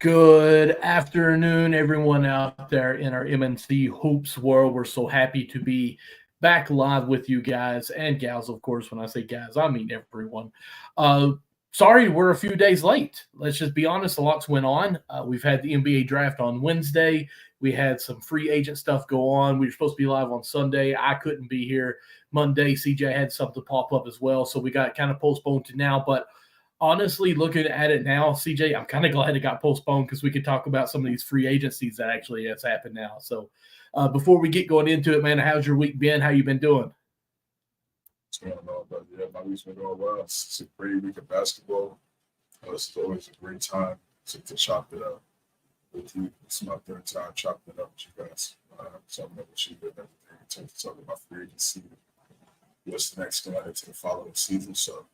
Good afternoon, everyone out there in our MNC Hoops world. We're so happy to be back live with you guys and gals, of course. When I say guys, I mean everyone. Sorry, we're a few days late. Let's just be honest, a lot's went on. We've had the NBA draft on Wednesday. We had some free agent stuff go on. We were supposed to be live on Sunday. I couldn't be here Monday. CJ had something pop up as well, so we got kind of postponed to now. But honestly, looking at it now, CJ, I'm kind of glad it got postponed because we could talk about some of these free agencies that actually has happened now. So before we get going into it, man, how's your week been? How you been doing? What's going on, brother? Yeah, my week's been going well. It's a great week of basketball. This is always a great time to chop it up with you. It's my third time chopping it up with you guys. Talking about what you did and everything. To talk about free agency. What's next going into the following season. So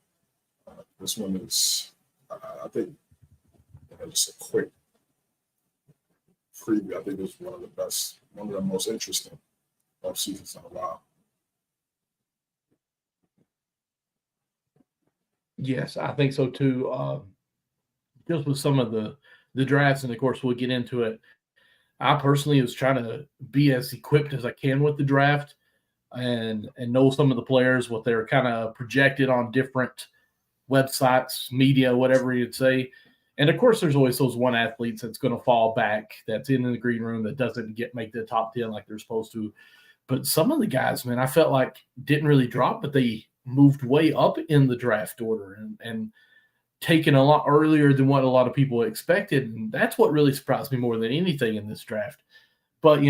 this one is, I think, just a quick preview. I think it's one of the best, one of the most interesting off seasons in a while. Yes, I think so too. Just with some of the drafts, and of course we'll get into it. I personally was trying to be as equipped as I can with the draft and know some of the players, what they're kind of projected on different websites, media, whatever you'd say. And of course, there's always those one athletes that's going to fall back, that's in the green room, that doesn't make the top 10 like they're supposed to. But some of the guys, man, I felt like didn't really drop, but they moved way up in the draft order and taken a lot earlier than what a lot of people expected. And that's what really surprised me more than anything in this draft. But,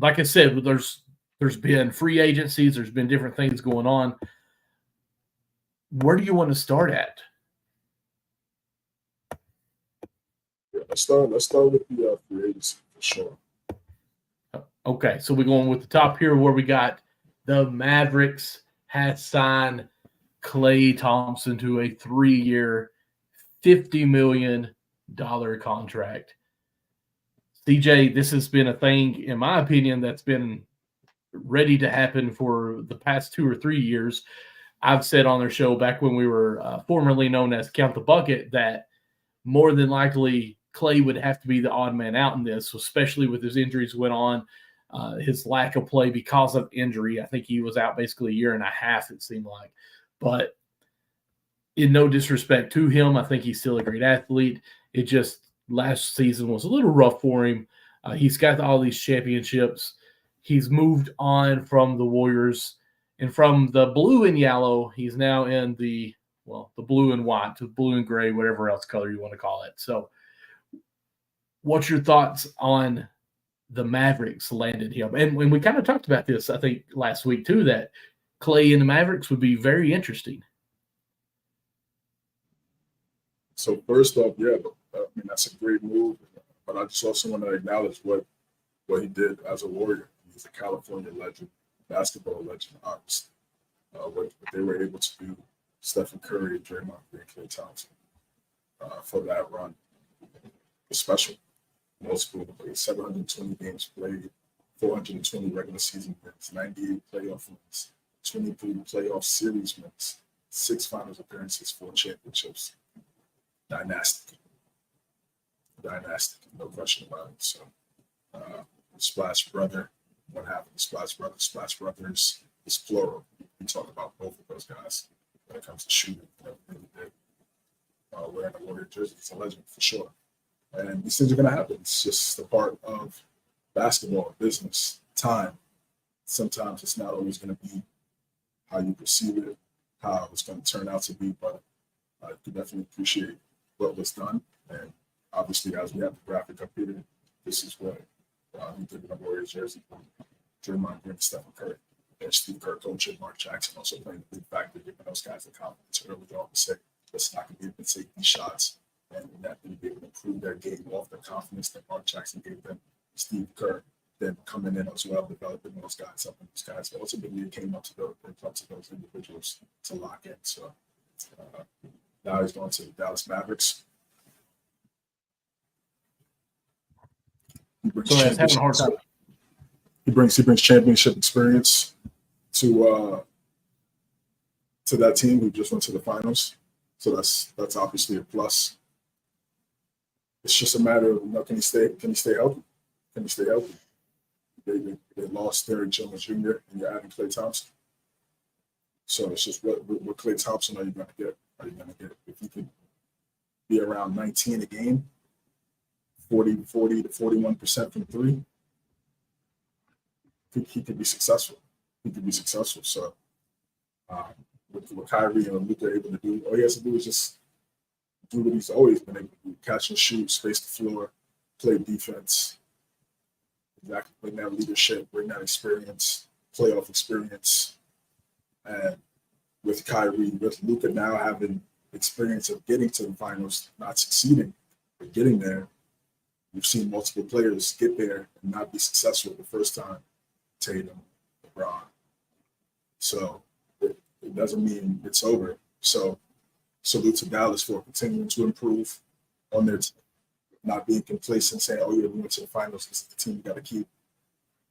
like I said, there's been free agencies, there's been different things going on. Where do you want to start at? Yeah, let's start with the free agency for sure. Okay, so we're going with the top here where we got the Mavericks has signed Klay Thompson to a 3-year, $50 million contract. CJ, this has been a thing, in my opinion, that's been ready to happen for the past 2 or 3 years. I've said on their show back when we were formerly known as Count the Bucket that more than likely Klay would have to be the odd man out in this, especially with his injuries went on, his lack of play because of injury. I think he was out basically a year and a half, it seemed like. But in no disrespect to him, I think he's still a great athlete. It just last season was a little rough for him. He's got all these championships. He's moved on from the Warriors. And from the blue and yellow, he's now in the blue and white, the blue and gray, whatever else color you want to call it. So what's your thoughts on the Mavericks landed him? And when we kind of talked about this, I think last week too, that Klay and the Mavericks would be very interesting. So first off, yeah, I mean, that's a great move. But I just also want to acknowledge what he did as a Warrior. He's a California legend. Basketball legend, obviously. What they were able to do, Stephen Curry, Draymond Green, Klay Thompson, for that run was special. Multiple 720 games played, 420 regular season wins, 98 playoff wins, 23 playoff series wins, 6 finals appearances, 4 championships. Dynastic, no question about it. So, Splash Brother. What happened to Splash Brothers is plural. We talk about both of those guys when it comes to shooting. Really big. Wearing a Warrior jersey, it's a legend for sure. And these things are going to happen. It's just a part of basketball, business, time. Sometimes it's not always going to be how you perceive it, how it's going to turn out to be, but I could definitely appreciate what was done. And obviously, as we have the graphic up here, this is what he did in a Warriors jersey. Draymond Green, Stephen Curry, and Steve Kerr coaching, Mark Jackson also playing a big factor, giving those guys the confidence early on to say, listen, I can be able to take these shots and that they be able to improve their game off the confidence that Mark Jackson gave them. Steve Kerr then coming in as well, developing those guys, helping those guys. But ultimately, it came up to those individuals to lock in. So now he's going to the Dallas Mavericks. So he's having a hard time. He brings championship experience to that team who just went to the finals. So that's obviously a plus. it's just a matter of, can he stay healthy? Can he stay healthy? They lost Derrick Jones Jr. and you're adding Klay Thompson. So it's just what Klay Thompson are you going to get? If you could be around 19 a game, 40 to 41% from three, he could be successful. So what Kyrie and Luka are able to do, all he has to do is just do what he's always been able to do: catch and shoot, space the floor, play defense. Exactly, bring that leadership, bring that experience, playoff experience. And with Kyrie, with Luka now having experience of getting to the finals, not succeeding, but getting there, we've seen multiple players get there and not be successful the first time. Tatum, LeBron. So it doesn't mean it's over. So salute to Dallas for continuing to improve on their team, not being complacent, saying, "Oh yeah, we went to the finals. This is the team we got to keep.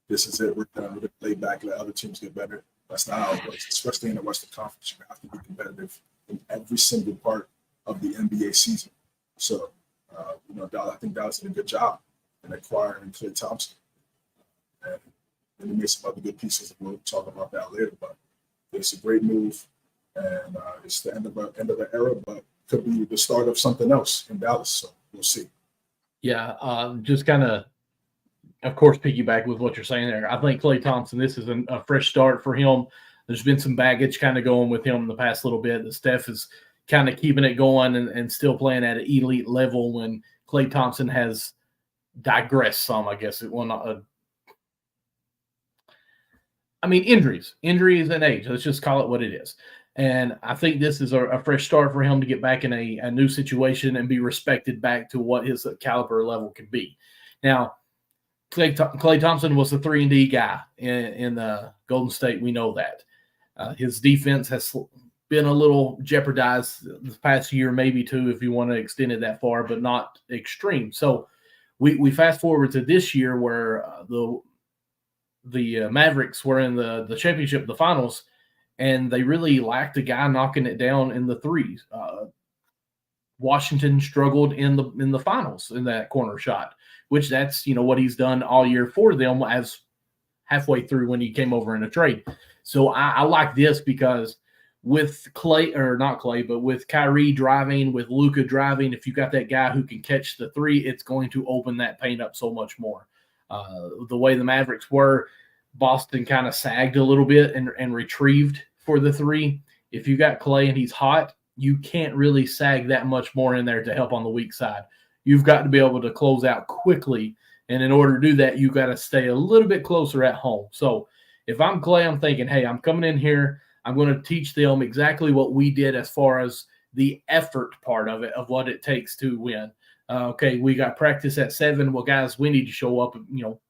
This is it. We're done. We're going to lay back and let other teams get better." That's not how it works, especially in the Western Conference. You have to be competitive in every single part of the NBA season. So, I think Dallas did a good job in acquiring Klay Thompson. And they made some other good pieces. We'll talk about that later. But it's a great move, and it's the end of an era, but could be the start of something else in Dallas. So we'll see. Yeah, just kind of course, piggyback with what you're saying there. I think Klay Thompson, this is a fresh start for him. There's been some baggage kind of going with him in the past little bit. The Steph is kind of keeping it going and still playing at an elite level when Klay Thompson has digressed some, I guess. Injuries and age. Let's just call it what it is. And I think this is a fresh start for him to get back in a new situation and be respected back to what his caliber level can be. Now, Klay Thompson was the 3-and-D guy in Golden State. We know that. His defense has been a little jeopardized the past year, maybe two, if you want to extend it that far, but not extreme. So we fast forward to this year where the Mavericks were in the championship, the finals, and they really lacked a guy knocking it down in the threes. Washington struggled in the finals in that corner shot, which that's what he's done all year for them as halfway through when he came over in a trade. So I like this because with with Kyrie driving, with Luka driving, if you got that guy who can catch the three, it's going to open that paint up so much more. The way the Mavericks were, Boston kind of sagged a little bit and retrieved for the three. If you got Klay and he's hot, you can't really sag that much more in there to help on the weak side. You've got to be able to close out quickly. And in order to do that, you've got to stay a little bit closer at home. So if I'm Klay, I'm thinking, hey, I'm coming in here. I'm going to teach them exactly what we did as far as the effort part of it, of what it takes to win. Okay, we got practice at 7. Well, guys, we need to show up.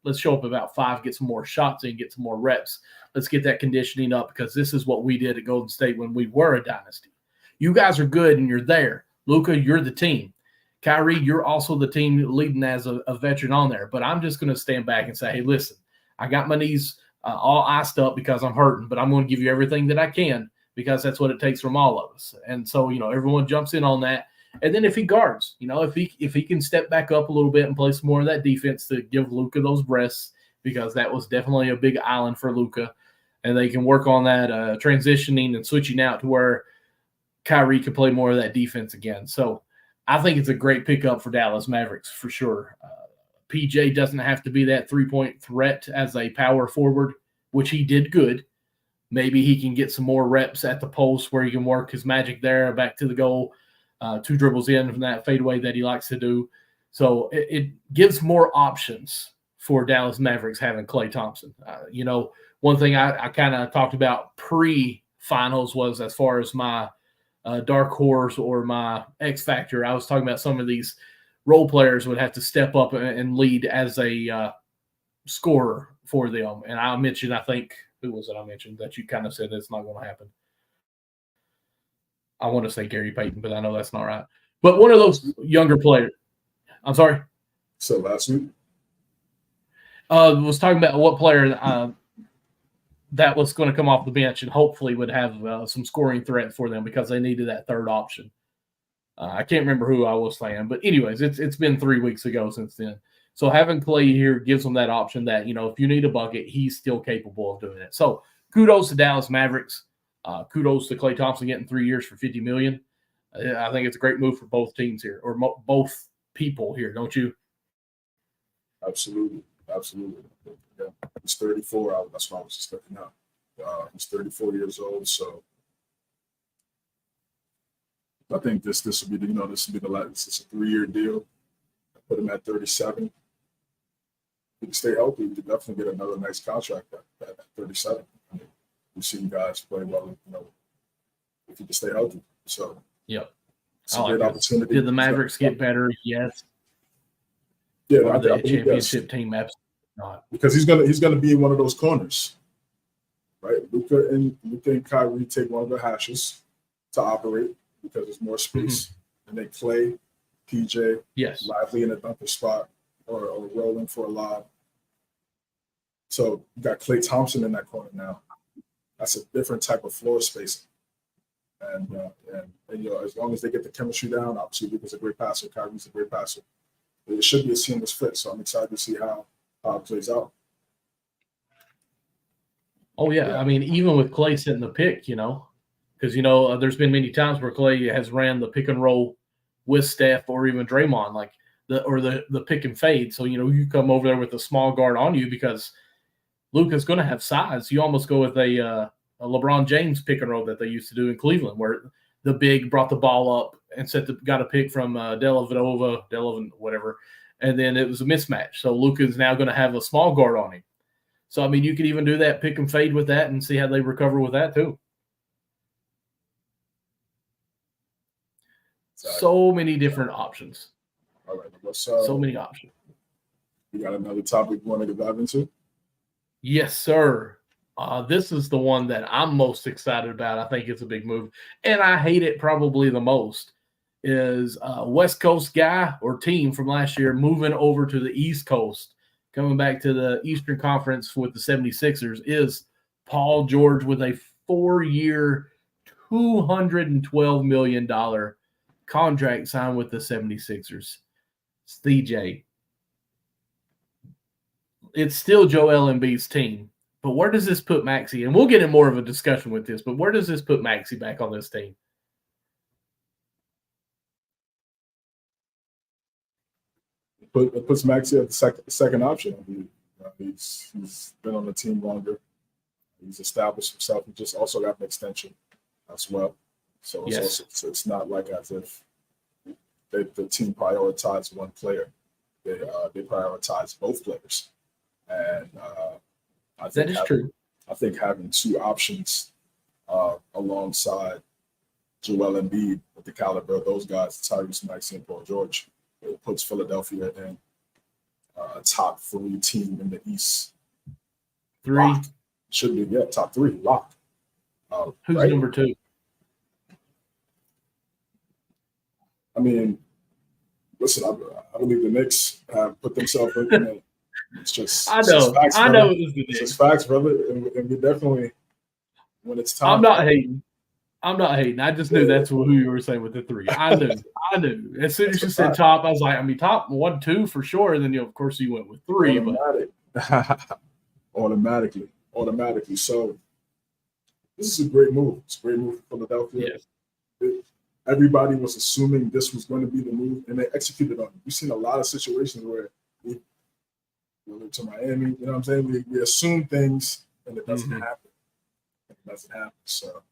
Let's show up about 5, get some more shots in, get some more reps. Let's get that conditioning up because this is what we did at Golden State when we were a dynasty. You guys are good and you're there. Luka, you're the team. Kyrie, you're also the team leading as a veteran on there. But I'm just going to stand back and say, hey, listen, I got my knees all iced up because I'm hurting, but I'm going to give you everything that I can because that's what it takes from all of us. And so, everyone jumps in on that. And then if he guards, if he can step back up a little bit and play some more of that defense to give Luka those breaths, because that was definitely a big island for Luka, and they can work on that transitioning and switching out to where Kyrie can play more of that defense again. So I think it's a great pickup for Dallas Mavericks for sure. PJ doesn't have to be that three-point threat as a power forward, which he did good. Maybe he can get some more reps at the post where he can work his magic there, back to the goal, 2 dribbles in from that fadeaway that he likes to do. So it gives more options for Dallas Mavericks having Klay Thompson. One thing I kind of talked about pre-finals was as far as my dark horse or my X factor. I was talking about some of these role players would have to step up and lead as a scorer for them. And I mentioned, I think, who was it I mentioned that you kind of said it's not going to happen? I want to say Gary Payton, but I know that's not right. But one of those younger players. I'm sorry? So last week? Was talking about what player that was going to come off the bench and hopefully would have some scoring threat for them because they needed that third option. I can't remember who I was saying, but anyways, it's been 3 weeks ago since then. So having Klay here gives them that option that, if you need a bucket, he's still capable of doing it. So kudos to Dallas Mavericks. Kudos to Klay Thompson getting 3 years for $50 million. I think it's a great move for both teams here, or both people here, don't you? Absolutely. Yeah. He's 34. That's why I was just looking up. He's 34 years old, so I think this will be this will be the last. This is a 3-year deal. I put him at 37. If he can stay healthy, he could definitely get another nice contract at 37. I mean, we've seen guys play well, if he can stay healthy. So yep, it's a great opportunity. Did the Mavericks get better? Yes. Yeah, or the championship team, absolutely not. Because he's gonna be one of those corners, right? Luka and Kyrie take one of the hashes to operate because there's more space, and then Klay, PJ, Lively in a dunker spot or rolling for a lob. So you got Klay Thompson in that corner now. That's a different type of floor spacing. And as long as they get the chemistry down, obviously Luka's a great passer, Kyrie's a great passer. It should be a seamless fit. So I'm excited to see how it plays out. Oh yeah, I mean, even with Klay setting the pick, because there's been many times where Klay has ran the pick and roll with Steph or even Draymond, like the pick and fade. So you come over there with a small guard on you because Luka's going to have size. You almost go with a LeBron James pick and roll that they used to do in Cleveland, where the big brought the ball up and got a pick from Dellavedova, whatever, and then it was a mismatch. So Luka's now going to have a small guard on him. So, I mean, you could even do that pick and fade with that and see how they recover with that too. Exactly. So many different options. All right. So many options. You got another topic you want to dive into? Yes, sir. This is the one that I'm most excited about. I think it's a big move, and I hate it probably the most. Is West Coast guy or team from last year moving over to the East Coast, coming back to the Eastern Conference with the 76ers, is Paul George with a 4-year, $212 million contract signed with the 76ers. CJ. It's still Joel Embiid's team. But where does this put Maxey? And we'll get in more of a discussion with this, but where does this put Maxey back on this team? It puts Maxey at the second option. He's been on the team longer. He's established himself. He just also got an extension as well. So it's not like as if the team prioritized one player. They prioritize both players. And I think that is true. I think having two options alongside Joel Embiid with the caliber of those guys, Tyrese Maxey and Paul George, it puts Philadelphia in a top 3 team in the East. 3 locked. Should be top 3 locked. Who's right? Number 2? I mean, listen, I believe the Knicks have put themselves in it. It's just I know facts, it was the Knicks. It's just facts, brother. And we definitely, when it's time. I'm not hating. I just knew that's who you were saying with the 3. I knew. As soon as you said top, I was like, top 1, 2 for sure. And then of course you went with 3. Automatically. So this is a great move. It's a great move for Philadelphia. Yes. Everybody was assuming this was going to be the move, and they executed on it. We've seen a lot of situations where we went to Miami. You know what I'm saying? We assume things, and it doesn't happen. So,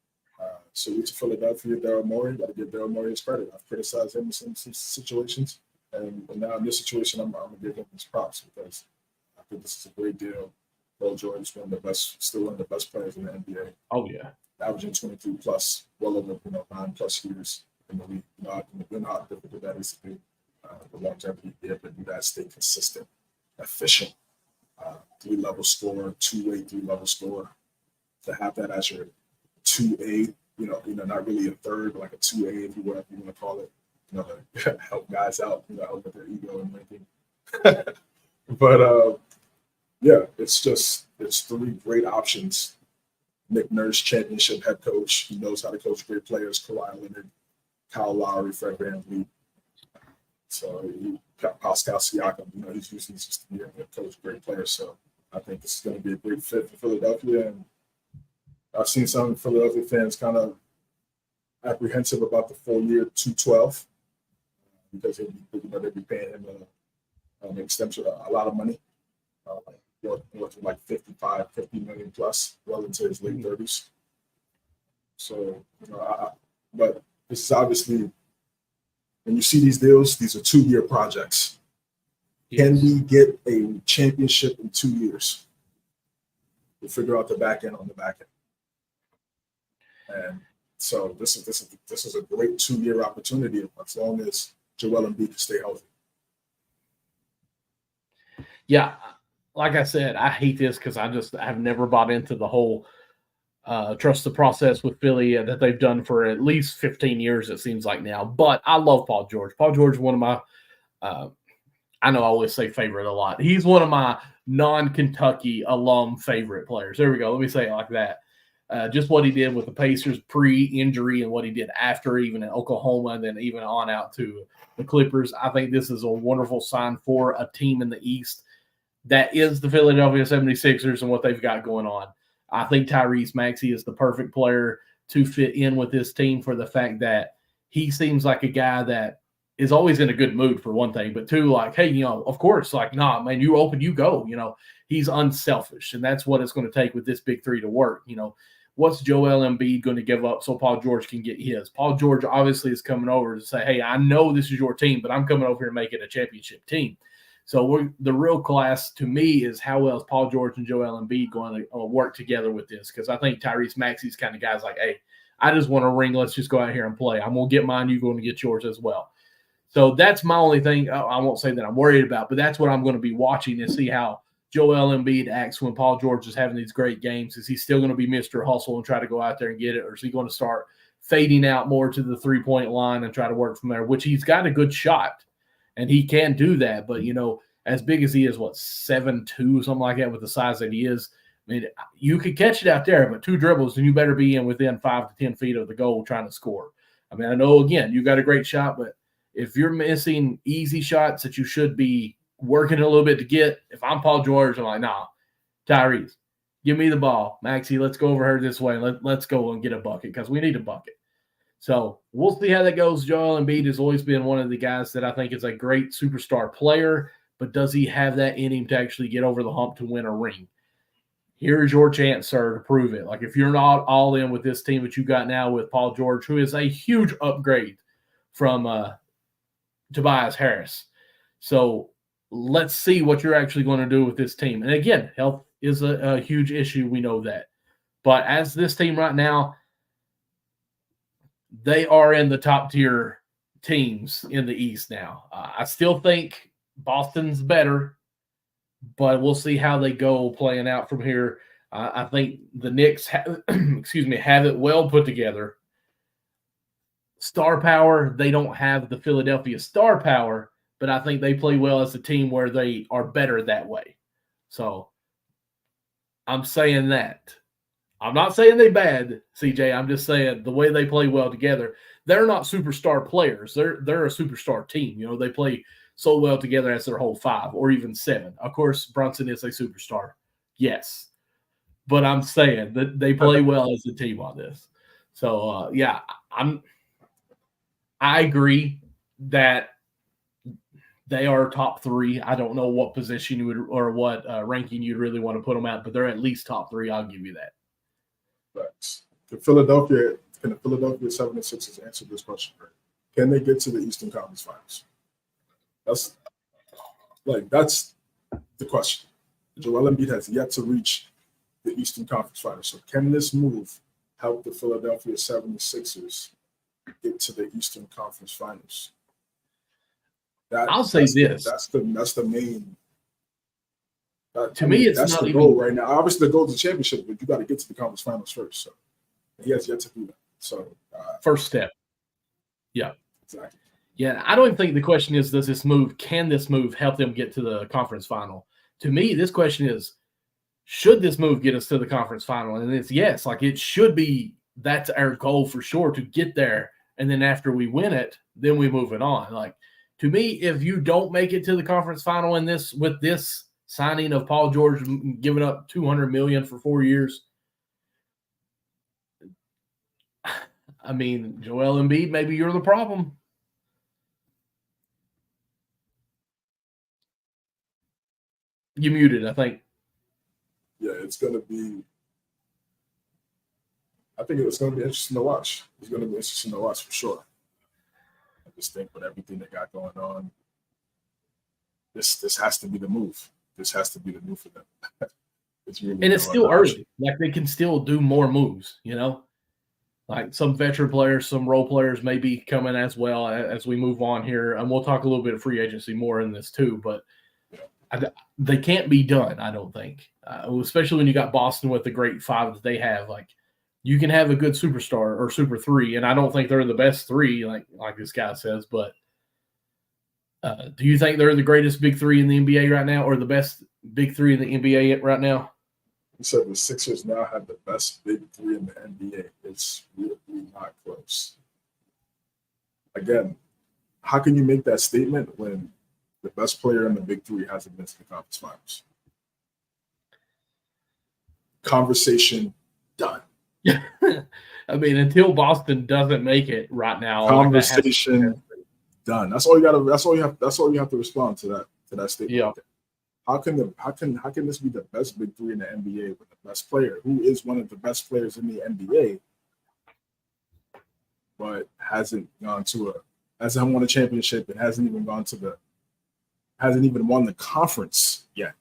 salute to Philadelphia, Daryl Morey. Got to give Daryl Morey his credit. I've criticized him in some situations, and now in this situation, I'm going to give him his props because I think this is a great deal. Paul George is still one of the best players in the NBA. Oh yeah, averaging 23 plus, well over 9+ years in the league. You know how difficult that is to do. The longevity, be able to do that, stay consistent, efficient, 3-level scorer, 2-way 3-level scorer. To have that as your 2A, not really a third, but like a 2A, if you want to call it, to help guys out, help with their ego and everything. But it's 3 great options. Nick Nurse, championship head coach. He knows how to coach great players. Kawhi Leonard, Kyle Lowry, Fred VanVleet. So Pascal Siakam, he's usually just a head coach, great player. So I think this is going to be a great fit for Philadelphia. And I've seen some Philadelphia fans kind of apprehensive about the full year 212 because they'd be paying him an extension, a lot of money, worth like 50 million plus, well into his late 30s. So, but this is obviously, when you see these deals, these are 2-year projects. Yes. Can we get a championship in 2 years? We'll figure out the back end on the back end. And so this is a great 2-year opportunity as long as Joel Embiid can stay healthy. Yeah, like I said, I hate this because I've never bought into the whole trust the process with Philly that they've done for at least 15 years, it seems like now. But I love Paul George. Paul George is one of my, I know I always say favorite a lot. He's one of my non-Kentucky alum favorite players. There we go. Let me say it like that. Just what he did with the Pacers pre-injury and what he did after, even in Oklahoma, and then even on out to the Clippers. I think this is a wonderful sign for a team in the East that is the Philadelphia 76ers and what they've got going on. I think Tyrese Maxey is the perfect player to fit in with this team for the fact that he seems like a guy that is always in a good mood, for one thing, but two, like, hey, of course, like, nah, man, you open, you go. He's unselfish, and that's what it's going to take with this big three to work. What's Joel Embiid going to give up so Paul George can get his? Paul George obviously is coming over to say, hey, I know this is your team, but I'm coming over here to make it a championship team. So the real class to me is how well is Paul George and Joel Embiid going to work together with this? Because I think Tyrese Maxey's kind of guy's like, hey, I just want a ring. Let's just go out here and play. I'm going to get mine. You're going to get yours as well. So that's my only thing. I won't say that I'm worried about, but that's what I'm going to be watching and see how Joel Embiid acts when Paul George is having these great games. Is he still going to be Mr. Hustle and try to go out there and get it, or is he going to start fading out more to the three-point line and try to work from there, which he's got a good shot, and he can do that. But, as big as he is, 7'2", something like that, with the size that he is, I mean, you could catch it out there, but 2 dribbles, and you better be within 5 to 10 feet of the goal trying to score. I mean, I know, again, you got a great shot, but if you're missing easy shots that you should be working a little bit to get, if I'm Paul George, I'm like, nah, Tyrese, give me the ball. Maxey, let's go over here this way. Let's go and get a bucket because we need a bucket. So we'll see how that goes. Joel Embiid has always been one of the guys that I think is a great superstar player, but does he have that in him to actually get over the hump to win a ring? Here's your chance, sir, to prove it. Like, if you're not all in with this team that you got now with Paul George, who is a huge upgrade from Tobias Harris. So let's see what you're actually going to do with this team. And again, health is a huge issue. We know that. But as this team right now, they are in the top tier teams in the East now. I still think Boston's better, but we'll see how they go playing out from here. I think the Knicks have it well put together. Star power, they don't have the Philadelphia star power, but I think they play well as a team where they are better that way. So I'm saying that. I'm not saying they bad, CJ. I'm just saying the way they play well together. They're not superstar players. They're a superstar team. They play so well together as their whole 5 or even 7. Of course, Brunson is a superstar. Yes. But I'm saying that they play well as a team on this. So, I agree that they are top 3. I don't know what position you would or what ranking you'd really want to put them at, but they're at least top 3. I'll give you that. Right. Can the Philadelphia 76ers answer this question? Can they get to the Eastern Conference Finals? That's the question. Joel Embiid has yet to reach the Eastern Conference Finals. So can this move help the Philadelphia 76ers get to the Eastern Conference Finals? I'll say this. That's the main. To me, it's that's not the even goal right now. Obviously, the goal is the championship, but you got to get to the conference finals first. So he has yet to do that. So first step. Yeah. Exactly. Yeah, I don't even think the question is, can this move help them get to the conference final? To me, this question is, should this move get us to the conference final? And it's yes, like it should be. That's our goal for sure, to get there and then after we win it, then we move it on. Like, to me, if you don't make it to the conference final in this with this signing of Paul George giving up $200 million for 4 years, I mean, Joel Embiid, maybe you're the problem. You muted, I think. Yeah, it's going to be. I think it's going to be interesting to watch. It's going to be interesting to watch for sure. I just think with everything they got going on, this has to be the move. This has to be the move for them. It's still early. Like, they can still do more moves, you know? Like, some veteran players, some role players may be coming as well as we move on here. And we'll talk a little bit of free agency more in this too. But they can't be done, I don't think. Especially when you got Boston with the great five that they have. Like, you can have a good superstar or super three, and I don't think they're the best three, like this guy says. But do you think they're the greatest big three in the NBA right now, or the best big three in the NBA right now? He said the Sixers now have the best big three in the NBA. It's really not close. Again, how can you make that statement when the best player in the big three hasn't been to the conference finals? Conversation done. I mean, until Boston doesn't make it right now, conversation done. That's all you got to. That's all you have. That's all you have to respond to that statement. Yeah. How can this be the best big three in the NBA with the best player who is one of the best players in the NBA, but hasn't won a championship and hasn't even won the conference yet.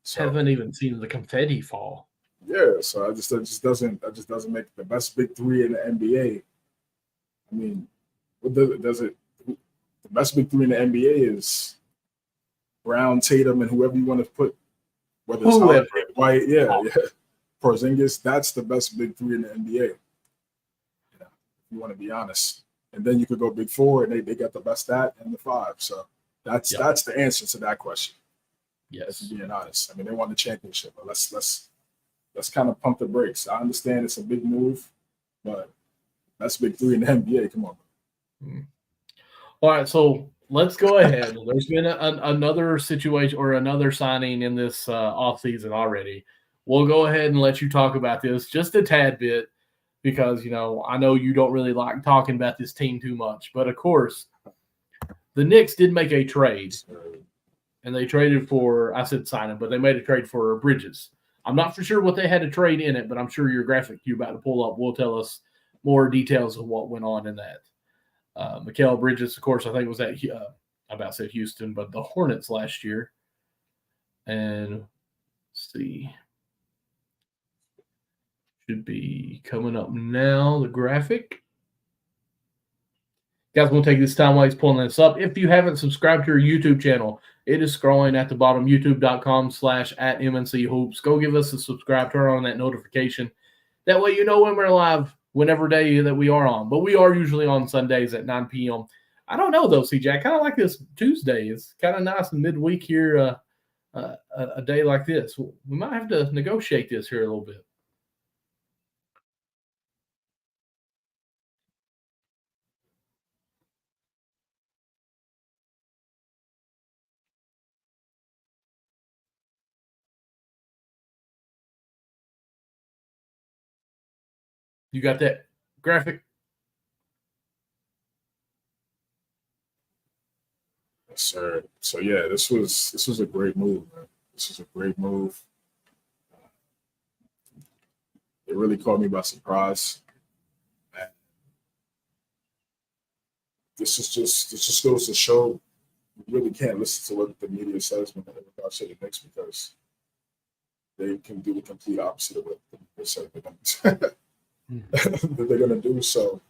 So, haven't even seen the confetti fall. Yeah, so that just doesn't make the best big three in the NBA. I mean, the best big three in the NBA is Brown, Tatum, and whoever you want to put, whether it's Howard, White, yeah. Porzingis, that's the best big three in the NBA. If you want to be honest. And then you could go big four, and they got the best stat and the five. So that's the answer to that question. Yes, being honest. I mean, they won the championship, but let's kind of pump the brakes. I understand it's a big move, but that's big three in the NBA. Come on. All right, so let's go ahead. There's been another situation or another signing in this offseason already. We'll go ahead and let you talk about this just a tad bit because, I know you don't really like talking about this team too much. But, of course, the Knicks did make a trade, and they traded for – I said signing, but they made a trade for Bridges. I'm not for sure what they had to trade in it, but I'm sure your graphic you're about to pull up will tell us more details of what went on in that. Mikal Bridges, of course, I think was at I about to say Houston, but the Hornets last year. And let's see. Should be coming up now, the graphic. Guys, we'll take this time while he's pulling this up. If you haven't subscribed to our YouTube channel, it is scrolling at the bottom, youtube.com/@MNC Hoops. Go give us a subscribe, turn on that notification. That way you know when we're live, whenever day that we are on. But we are usually on Sundays at 9 p.m. I don't know, though, CJ. I kind of like this Tuesday. It's kind of nice in midweek here, a day like this. We might have to negotiate this here a little bit. You got that graphic? Yes, sir. So yeah, this was a great move, man. This was a great move. It really caught me by surprise. And this just goes to show you really can't listen to what the media says when they regards to the Knicks because they can do the complete opposite of what they say that they're going to do. So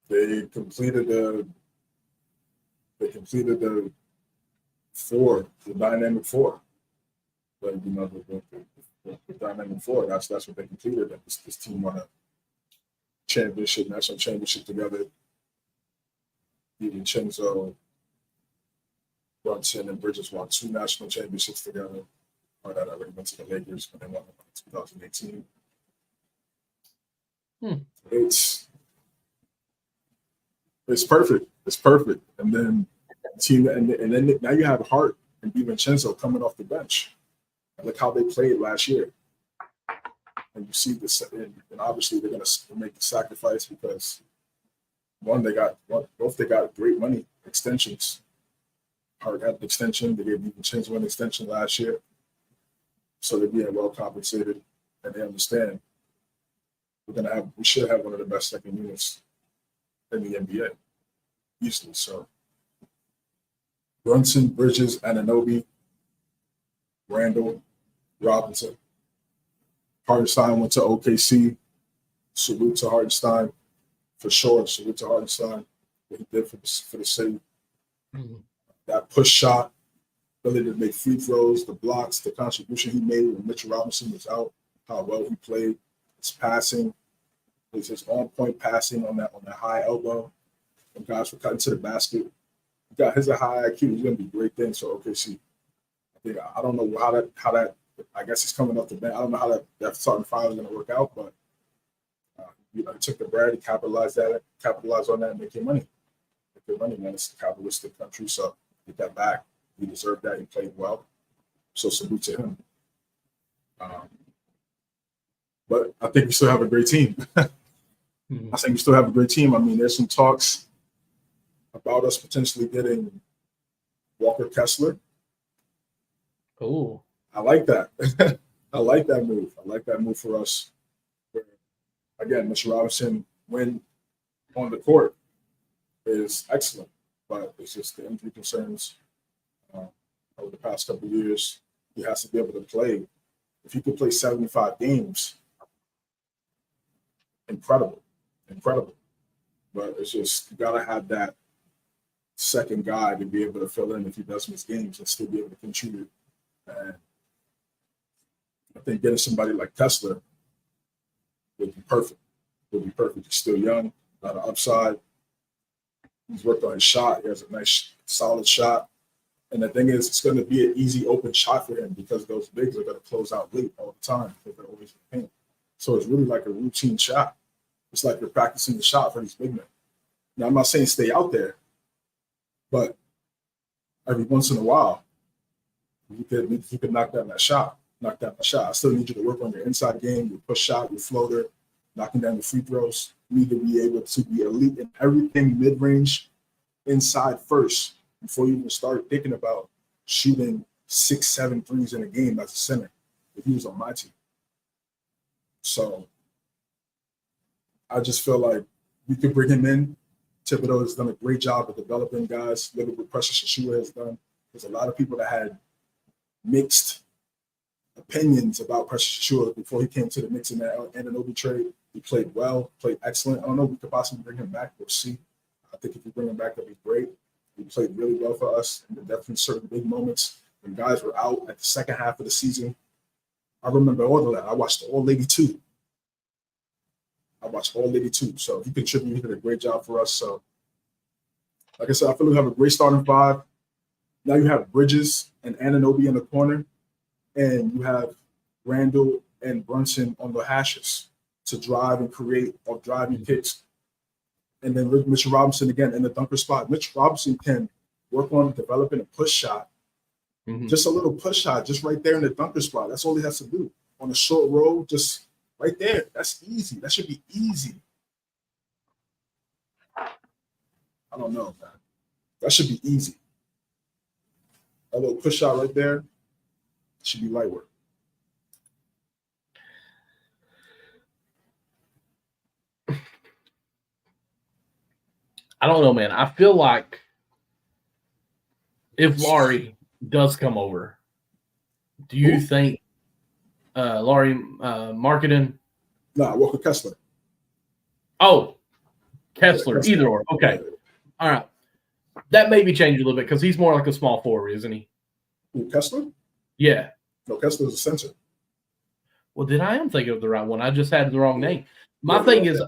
they completed the dynamic four. Like, the dynamic four. That's what they completed. This team won a national championship together. DiVincenzo, Brunson, and Bridges won 2 national championships together. That already went to the Lakers when they won in 2018. It's perfect. It's perfect. And then team, and then now you have Hart and DiVincenzo coming off the bench. And look how they played last year. And you see this, and obviously they're going to make the sacrifice because both they got great money extensions. Hart got an extension. They gave DiVincenzo an extension last year, so they're being well compensated, and they understand we should have one of the best second units in the NBA easily. So Brunson, Bridges, Anunoby, Randall, Robinson. Hartenstein went to OKC. Salute to Hartenstein for sure. Salute to Hartenstein, what he did for the city. Mm-hmm. That push shot, ability to make free throws, the blocks, the contribution he made when Mitchell Robinson was out, how well he played, his passing, his on-point passing on that high elbow. When guys were cutting to the basket, he got his high IQ. He's going to be great things for OKC. I don't know how that. I guess he's coming off the bench. I don't know how that starting five is going to work out, but he took the bread, he capitalized on that, and make your money. Make your money, man. It's a capitalistic country, so get that back. He deserved that. He played well, so salute to him. But I think we still have a great team. I think we still have a great team. I mean, there's some talks about us potentially getting Walker Kessler. Oh. I like that. I like that move. I like that move for us. Again, Mr. Robinson, when on the court, is excellent, but it's just the injury concerns over the past couple of years. He has to be able to play. If he could play 75 games, incredible. But it's just you gotta have that second guy to be able to fill in if he does miss games and still be able to contribute. And I think getting somebody like Kessler would be perfect. He's still young, a lot of upside. He's worked on his shot. He has a nice, solid shot. And the thing is, it's going to be an easy, open shot for him because those bigs are going to close out late all the time because they're always in paint. So it's really like a routine shot. It's like you're practicing the shot for these big men. Now, I'm not saying stay out there, but every once in a while, you could knock down that shot. I still need you to work on your inside game, your push shot, your floater, knocking down the free throws. You need to be able to be elite in everything mid-range, inside first, before you even start thinking about shooting 6-7 threes in a game as a center if he was on my team. So I just feel like we could bring him in. Thibodeau has done a great job of developing guys. Look at what Precious Achiuwa has done. There's a lot of people that had mixed opinions about Precious Achiuwa before he came to the Knicks in that Anunoby trade. He played well, played excellent. I don't know if we could possibly bring him back. We'll see. I think if we bring him back, that'd be great. He played really well for us in definitely certain big moments when guys were out at the second half of the season. I remember all of that. I watched All 82. So he contributed. He did a great job for us. So, like I said, I feel we have a great starting five. Now you have Bridges and Anunoby in the corner, and you have Randall and Brunson on the hashes to drive and create or driving kicks. And then Mitchell Robinson again in the dunker spot. Mitchell Robinson can work on developing a push shot. Just a little push shot, just right there in the dunker spot. That's all he has to do. On a short roll, just right there. That's easy. That should be easy. I don't know, man. That should be easy. A little push shot right there should be light work. I don't know, man. I feel like if Laurie does come over, do you think Laurie Marketing? Nah, Walker Kessler. Oh, Kessler. Either or. Okay. All right. That maybe change a little bit because he's more like a small forward, isn't he? Who, Kessler? Yeah. No, Kessler's a center. Well, then I am thinking of the right one. I just had the wrong name. My thing is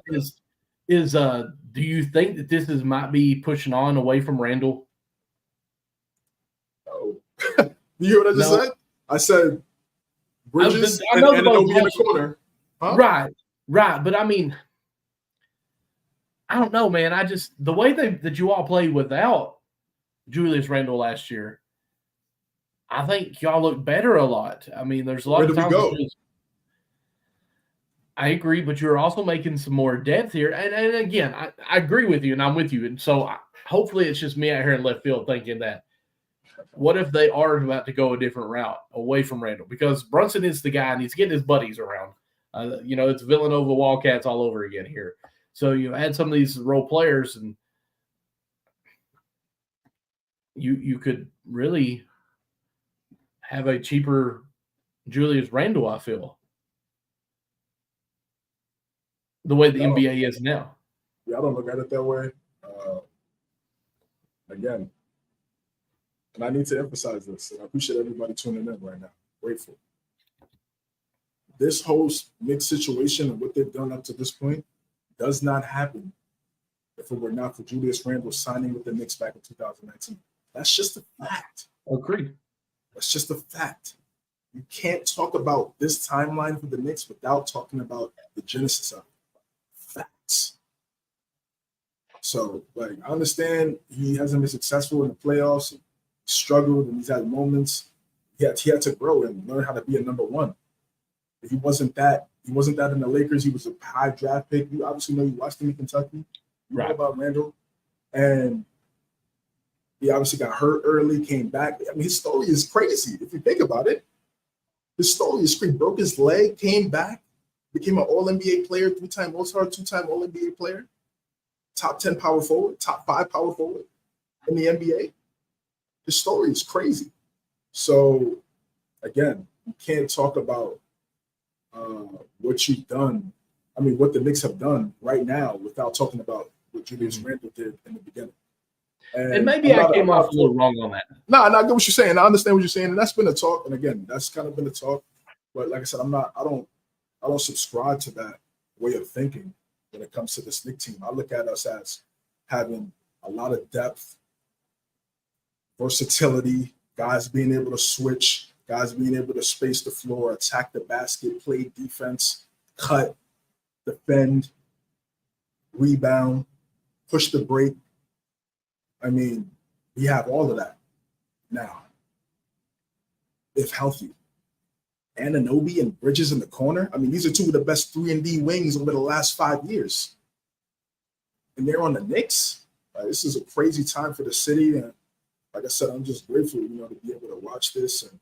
do you think that this might be pushing on away from Randall? No. You hear what I just said? I said Bridges and Anunoby in the corner. Huh? Right. But I mean, I don't know, man. The way that you all played without Julius Randle last year, I think y'all look better a lot. I mean, there's a lot Where of do we times. go? I agree, but you're also making some more depth here. And again, I agree with you, and I'm with you. And so hopefully it's just me out here in left field thinking that what if they are about to go a different route away from Randall? Because Brunson is the guy, and he's getting his buddies around. It's Villanova Wildcats all over again here. So you add some of these role players, and you could really have a cheaper Julius Randle, I feel. The way the NBA is now. Yeah, I don't look at it that way. Again, and I need to emphasize this, and I appreciate everybody tuning in right now. Grateful. This whole Knicks situation and what they've done up to this point does not happen if it were not for Julius Randle signing with the Knicks back in 2019. That's just a fact. Agreed. That's just a fact. You can't talk about this timeline for the Knicks without talking about the genesis of it. Facts. So, I understand he hasn't been successful in the playoffs, and struggled, and he's had moments. He had to grow and learn how to be a number one. If he wasn't that in the Lakers. He was a high draft pick. You obviously know you watched him in Kentucky. You know about Randle. And he obviously got hurt early, came back. I mean, his story is crazy if you think about it. His story is crazy. Broke his leg, came back, became an All-NBA player, 3-time All-Star, 2-time All-NBA player, top 10 power forward, top 5 power forward in the NBA. His story is crazy. So, again, you can't talk about what you've done. I mean, what the Knicks have done right now without talking about what Julius Randle did in the beginning. And maybe I came off a little wrong on that. No, I get what you're saying. I understand what you're saying, and that's been a talk. And again, that's kind of been a talk. But like I said, I don't subscribe to that way of thinking when it comes to this Knicks team. I look at us as having a lot of depth, versatility, guys being able to switch, guys being able to space the floor, attack the basket, play defense, cut, defend, rebound, push the break. I mean, we have all of that now, if healthy. Anunoby and Bridges in the corner. I mean, these are two of the best 3-and-D wings over the last 5 years. And they're on the Knicks. This is a crazy time for the city. And like I said, I'm just grateful, to be able to watch this and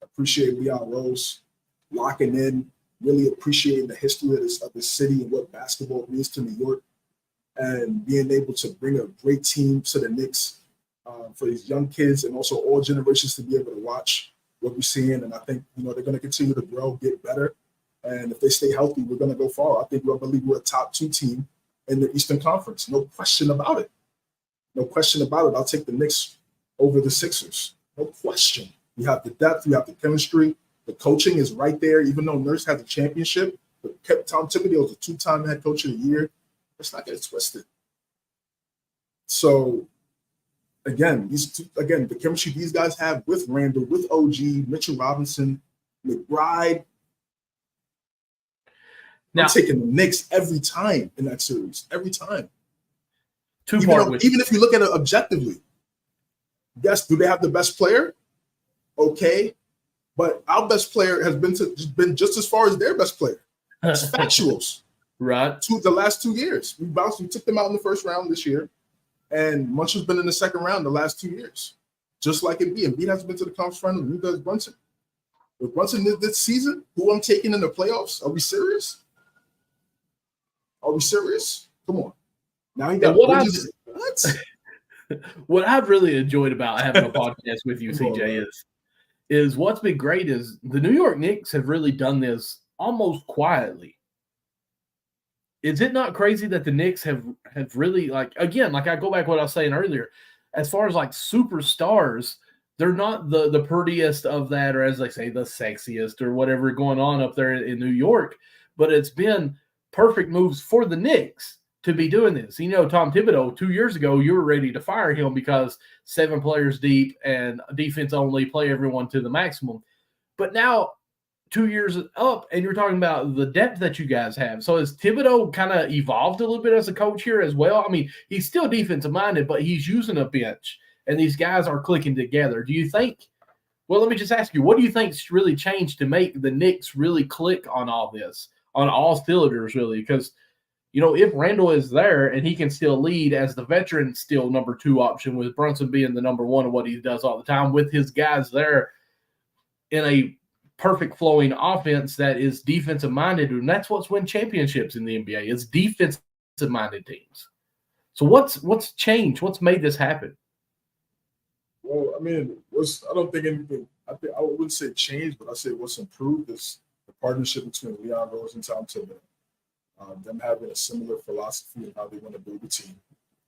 appreciate Leon Rose locking in, really appreciating the history of this city and what basketball means to New York, and being able to bring a great team to the Knicks for these young kids and also all generations to be able to watch what we're seeing. And I think, they're going to continue to grow, get better. And if they stay healthy, we're going to go far. I think I believe we're a top 2 team in the Eastern Conference. No question about it. No question about it. I'll take the Knicks over the Sixers. No question. We have the depth. We have the chemistry. The coaching is right there. Even though Nurse has a championship, but Tom Thibodeau was a 2-time head coach of the year. Let's not get it twisted. So, again, the chemistry these guys have with Randall, with OG, Mitchell Robinson, McBride. Now, I'm taking the Knicks every time in that series. Every time. Even if you look at it objectively, yes, do they have the best player? Okay. But our best player has been just as far as their best player. It's factuals. Right. The last 2 years. We took them out in the first round this year. And Munch has been in the second round the last 2 years. Just like Embiid. Embiid has been to the conference final, and who does Brunson? If Brunson did this season, who I'm taking in the playoffs, are we serious? Are we serious? Come on. Now he got what? What I've really enjoyed about having a podcast with you, CJ, is what's been great is the New York Knicks have really done this almost quietly. Is it not crazy that the Knicks have really, I go back to what I was saying earlier, as far as superstars, they're not the prettiest of that, or as they say, the sexiest or whatever going on up there in New York, but it's been perfect moves for the Knicks to be doing this. Tom Thibodeau, 2 years ago, you were ready to fire him because 7 players deep and defense only, play everyone to the maximum. But now 2 years up, and you're talking about the depth that you guys have. So has Thibodeau kind of evolved a little bit as a coach here as well? I mean, he's still defensive minded, but he's using a bench, and these guys are clicking together. Do you think? Well, let me just ask you, what do you think's really changed to make the Knicks really click on all this, on all cylinders, really? Because if Randall is there and he can still lead as the veteran, still number 2 option, with Brunson being the number 1 of what he does all the time, with his guys there in a perfect flowing offense that is defensive minded, and that's what's win championships in the NBA. It's defensive minded teams. So what's changed? What's made this happen? Well, I mean, I don't think anything. I wouldn't say change, but I say what's improved is the partnership between Leon Rose and Tom Thibodeau. Them having a similar philosophy of how they want to build a team.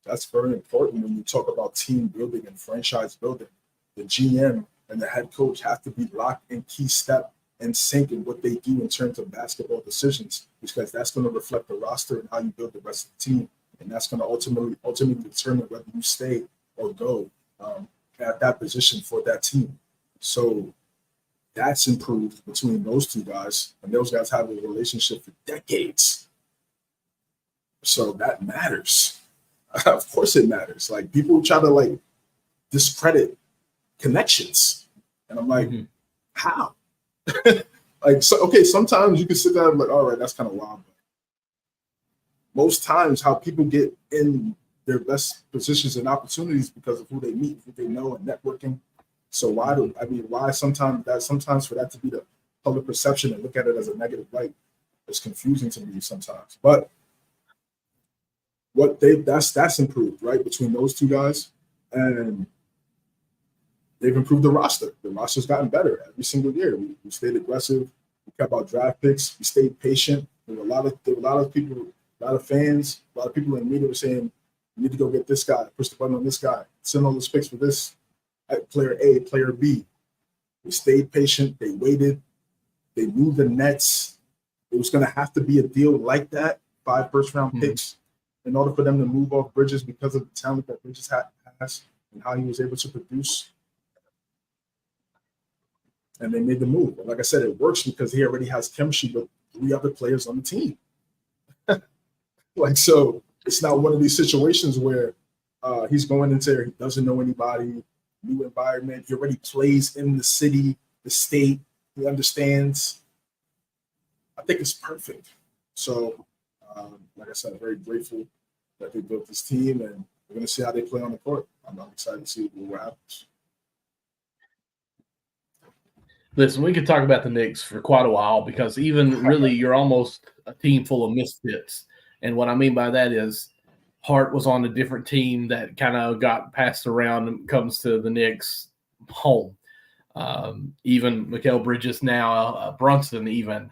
That's very important when you talk about team building and franchise building. The GM and the head coach have to be locked in key step and sync in what they do in terms of basketball decisions, because that's going to reflect the roster and how you build the rest of the team, and that's going to ultimately determine whether you stay or go at that position for that team. So that's improved between those two guys, and those guys have a relationship for decades. So that matters. Of course it matters. Like, people try to discredit connections, and I'm like, how? Sometimes you can sit there and be like, all right, that's kind of wild. But most times, how people get in their best positions and opportunities because of who they meet, who they know, and networking. So why sometimes for that to be the public perception and look at it as a negative light is confusing to me sometimes. But that's improved, right, between those two guys, and they've improved the roster. The roster's gotten better every single year. We stayed aggressive. We kept our draft picks. We stayed patient. There were a lot of people, a lot of fans, a lot of people in the media were saying, "You need to go get this guy. Push the button on this guy. Send all those picks for this player A, player B." We stayed patient. They waited. They moved the Nets. It was going to have to be a deal like that, 5 first-round picks, in order for them to move off Bridges because of the talent that Bridges has and how he was able to produce. And they made the move. And like I said, it works because he already has chemistry with 3 other players on the team. So it's not one of these situations where he's going into there, he doesn't know anybody, new environment. He already plays in the city, the state. He understands. I think it's perfect. So, like I said, I'm very grateful that they built this team, and we're going to see how they play on the court. I'm excited to see what happens. Listen, we could talk about the Knicks for quite a while, because even really you're almost a team full of misfits. And what I mean by that is Hart was on a different team that kind of got passed around when it comes to the Knicks home. Even Mikal Bridges now, Brunson even,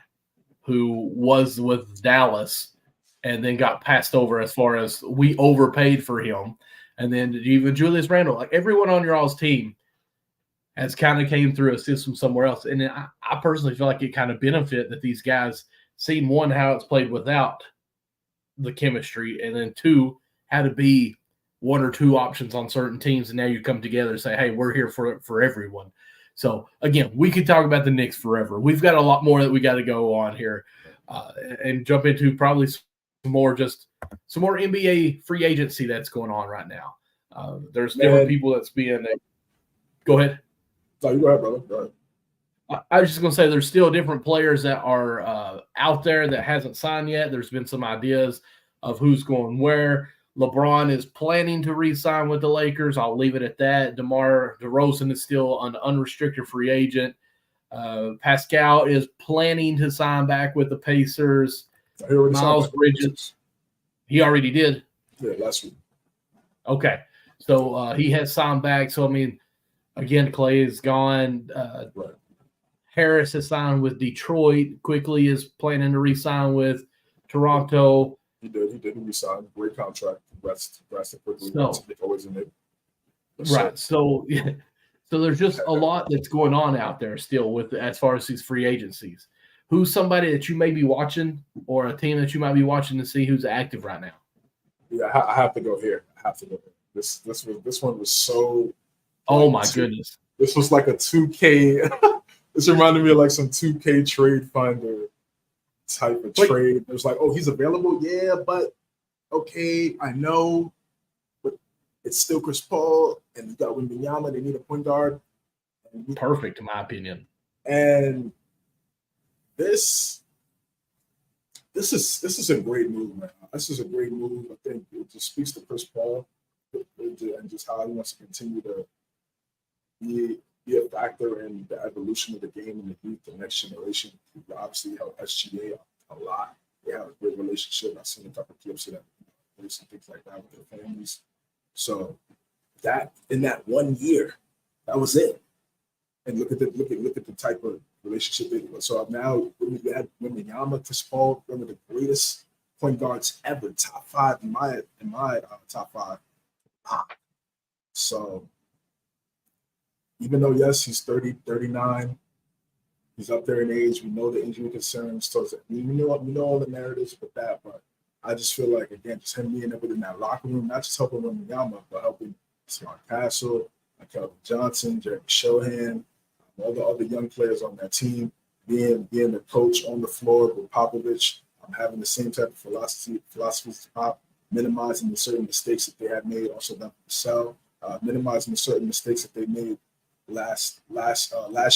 who was with Dallas and then got passed over as far as we overpaid for him. And then even Julius Randle, like everyone on your all's team has kind of came through a system somewhere else. And I personally feel like it kind of benefit that these guys seen, one, how it's played without the chemistry, and then 2, how to be 1 or 2 options on certain teams. And now you come together and say, hey, we're here for everyone. So again, we could talk about the Knicks forever. We've got a lot more that we got to go on here and jump into probably some more NBA free agency that's going on right now. There's different people that's being go ahead. No, you go ahead, brother. Go ahead. I was just going to say there's still different players that are out there that hasn't signed yet. There's been some ideas of who's going where. LeBron is planning to re-sign with the Lakers. I'll leave it at that. DeMar DeRozan is still an unrestricted free agent. Pascal is planning to sign back with the Pacers. Miles Bridges. He already did? Yeah, last week. Okay. So he has signed back. So, I mean, again, Klay is gone. Right. Harris has signed with Detroit. Quickly is planning to re-sign with Toronto. He did re-sign. Great contract. Congrats to Quickly. Always in it. Right. So there's just a lot that's going on out there still with as far as these free agencies. Who's somebody that you may be watching, or a team that you might be watching to see who's active right now? Yeah, I have to go here. This one was so. Oh my goodness! This was like a 2K This reminded me of like some 2K trade finder type of Wait. trade. It was like, oh, he's available, yeah, but okay, I know, but it's still Chris Paul, and you got Wembanyama. They need a point guard. Perfect, in my opinion. And this is a great move, man. This is a great move. I think it just speaks to Chris Paul and just how he wants to continue to be a factor in the evolution of the game and the youth, the next generation. He obviously helped SGA a lot. They have a great relationship. I've seen a couple of clips of that, and things like that with their families. So that in that 1 year, that was it. And look at the type of relationship they were. So now we had Wembanyama, Chris Paul, one of the greatest point guards ever, top five in my top five. So even though yes, he's 30, 39, he's up there in age. We know the injury concerns. So we know all the narratives with that, but I just feel like again, just him being able in that locker room, not just helping Wembanyama, but helping Scott Castle, Kelvin Johnson, Jeremy Shohan, all the other young players on that team, being the coach on the floor with Popovich, having the same type of philosophies to Pop, minimizing the certain mistakes that they had made, also done for Sell, minimizing the certain mistakes that they made last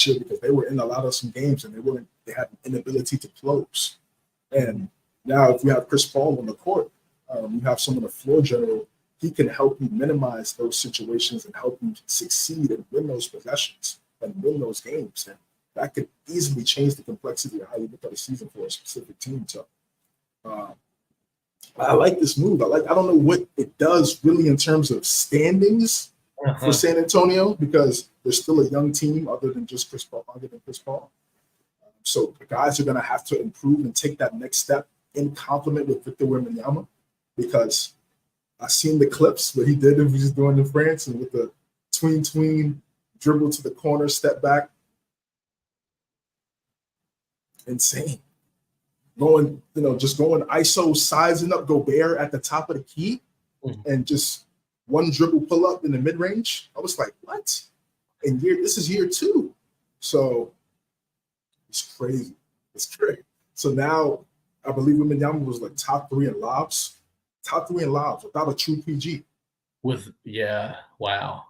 year because they were in a lot of some games and they had an inability to close. And now if you have Chris Paul on the court, you have some of the floor general, he can help you minimize those situations and help you succeed and win those possessions and win those games. And that could easily change the complexity of how you look at a season for a specific team. So I like this move. I don't know what it does really in terms of standings for San Antonio because they're still a young team other than Chris Paul. So the guys are going to have to improve and take that next step in complement with Victor Wembanyama because I seen the clips what he did if he's doing in France and with the tween dribble to the corner, step back. Insane. Just going ISO, sizing up Gobert at the top of the key and just one dribble pull up in the mid range. I was like, what? And this is year 2. So it's crazy. It's great. So now I believe Wembanyama was like top 3 in lobs without a true PG. Wow.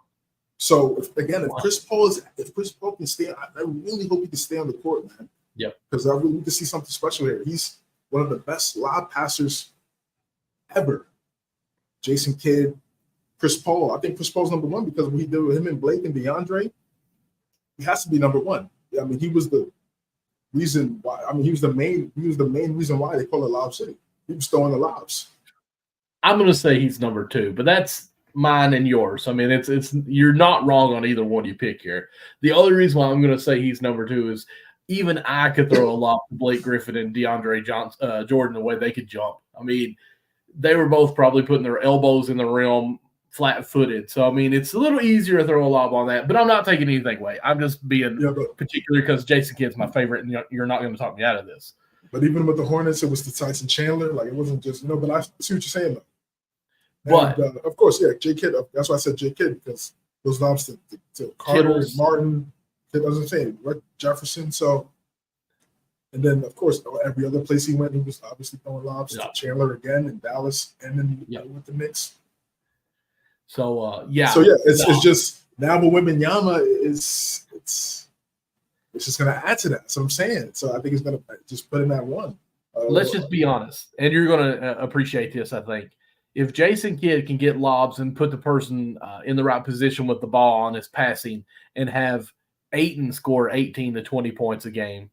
So if Chris Paul can stay, I really hope he can stay on the court, man. Yep. Because I really need to see something special here. He's one of the best lob passers ever. Jason Kidd, Chris Paul. I think Chris Paul's number 1 because what he did with him and Blake and DeAndre, he has to be number 1. I mean, he was the reason why. I mean, he was the main reason why they call it Lob City. He was throwing the lobs. I'm going to say he's number 2, but that's mine and yours. I mean, it's you're not wrong on either one you pick here. The only reason why I'm going to say he's number 2 is even I could throw a lob to Blake Griffin and DeAndre Jordan the way they could jump. I mean, they were both probably putting their elbows in the rim flat-footed. So, I mean, it's a little easier to throw a lob on that, but I'm not taking anything away. I'm just being particular because Jason Kidd's my favorite, and you're not going to talk me out of this. But even with the Hornets, it was the Tyson Chandler. Like, it wasn't just, but I see what you're saying, though. But, and, of course, yeah, J. Kidd. That's why I said J. Kidd, because those lobs to Carter and Martin, as I'm saying, Jefferson. So, and then, of course, every other place he went, he was obviously throwing lobs to Chandler again in Dallas and then with the Knicks. So, it's just now with Wembanyama, it's just going to add to that. That's what I'm saying. So I think it's going to just put him at 1. Let's just be honest, and you're going to appreciate this, I think. If Jason Kidd can get lobs and put the person in the right position with the ball on his passing and have Ayton score 18 to 20 points a game,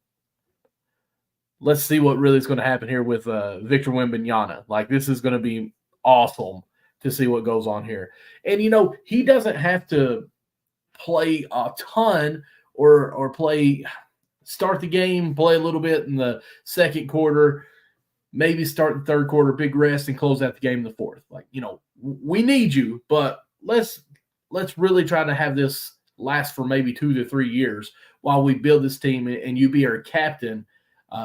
let's see what really is going to happen here with Victor Wembanyama. Like, this is going to be awesome to see what goes on here. And, he doesn't have to play a ton or start the game, play a little bit in the second quarter, maybe start the third quarter, big rest, and close out the game in the fourth. Like, we need you, but let's really try to have this last for maybe 2 to 3 years while we build this team and you be our captain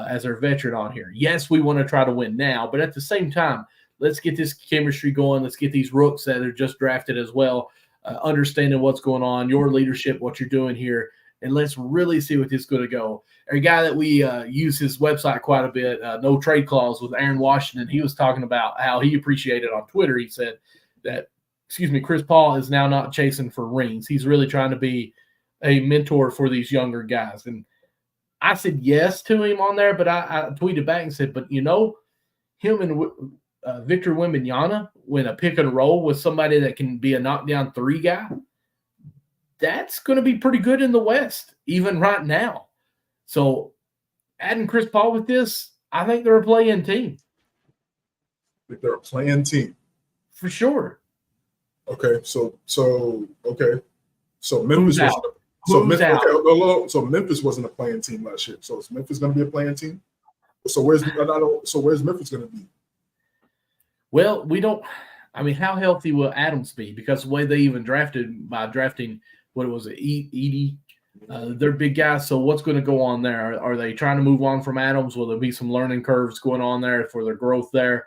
as our veteran on here. Yes, we want to try to win now, but at the same time, let's get this chemistry going. Let's get these rooks that are just drafted as well, understanding what's going on, your leadership, what you're doing here, and let's really see what this is going to go. A guy that we use his website quite a bit, No Trade Clause with Aaron Washington, he was talking about how he appreciated on Twitter. He said that, Chris Paul is now not chasing for rings. He's really trying to be a mentor for these younger guys. And I said yes to him on there, but I tweeted back and said, but him and Victor Wembanyama, when a pick and roll with somebody that can be a knockdown three guy, that's going to be pretty good in the West, even right now. So adding Chris Paul with this, I think they're a play-in team. I think they're a play-in team. For sure. Okay, so Memphis out? So Memphis wasn't a play-in team last year. So is Memphis going to be a play-in team? So where's Memphis going to be? Well, we don't. I mean, how healthy will Adams be? Because the way they even drafted by drafting what was it, Edey, they're big guys. So what's going to go on there? Are they trying to move on from Adams? Will there be some learning curves going on there for their growth there?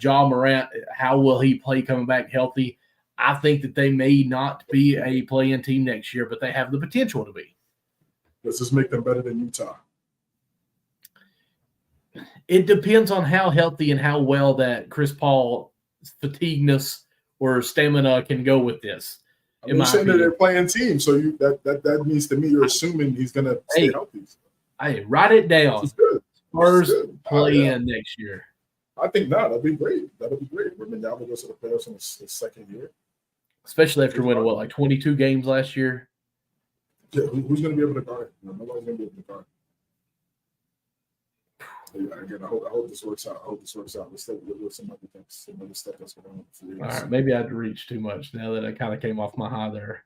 Ja Morant, how will he play coming back healthy? I think that they may not be a play-in team next year, but they have the potential to be. Does this make them better than Utah? It depends on how healthy and how well that Chris Paul fatigueness or stamina can go with this. I'm saying that they're playing team, so that means to me you're assuming he's going to stay healthy. Hey, write it down. Spurs play in next year. I think that'd be great. That'll be great. Wembanyama goes to the playoffs in his second year, especially after winning 22 games last year. Yeah, who's going to be able to guard? Nobody's going to be able to guard. Again, I hope this works out. Let's take some other things, some other stuff that's going on for you. All right, maybe I'd reach too much now that I kind of came off my high there.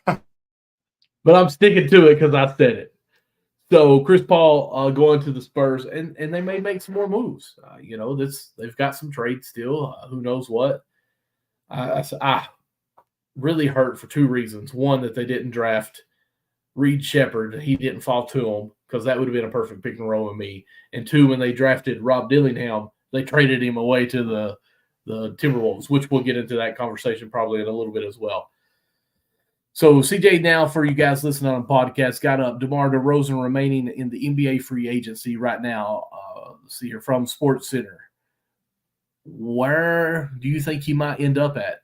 But I'm sticking to it because I said it. So Chris Paul going to the Spurs, and they may make some more moves. They've got some trades still. Who knows what? I really hurt for two reasons. One, that they didn't draft Reed Shepherd. He didn't fall to them because that would have been a perfect pick and roll with me. And two, when they drafted Rob Dillingham, they traded him away to the Timberwolves, which we'll get into that conversation probably in a little bit as well. So CJ, now for you guys listening on the podcast, got up DeMar DeRozan remaining in the NBA free agency right now. Let's see here from Sports Center. Where do you think he might end up at?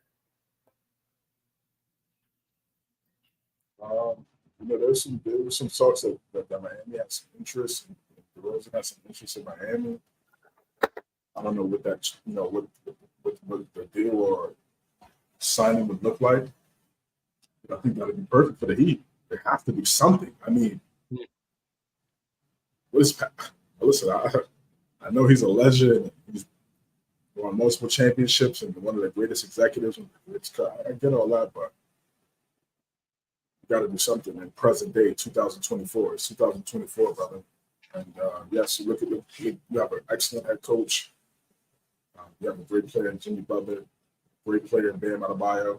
There was some talks that Miami had some interest. DeRozan had some interest in Miami. I don't know what that what the deal or signing would look like. I think that would be perfect for the Heat. They have to do something. I mean, listen, I know he's a legend. He's won multiple championships and one of the greatest executives. I get all that, but you got to do something in present day, 2024. It's 2024, brother. And yes, you have an excellent head coach. You have a great player in Jimmy Butler, great player in Bam Adebayo.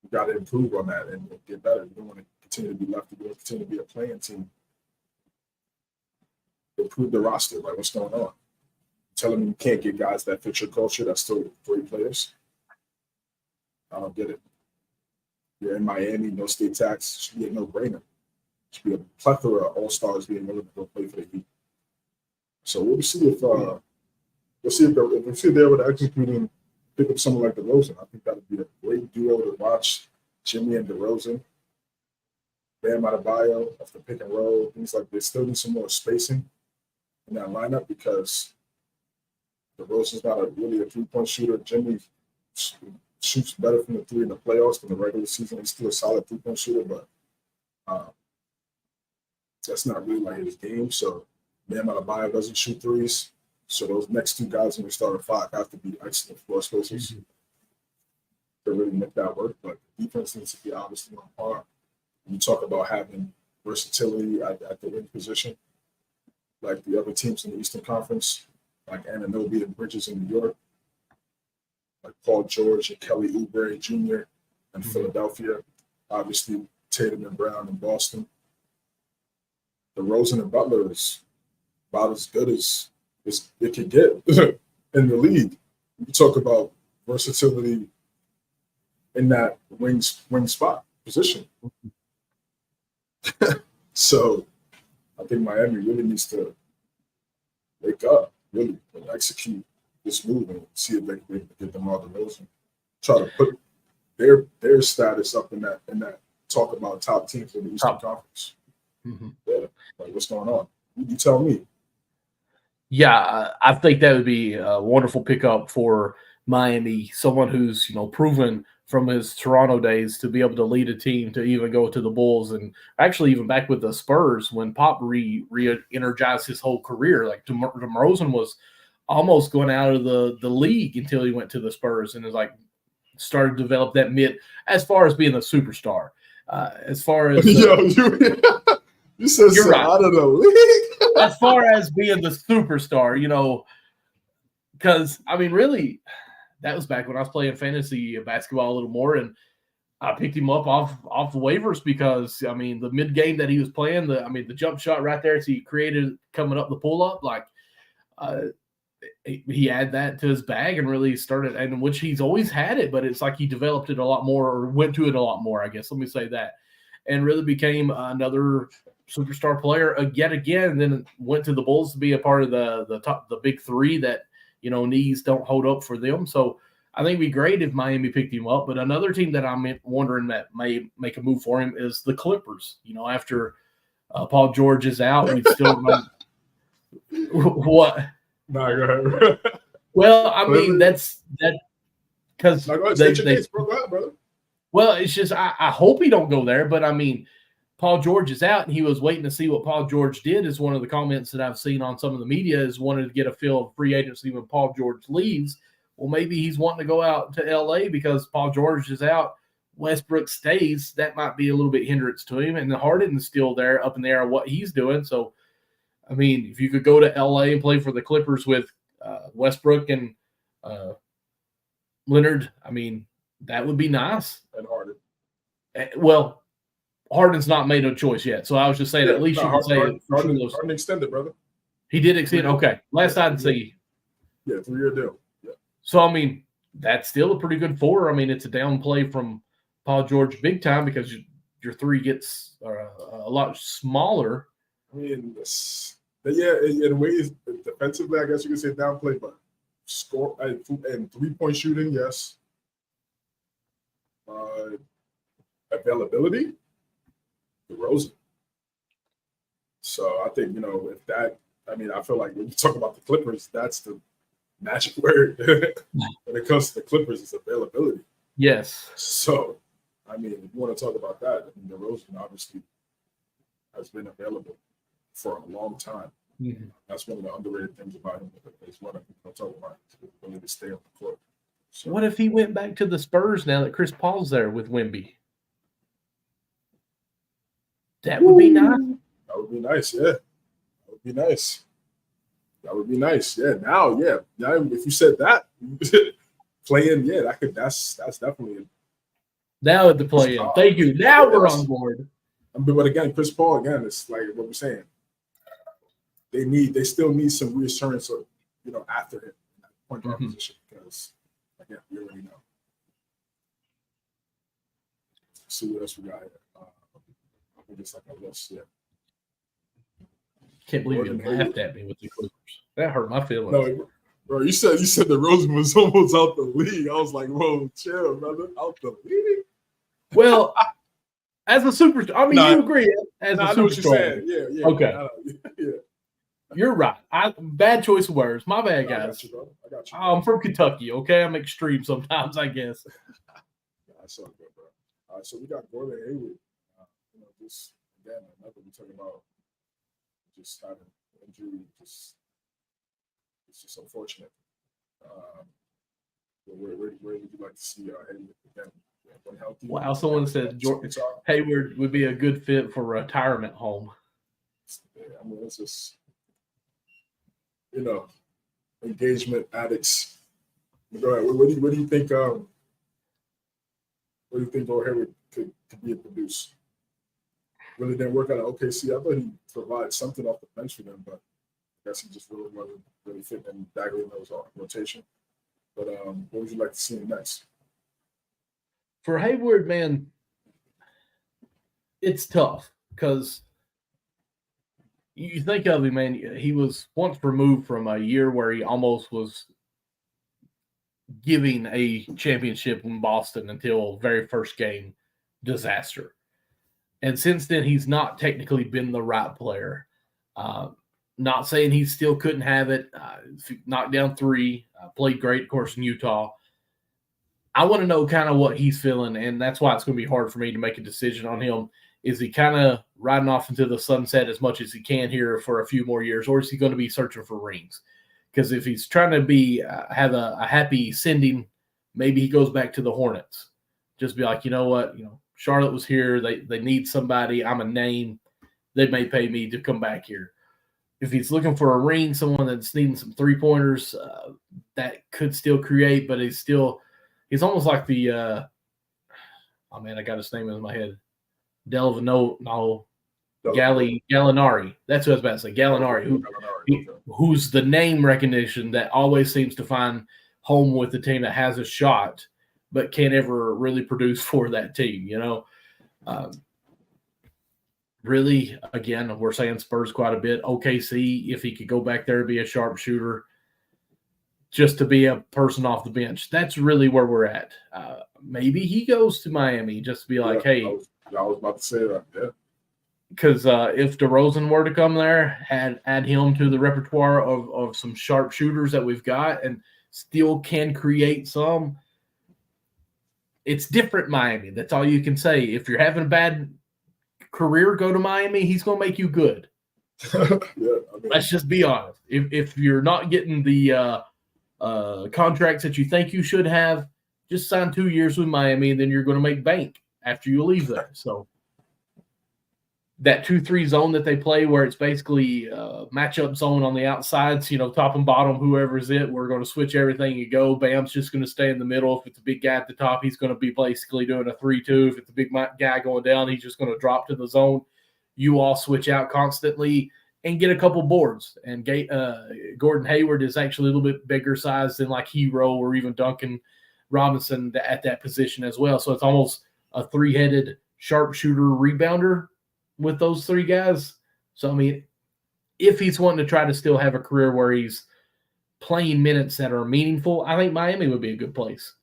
You got to improve on that and get better. You don't want to continue to be left. You want to continue to be a playing team. Improve the roster. Like, what's going on? Telling me you can't get guys that fit your culture that's still great players. I don't get it. You're in Miami, no state tax. Should be a no-brainer. Should be a plethora of all-stars being willing to go play for the Heat. So we'll see if they're able to execute and pick up someone like DeRozan. I think that would be a great duo to watch. Jimmy and DeRozan. Bam Adebayo off the pick and roll. Things like they still need some more spacing in that lineup because DeRozan's not really a three-point shooter. Jimmy shoots better from the three in the playoffs than the regular season. He's still a solid three-point shooter, but that's not really like his game. So Bam Adebayo doesn't shoot threes. So those next two guys in the starting five have to be excellent floor spacers to really make that work. But defense needs to be obviously on par. When you talk about having versatility at the wing position, like the other teams in the Eastern Conference, like Anunoby and Bridges in New York, like Paul George and Kelly Oubre Jr. in Philadelphia, obviously Tatum and Brown in Boston. DeRozan and Butler is about as good as it could get in the league. You talk about versatility in that wing spot position. So I think Miami really needs to wake up, really, and execute this move and see if they can get DeMar DeRozan. Try to put their status up in that talk about top teams in the Eastern Conference. Mm-hmm. Yeah, like what's going on? You tell me. Yeah, I think that would be a wonderful pickup for Miami. Someone who's proven from his Toronto days to be able to lead a team to even go to the Bulls, and actually even back with the Spurs when Pop re-energized his whole career. Like DeRozan was almost going out of the league until he went to the Spurs and is like started to develop that mid as far as being a superstar. As far as you said so right. Out of the league. As far as being the superstar, because I mean, really, that was back when I was playing fantasy basketball a little more, and I picked him up off the waivers because I mean the mid game that he was playing, the jump shot right there, he created coming up the pull up, like he had that to his bag and really started, and which he's always had it, but it's like he developed it a lot more or went to it a lot more, I guess. Let me say that, and really became another superstar player yet again, and then went to the Bulls to be a part of the big three that knees don't hold up for them. So I think it'd be great if Miami picked him up. But another team that I'm wondering that may make a move for him is the Clippers. After Paul George is out, we'd still what? No, go ahead. Well, I mean that's because brother. Well, it's just I hope he don't go there, but I mean, Paul George is out, and he was waiting to see what Paul George did. Is one of the comments that I've seen on some of the media is wanted to get a feel of free agency when Paul George leaves. Well, maybe he's wanting to go out to L.A. because Paul George is out. Westbrook stays. That might be a little bit hindrance to him, and the Harden's still there up in the air of what he's doing. So, I mean, if you could go to L.A. and play for the Clippers with Westbrook and Leonard, I mean, that would be nice. And Harden. Well, Harden's not made a choice yet, so I was just saying at least you could say Harden extended, brother. He did extend. Okay, last I'd see. Yeah, 3-year deal. Yeah. So I mean, that's still a pretty good four. I mean, it's a downplay from Paul George big time because your three gets a lot smaller. I mean, in a way, defensively, I guess you could say downplay, but score and 3-point shooting, yes. Availability. DeRozan. So I think, if that, I mean, I feel like when you talk about the Clippers, that's the magic word when it comes to the Clippers is availability. Yes. So, I mean, if you want to talk about that, I mean, DeRozan obviously has been available for a long time. Mm-hmm. That's one of the underrated things about him. Is one of people talk about his ability to stay on the court. So, what if he went back to the Spurs now that Chris Paul's there with Wemby? That would be nice. That would be nice, yeah. That would be nice. That would be nice. Yeah. Now, yeah. Now, if you said that, playing, yeah, that's definitely now at the play-in. Thank you. Now we're on board. But again, Chris Paul, again, it's like what we're saying. They still need some reassurance of, after him in that point guard position because again, we already know. Let's see what else we got here. I think it's like a list, yeah. Can't believe you laughed at me with the Clippers. That hurt my feelings. No, bro, you said DeRozan was almost out the league. I was like, whoa, chill, brother. Out the league? Well, as a superstar, I mean, you agree as a superstar. I know what you're saying. Yeah. Okay. Yeah. You're right. Bad choice of words. My bad, guys. I got you, bro. I'm from Kentucky, okay? I'm extreme sometimes, I guess. That's all good, bro. All right, so we got Gordon Hayward. Just again, another we talking about just having injury, it's just unfortunate. Where would you like to see Hayward again? When healthy? Wow, someone said Hayward would be a good fit for a retirement home. Yeah, I mean, it's just engagement addicts. Go ahead. What do you think? What do you think Hayward could be a produce? Really didn't work out at OKC. I thought he provided something off the bench for them, but I guess he just really wasn't really fitting in Bagley in those rotation. But what would you like to see him next? For Hayward, man, it's tough because you think of him, man, he was once removed from a year where he almost was giving a championship in Boston until very first game disaster. And since then, he's not technically been the right player. Not saying he still couldn't have it. Knocked down 3, played great, of course, in Utah. I want to know kind of what he's feeling, and that's why it's going to be hard for me to make a decision on him. Is he kind of riding off into the sunset as much as he can here for a few more years, or is he going to be searching for rings? Because if he's trying to be have a happy sending, maybe he goes back to the Hornets. Just be like, you know what, Charlotte was here. They need somebody. I'm a name. They may pay me to come back here. If he's looking for a ring, someone that's needing some 3-pointers, that could still create, but he's almost like the oh man, I got his name in my head. Gallinari. That's what I was about to say. Gallinari, who's the name recognition that always seems to find home with the team that has a shot, but can't ever really produce for that team, Really, again, we're saying Spurs quite a bit. OKC, if he could go back there and be a sharpshooter, just to be a person off the bench. That's really where we're at. Maybe he goes to Miami just to be like, hey. I was about to say that, yeah. Because if DeRozan were to come there, add him to the repertoire of some sharpshooters that we've got and still can create some, it's different Miami. That's all you can say. If you're having a bad career, go to Miami. He's going to make you good. Let's just be honest. If you're not getting the contracts that you think you should have, just sign 2 years with Miami, and then you're going to make bank after you leave there. So that 2-3 zone that they play where it's basically matchup zone on the outsides, top and bottom, whoever's it, we're going to switch everything and go. Bam's just going to stay in the middle. If it's a big guy at the top, he's going to be basically doing a 3-2. If it's a big guy going down, he's just going to drop to the zone. You all switch out constantly and get a couple boards. And Gordon Hayward is actually a little bit bigger size than like Hero or even Duncan Robinson at that position as well. So it's almost a 3-headed sharpshooter rebounder with those 3 guys. So, I mean, if he's wanting to try to still have a career where he's playing minutes that are meaningful, I think Miami would be a good place.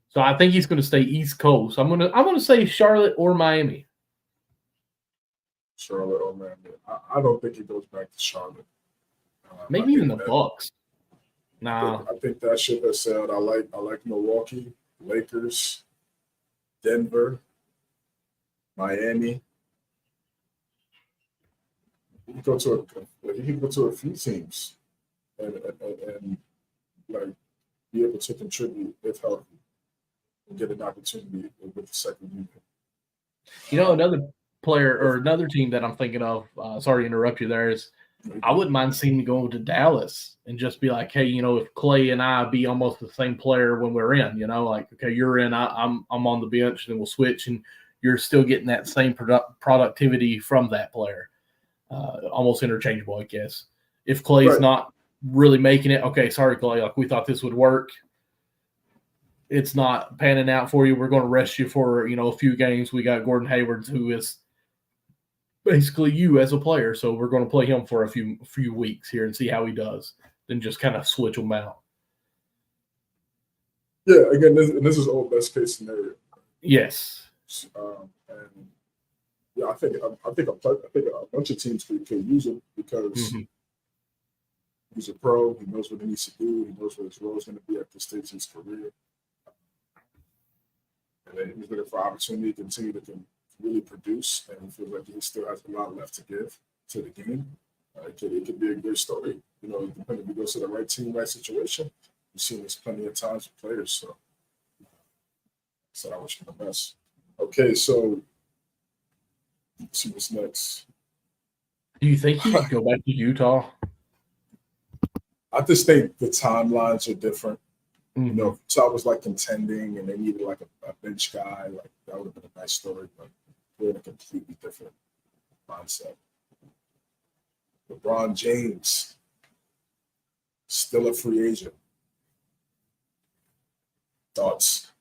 So I think he's going to stay East Coast. I'm going to say Charlotte or Miami. Charlotte or Miami. I don't think he goes back to Charlotte. Maybe even the Bucks. Nah. I think that ship has sailed. I like Milwaukee, Lakers, Denver, Miami. He can go to a few teams and like be able to contribute if healthy and get an opportunity with the second unit. Another player or another team that I'm thinking of, sorry to interrupt you there, is I wouldn't mind seeing him go to Dallas and just be like, hey, if Klay and I be almost the same player when we're in, like, okay, you're in, I'm on the bench, and then we'll switch, and you're still getting that same productivity from that player. Almost interchangeable, I guess. If Klay's not really making it, okay, sorry, Klay, like we thought this would work. It's not panning out for you. We're going to rest you for, a few games. We got Gordon Hayward, who is basically you as a player. So we're going to play him for a few weeks here and see how he does. Then just kind of switch him out. Yeah, again, this is all best case scenario. Yes. And yeah, I think a bunch of teams could use him because he's a pro. He knows what he needs to do. He knows what his role is going to be at this stage in his career. And then he's looking for opportunity to continue to really produce, and he feels like he still has a lot left to give to the game. It could be a great story. Depending if he goes to the right team, right situation. We've seen this plenty of times with players, so I wish him the best. Okay, so let's see what's next. Do you think he could go back to Utah? I just think the timelines are different. If Utah was like contending and they needed like a bench guy, like that would have been a nice story, but we're in a completely different mindset. LeBron James, still a free agent. Thoughts?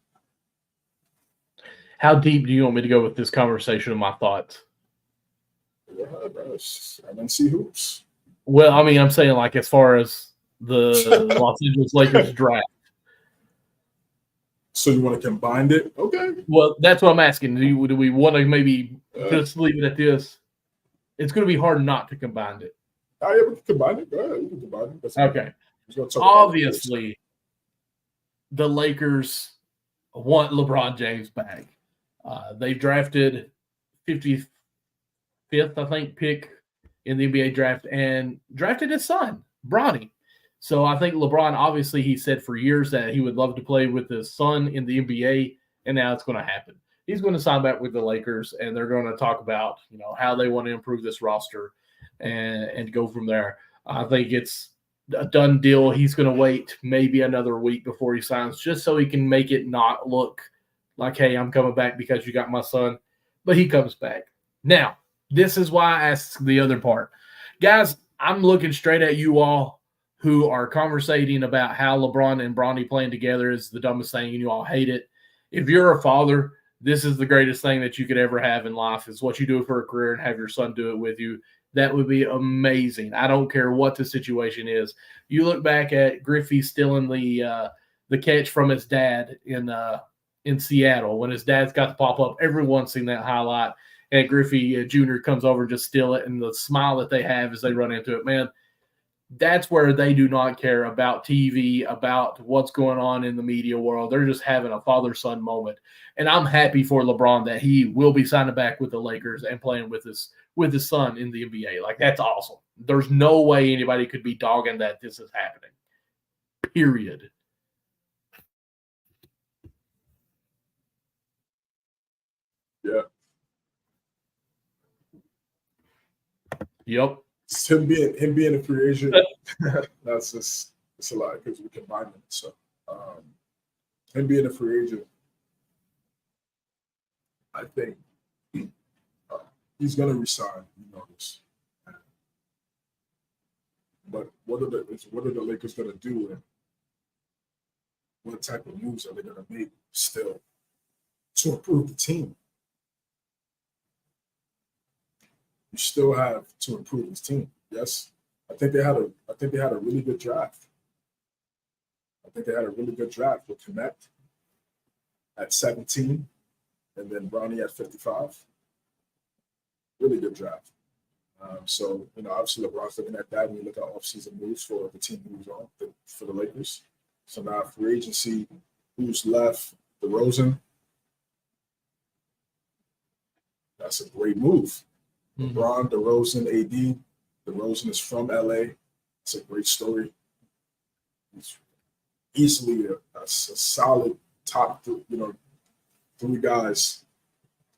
How deep do you want me to go with this conversation of my thoughts? Yeah, bro. It's MNC Hoops. Well, I mean, I'm saying like as far as the Los Angeles Lakers draft. So you want to combine it? Okay. Well, that's what I'm asking. Do we want to maybe just leave it at this? It's going to be hard not to combine it. Oh, yeah, we can combine it. Go ahead. We can combine it. That's Okay. Obviously, the Lakers want LeBron James back. They drafted 55th, I think, pick in the NBA draft and drafted his son, Bronny. So I think LeBron, obviously, he said for years that he would love to play with his son in the NBA, and now it's going to happen. He's going to sign back with the Lakers, and they're going to talk about how they want to improve this roster and go from there. I think it's a done deal. He's going to wait maybe another week before he signs, just so he can make it not look like, hey, I'm coming back because you got my son. But he comes back. Now, this is why I asked the other part. Guys, I'm looking straight at you all who are conversating about how LeBron and Bronny playing together is the dumbest thing and you all hate it. If you're a father, this is the greatest thing that you could ever have in life is what you do for a career and have your son do it with you. That would be amazing. I don't care what the situation is. You look back at Griffey stealing the catch from his dad in Seattle when his dad's got to pop up. Everyone's seen that highlight. And Griffey Jr. comes over and just steal it, and the smile that they have as they run into it, man, that's where they do not care about TV, about what's going on in the media world. They're just having a father-son moment. And I'm happy for LeBron that he will be signing back with the Lakers and playing with his son in the NBA. Like, that's awesome. There's no way anybody could be dogging that this is happening. Period. Yeah. Yep. It's him being a free agent. That's just it's a lot because we combine them. So him being a free agent, I think he's gonna resign. You know this. But what are the Lakers gonna do, and what type of moves are they gonna make still to improve the team? You still have to improve his team. Yes, I think they had a really good draft. I think they had a really good draft with Connect at 17, and then Bronny at 55. Really good draft. So obviously LeBron's looking at that when you look at offseason moves for the team moves on for the Lakers. So now free agency, who's left? DeRozan. That's a great move. LeBron, DeRozan, AD. DeRozan is from LA. It's a great story. He's easily a solid top, three guys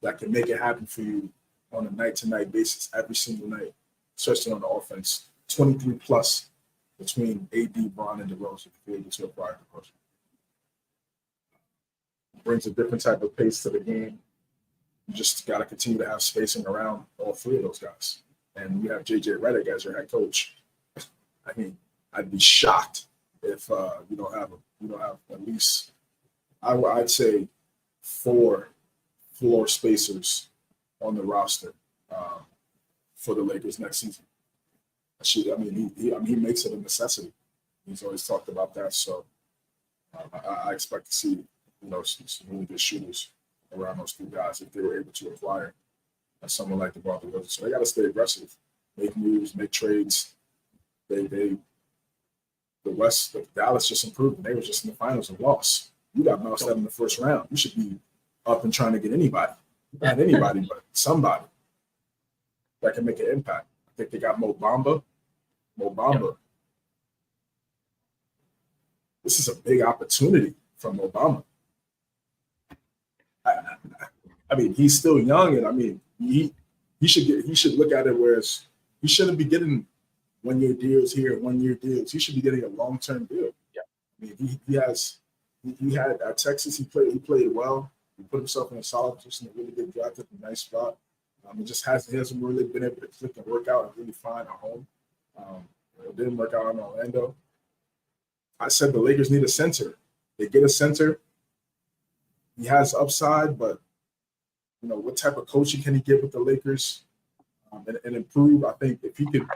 that can make it happen for you on a night-to-night basis every single night, especially on the offense. 23 plus between AD, Bron, and DeRozan to be able to acquire DeRozan. Brings a different type of pace to the game. You just got to continue to have spacing around all three of those guys. And you have JJ Redick as your head coach. I mean, I'd be shocked if you don't have at least, I'd say, 4 floor spacers on the roster for the Lakers next season. He makes it a necessity. He's always talked about that. So I expect to see some really good shooters around those 2 guys if they were able to acquire someone like DeRozan. So they got to stay aggressive, make moves, make trades. The Dallas just improved. They were just in the finals and lost. You got bounced out in the first round. You should be up and trying to get anybody, not anybody, but somebody that can make an impact. I think they got Mo Bamba. Yep. This is a big opportunity from Mo Bamba. I mean, he's still young, and I mean, he should look at it whereas he shouldn't be getting 1-year deals here, 1-year deals. He should be getting a long-term deal. Yeah, I mean, he had at Texas. He played well. He put himself in a solid position, a really good draft at a nice spot. He hasn't really been able to click and work out and really find a home. It didn't work out in Orlando. I said the Lakers need a center. They get a center. He has upside, but what type of coaching can he get with the Lakers? and improve. I think if he could,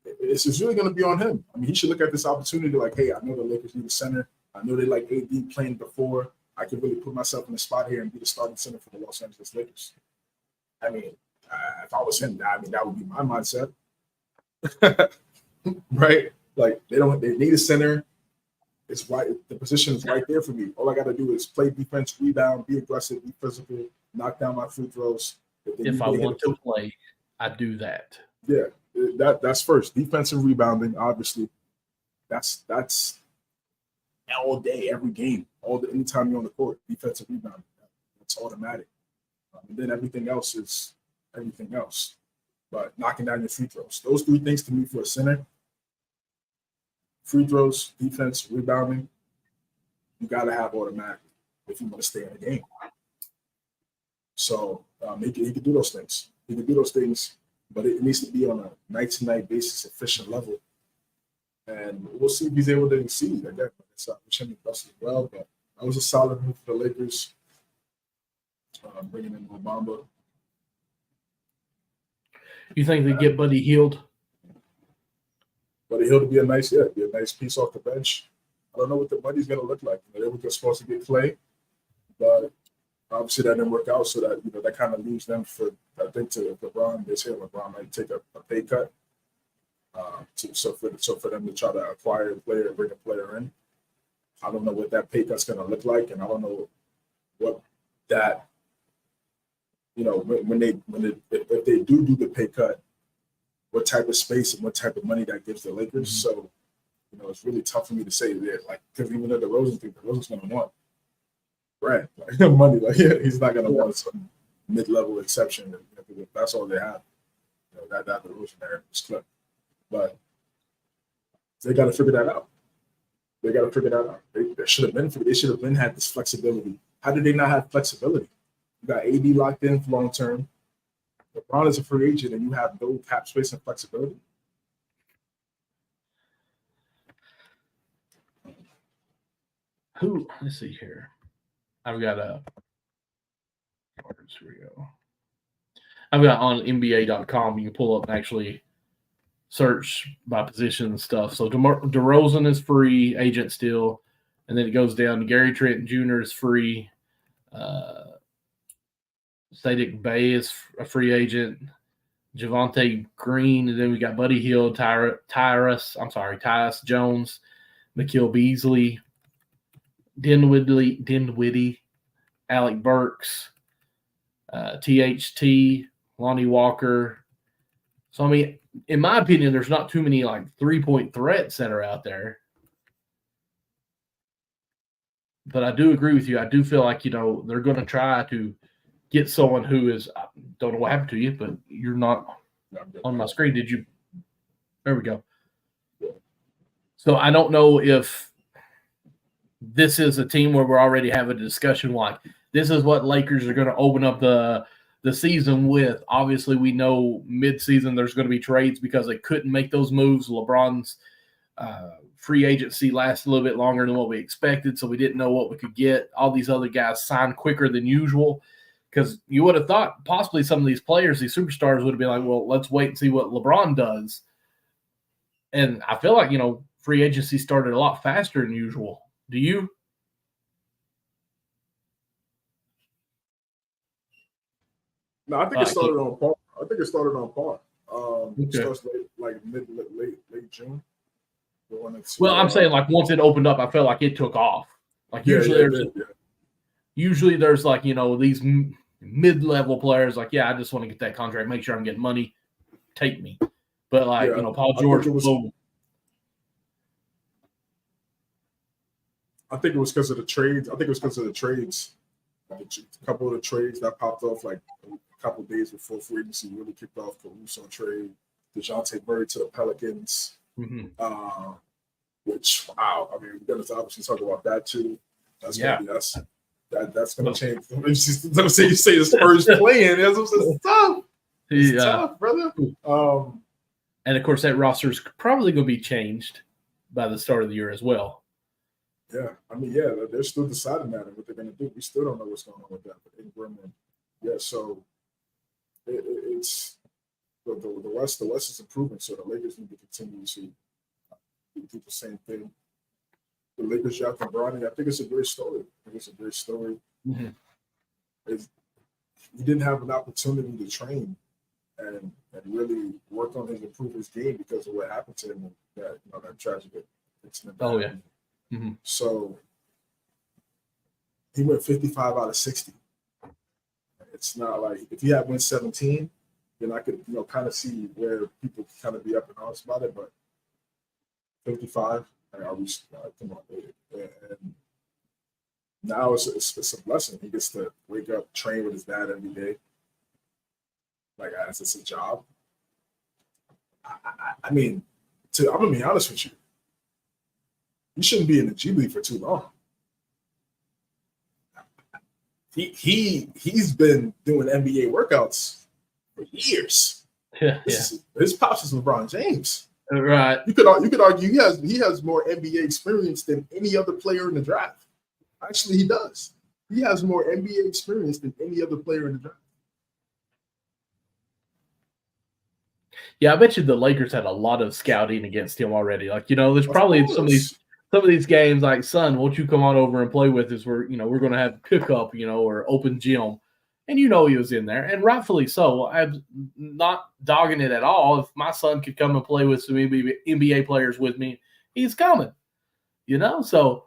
it's really going to be on him. I mean, he should look at this opportunity like, hey, I know the Lakers need a center. I know they like AD playing before. I could really put myself in the spot here and be the starting center for the Los Angeles Lakers. I mean, if I was him, I mean, that would be my mindset. Right? Like they need a center. It's right. The position is right there for me. All I got to do is play defense, rebound, be aggressive, be physical, knock down my free throws. If I want to play, I do that. Yeah, that's first. Defensive rebounding, obviously. That's all day, every game, anytime you're on the court. Defensive rebounding, that's automatic. And then everything else is everything else. But knocking down your free throws. Those three things to me for a center. Free throws, defense, rebounding, you got to have automatically if you want to stay in the game. So he can do those things. He can do those things, but it needs to be on a night-to-night basis, efficient level. And we'll see if he's able to exceed. Again, it's Jimmy Bus as well, but that was a solid move for the Lakers, bringing in Obama. You think they get Buddy Hield? Buddy Hield to be a nice piece off the bench. I don't know what the money's going to look like. They were supposed to get Klay, but obviously that didn't work out. So that that kind of leaves them for, I think, to LeBron. They say LeBron might take a pay cut. So for them to try to acquire a player, bring a player in, I don't know what that pay cut's going to look like, and I don't know what that, if they do the pay cut, what type of space and what type of money that gives the Lakers. Mm-hmm. So, it's really tough for me to say that, like, because even though DeRozan's going to want bread, like money, like he's not going to want some mid-level exception. That's all they have. That DeRozan there is clip. But they got to figure that out. They should have been had this flexibility. How did they not have flexibility? You got AD locked in for long term. LeBron is a free agent, and you have no cap space and flexibility. Let's see here. I've got on NBA.com. You can pull up and actually search by position and stuff. So DeRozan is free agent still, and then it goes down to Gary Trent Jr. is free. Saddiq Bey is a free agent. Javonte Green, and then we got Buddy Hield, Tyus Jones, Mikal Beasley, Dinwiddie, Alec Burks, THT, Lonnie Walker. So, I mean, in my opinion, there's not too many, like, three-point threats that are out there. But I do agree with you. I do feel like, they're going to try to get someone who is – I don't know what happened to you, but you're not on my screen. Did you – there we go. So I don't know if this is a team where we're already having a discussion like this is what Lakers are going to open up the season with. Obviously, we know mid-season there's going to be trades because they couldn't make those moves. LeBron's free agency lasted a little bit longer than what we expected, so we didn't know what we could get. All these other guys signed quicker than usual because you would have thought possibly some of these players, these superstars, would have been like, well, let's wait and see what LeBron does. And I feel like, free agency started a lot faster than usual. Do you? No, I think it started on par. Okay. It starts late June. Well, I'm saying, like, once it opened up, I felt like it took off. Like, usually there's like, these mid-level players, like, I just want to get that contract, make sure I'm getting money, take me. But, like, Paul George I think it was because of the trades. A couple of the trades that popped off like a couple of days before free agency really kicked off. Caruso trade, DeJounte Murray to the Pelicans. Mm-hmm. Which, wow, I mean, we're going to obviously talk about that too. That's going to be us. That's going to change. You say the Spurs playing. It's tough. It's tough, brother. And, of course, that roster is probably going to be changed by the start of the year as well. Yeah, I mean, they're still deciding that and what they're going to do. We still don't know what's going on with that. But Ingram so it's the West. The West is improving, so the Lakers need to continue to do the same thing. The Lakers drafting Bronny, I think it's a great story. Mm-hmm. He didn't have an opportunity to train and really work on improve his game because of what happened to him in that tragic incident. Oh yeah. Mm-hmm. So he went 55 out of 60. It's not like if he had went 17, then I could kind of see where people kind of be up in arms about it. But 55, are we? Come on, and now it's a blessing. He gets to wake up, train with his dad every day, like as it's a job. I mean, I'm gonna be honest with you. You shouldn't be in the G League for too long. He's been doing NBA workouts for years. Yeah, His pops is LeBron James. Right. You could argue he has more NBA experience than any other player in the draft. Actually, he does. He has more NBA experience than any other player in the draft. Yeah, I bet you the Lakers had a lot of scouting against him already. Like, there's probably some of these games like, son, won't you come on over and play with us? We're going to have cook-up, or open gym. And he was in there, and rightfully so. I'm not dogging it at all. If my son could come and play with some NBA players with me, he's coming. So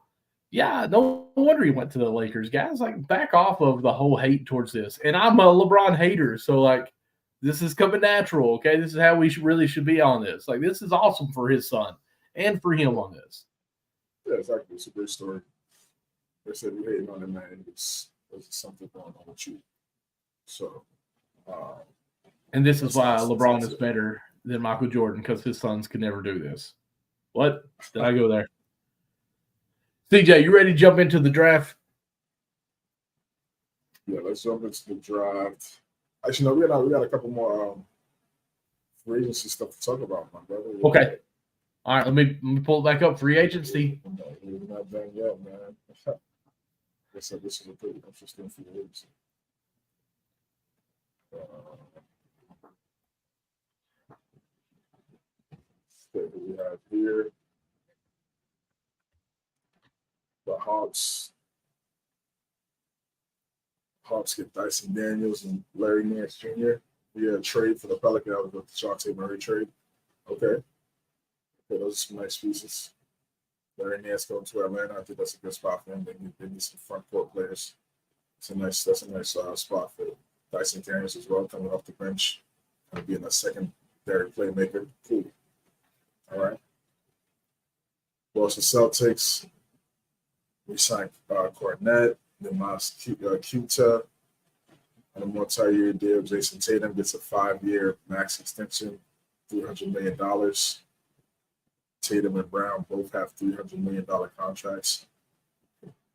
yeah, no wonder he went to the Lakers. Guys, like, back off of the whole hate towards this. And I'm a LeBron hater, so like, this is coming natural. Okay, this is how we really should be on this. Like, this is awesome for his son and for him on this. Yeah, exactly. It's a great story. They said we hating on him, man. There's something going on with you. So, and this is why LeBron is better than Michael Jordan, because his sons could never do this. What? Did I go there? CJ, you ready to jump into the draft? Yeah, let's jump into the draft. Actually, no, we got a couple more free agency stuff to talk about, my brother. Okay. All right, let me pull it back up. Free agency. We're not done yet, man. This is a pretty interesting free agency. What we have here? The Hawks. Hawks get Dyson Daniels and Larry Nance Jr. We had a trade for the Pelican. That was the DeJounte Murray trade. Okay, those are some nice pieces. Larry Nance going to Atlanta. I think that's a good spot for him. They need some front court players. That's a nice spot for Dyson Daniels as well, coming off the bench and being a secondary playmaker. Cool. All right. Boston Celtics. We signed Cornette. The Mavs Kuta on a multi-year deal. Jason Tatum gets a 5-year max extension, $300 million. Tatum and Brown both have $300 million contracts.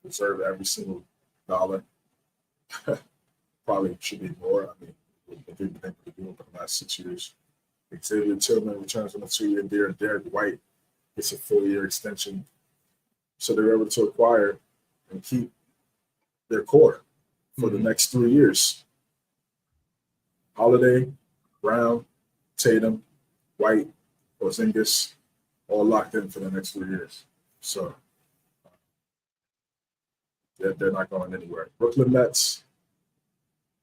Deserve every single dollar. Probably should be more. I mean, they've been able to do it for the last 6 years. Xavier Tillman returns on a 2-year deal. Derek White gets a 4-year extension. So they're able to acquire and keep their core for the next 3 years. Holiday, Brown, Tatum, White, Porzingis, all locked in for the next 3 years. So they're not going anywhere. Brooklyn Nets,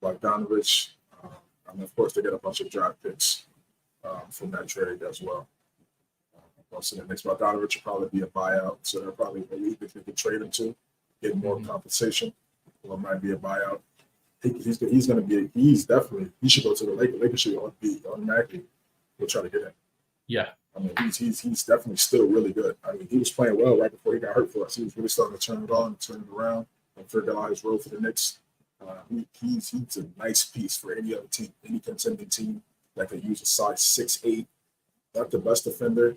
Bogdanovich, and of course they get a bunch of draft picks from that trade as well. Also, the next Bogdanovich will probably be a buyout, so they're probably if they could trade him to get more compensation. Or it might be a buyout. He's going to be. He should go to the Lakers. Lakers should be automatically. We'll try to get him. Yeah, I mean he's definitely still really good. I mean he was playing well right before he got hurt for us. He was really starting to turn it on, turn it around, and figure out his role for the Knicks. He's a nice piece for any other team, any contending team that could use a size 6'8". Not the best defender,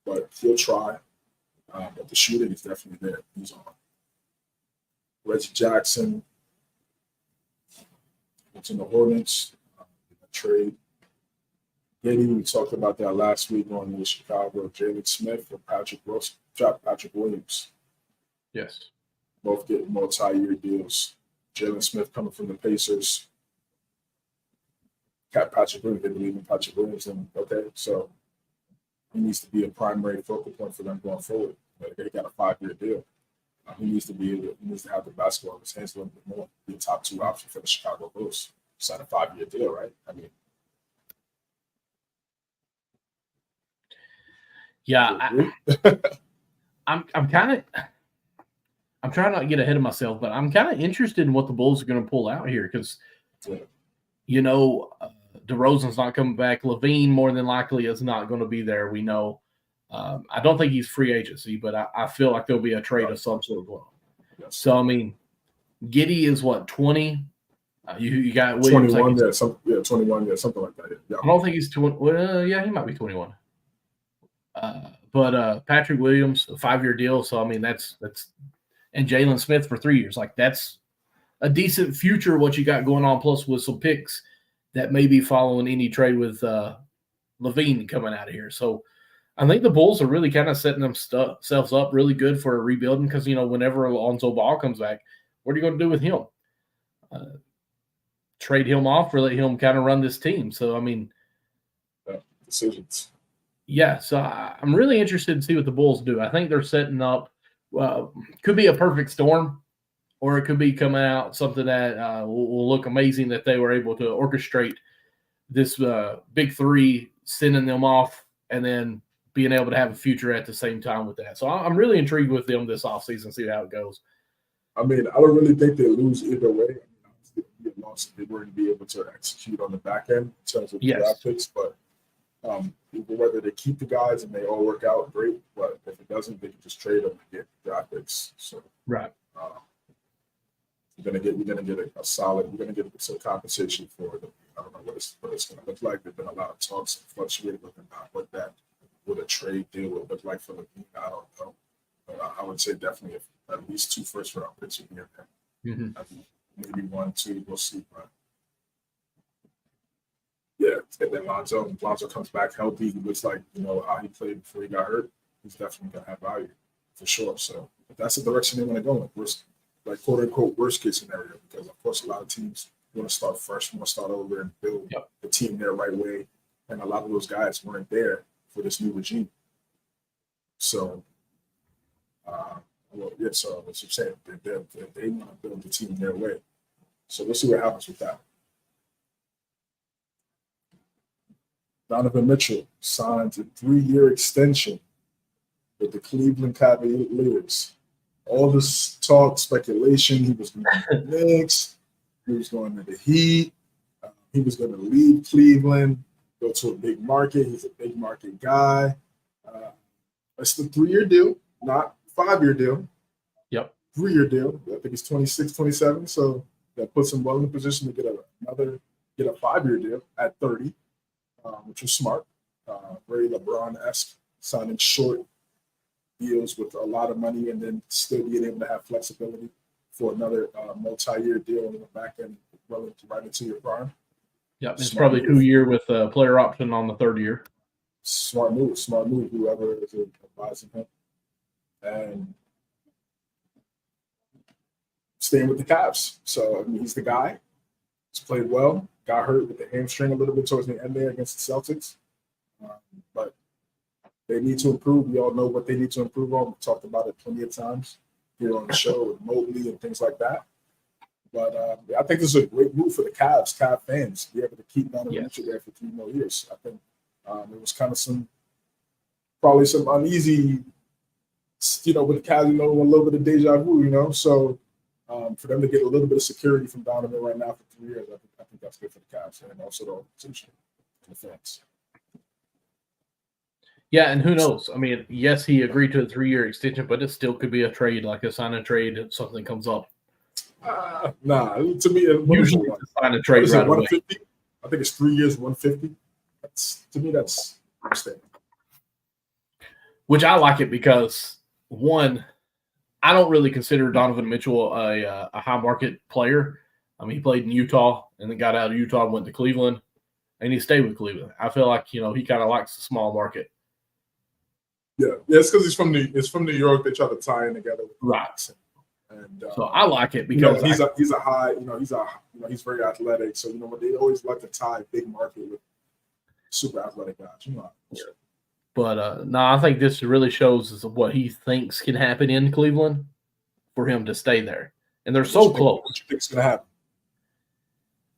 but he'll try. But the shooting is definitely there. He's on. Reggie Jackson, what's in the Hornets, trade. Getty, we talked about that last week on the Chicago. Jalen Smith and Patrick Williams. Yes. Both getting multi-year deals. Jalen Smith coming from the Pacers. Patrick Williams. They believe in Patrick Williams, and okay, so he needs to be a primary focal point for them going forward. They got a 5-year deal. He needs to have the basketball in his hands a little bit more. Be a top 2 option for the Chicago Bulls. Sign a 5-year deal, right? I mean, yeah, I'm kind of. I'm trying not to get ahead of myself, but I'm kind of interested in what the Bulls are going to pull out here because, DeRozan's not coming back. Levine more than likely is not going to be there. We know. I don't think he's free agency, but I feel like there'll be a trade of some sort of well. Yes. So, I mean, Giddey is what, 20? You got Williams. 21, 21, something like that. Yeah. I don't think he's 20. Well, yeah, he might be 21. But Patrick Williams, a 5-year deal. So, I mean, that's and Jalen Smith for 3 years. Like, that's a decent future, what you got going on, plus with some picks that may be following any trade with Levine coming out of here. So, I think the Bulls are really kind of setting themselves up really good for a rebuilding because, whenever Alonzo Ball comes back, what are you going to do with him? Trade him off or let him kind of run this team? So, I mean, decisions. Yeah, so I'm really interested to see what the Bulls do. I think they're setting up could be a perfect storm, or it could be coming out something that will look amazing that they were able to orchestrate this big 3, sending them off, and then being able to have a future at the same time with that. So I'm really intrigued with them this offseason, see how it goes. I mean, I don't really think they lose either way. I mean, obviously, it'd be a loss if they weren't be able to execute on the back end in terms of draft picks, but whether they keep the guys and they all work out, great. But if it doesn't, they can just trade them and get draft picks. So right, you're gonna get a solid. You're gonna get some compensation for them. I don't know what it's gonna look like. There've been a lot of talks and fluctuating looking about what that would a trade deal would look like for the team. I don't know. But I would say definitely at least 2 first-round picks would be in there. Mm-hmm. I mean, maybe 1, 2. We'll see, but. Yeah, and then Lonzo comes back healthy. He looks like, how he played before he got hurt. He's definitely going to have value for sure. So if that's the direction they want to go in, quote unquote, worst case scenario, because of course a lot of teams want to start fresh, want to start over and build the team their right way. And a lot of those guys weren't there for this new regime. So, so as I'm saying, they want to build the team their way. So we'll see what happens with that. Donovan Mitchell signs a 3-year extension with the Cleveland Cavaliers. All this talk, speculation, he was going to the Knicks, he was going to the Heat, he was going to leave Cleveland, go to a big market. He's a big market guy. It's the 3-year deal, not 5-year deal. Yep. 3-year deal. I think it's 26, 27. So that puts him well in the position to get a 5-year deal at 30. Which was smart, very LeBron-esque, signing short deals with a lot of money and then still being able to have flexibility for another multi-year deal on the back end, right into your prime. Yep, it's probably 2-year with a player option on the 3rd year. Smart move, whoever is advising him. And staying with the Cavs. So, I mean, he's the guy. He's played well. Got hurt with the hamstring a little bit towards the end there against the Celtics. But they need to improve. We all know what they need to improve on. We've talked about it plenty of times here on the show with Mobley and things like that. But I think this is a great move for the Cavs fans, to be able to keep Donovan Mitchell there for 3 more years. I think it was kind of probably some uneasy, with the Cavs, a little bit of deja vu, So for them to get a little bit of security from Donovan right now for 3 years, I think that's good for the Cavs and also the organization and the fans. Yeah, and who knows? I mean, yes, he agreed to a 3-year extension, but it still could be a trade, like a sign and trade if something comes up. Nah, to me, usually sign a trade right away. I think it's 3 years, 150. To me, that's understandable. Which I like it because, one, I don't really consider Donovan Mitchell a high market player. I mean, he played in Utah and then got out of Utah and went to Cleveland, and he stayed with Cleveland. I feel like, he kind of likes the small market. Yeah, it's because it's from New York. They try to tie in together with right. And So I like it because he's a high, he's very athletic. So when they always like to tie big market with super athletic guys, But no, I think this really shows us what he thinks can happen in Cleveland for him to stay there, and they're so close. What you think is going to happen?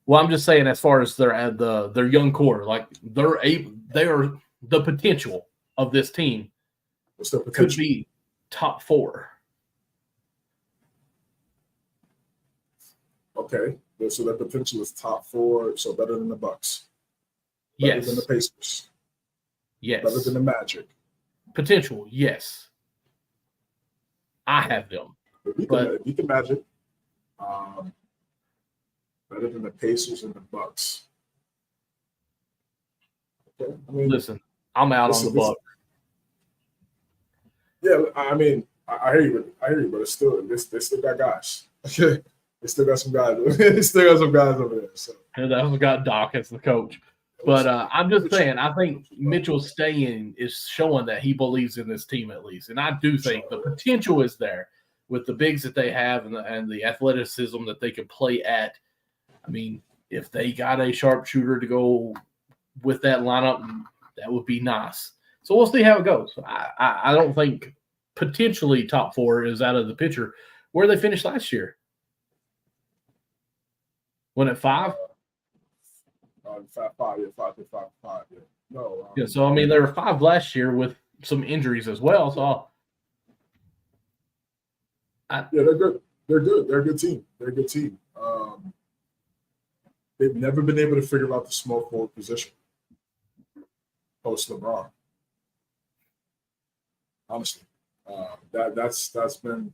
Well, I'm just saying, as far as their young core, like they are the potential of this team. What's their potential? Could be top 4. Okay, so their potential is top 4, so better than the Bucks. Better than the Pacers. Yes. Better than the Magic. Potential, yes. I have them. Beat the Magic. Better than the Pacers and the Bucks. Okay. Listen, I'm out on the Bucks. Yeah, I hear you, but it's still they still got guys. Okay. They still got some guys. They still got some guys over there. So and they also got Doc as the coach. But I'm just saying, I think Mitchell staying is showing that he believes in this team at least. And I do think the potential is there with the bigs that they have and the athleticism that they can play at. I mean, if they got a sharpshooter to go with that lineup, that would be nice. So we'll see how it goes. I don't think potentially top 4 is out of the picture. Where they finished last year? Went at 5? 5, yeah. No. Yeah, so, I mean, there were 5 last year with some injuries as well. So, they're good. They're good. They're a good team. They've never been able to figure out the small forward position post LeBron. Honestly, that's been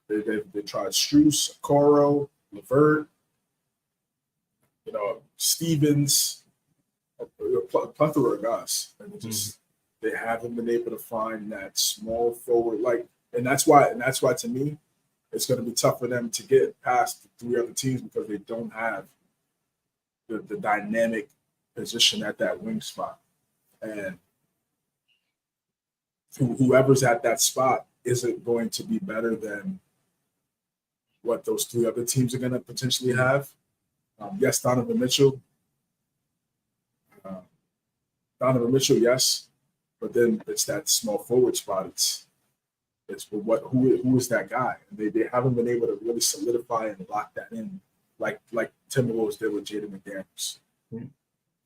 they tried Strus, Okoro, LeVert, Stevens, a plethora of guys, and they haven't been able to find that small forward and that's why to me it's going to be tough for them to get past the 3 other teams because they don't have the dynamic position at that wing spot. And whoever's at that spot isn't going to be better than what those 3 other teams are going to potentially have. Yes, Donovan Mitchell, yes, but then it's that small forward spot. It's who is that guy? And they haven't been able to really solidify and lock that in like Timberwolves did with Jaden McDaniels. Mm-hmm.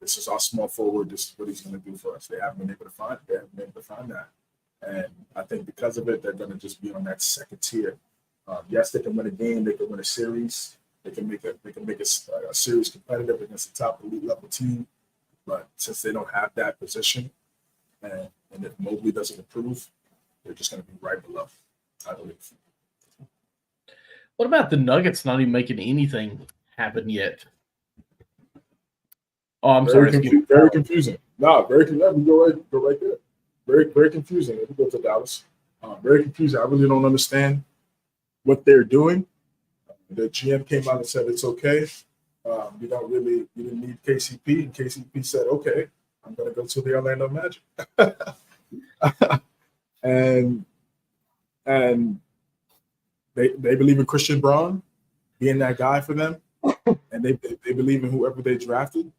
This is our small forward. This is what he's going to do for us. They haven't been able to find it. They haven't been able to find that. And I think because of it, they're going to just be on that second tier. Yes, they can win a game. They can win a series. They can make a series competitive against the top elite level team. But since they don't have that position, and if Mobley doesn't improve, they're just going to be right below, I believe. What about the Nuggets not even making anything happen yet? Oh, I'm sorry. Very confusing. No, very confusing. We go right there. Very, very confusing. If we go to Dallas, very confusing. I really don't understand what they're doing. The GM came out and said it's okay. You didn't need KCP, and KCP said, "Okay, I'm going to go to the Orlando Magic." and they believe in Christian Braun being that guy for them, and they believe in whoever they drafted.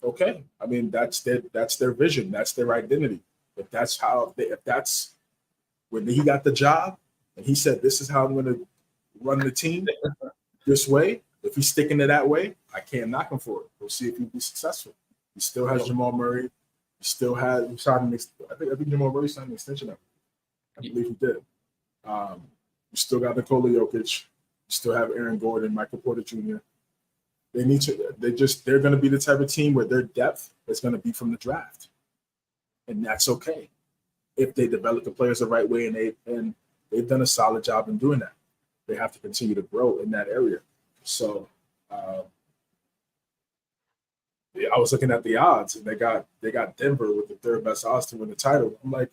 Okay, I mean that's their vision, that's their identity. If that's when he got the job, and he said, "This is how I'm going to run the team this way." If he's sticking to that way, I can't knock him for it. We'll see if he'll be successful. He still has Jamal Murray. I think Jamal Murray signed an extension up. I believe he did. You still got Nikola Jokic. You still have Aaron Gordon, Michael Porter Jr. They're going to be the type of team where their depth is going to be from the draft. And that's okay if they develop the players the right way, and they've done a solid job in doing that. They have to continue to grow in that area. So I was looking at the odds, and they got Denver with the 3rd best odds to win the title. I'm like,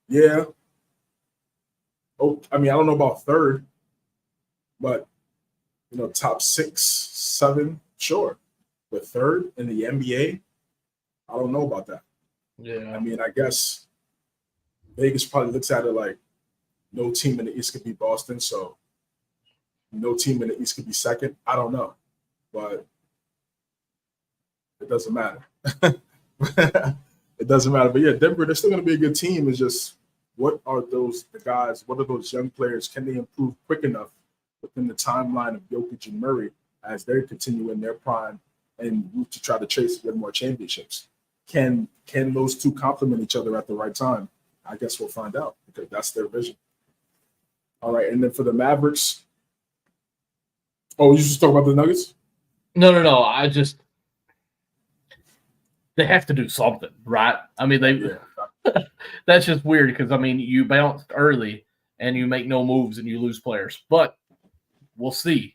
yeah. Oh, I mean, I don't know about 3rd, but top 6, 7, sure. But 3rd in the NBA, I don't know about that. Yeah. I mean, I guess Vegas probably looks at it like, no team in the East could beat Boston, so no team in the East could be second. I don't know, but it doesn't matter. It doesn't matter. But yeah, Denver, they're still going to be a good team. It's just what are those guys? What are those young players? Can they improve quick enough within the timeline of Jokic and Murray as they continue in their prime and move to try to chase and win more championships? Can those two complement each other at the right time? I guess we'll find out because that's their vision. All right, and then for the Mavericks. Oh, you just talk about the Nuggets? No. They have to do something, right? I mean, that's just weird because, I mean, you bounced early and you make no moves and you lose players. But we'll see.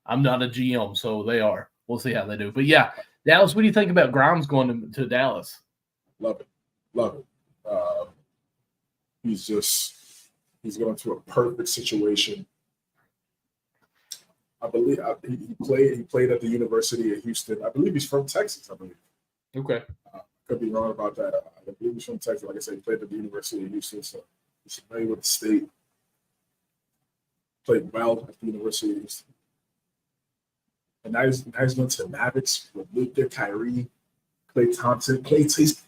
I'm not a GM, so they are. We'll see how they do. But, yeah, Dallas, what do you think about Grimes going to Dallas? Love it. He's going to a perfect situation. I believe he played at the University of Houston. I believe he's from Texas, I believe. Okay. Could be wrong about that. I believe he's from Texas. Like I said, he played at the University of Houston, so he's familiar with the state. Played well at the University of Houston. And now he's going to the Mavericks with Luka, Kyrie, Klay Thompson. This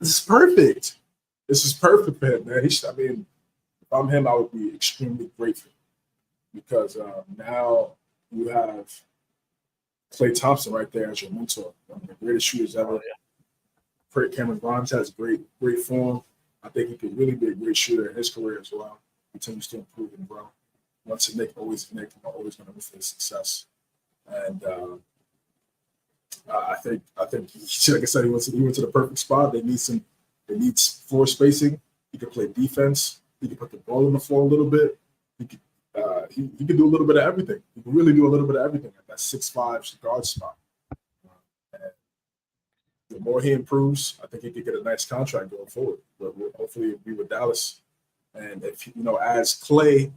is perfect. This is perfect for him, man. If I'm him, I would be extremely grateful because now you have Klay Thompson right there as your mentor, one of the greatest shooters ever. Oh, yeah. Cameron Grimes has great form. I think he could really be a great shooter in his career as well. Continues to improve and grow. Once a Knick, always a Knick, always going to miss his success. And I think like I said, he went to the perfect spot. They need floor spacing. He can play defense. He can put the ball on the floor a little bit. He can do a little bit of everything. He can really do a little bit of everything at that 6'5" guard spot. And the more he improves, I think he could get a nice contract going forward. But hopefully it'll be with Dallas. And if as Klay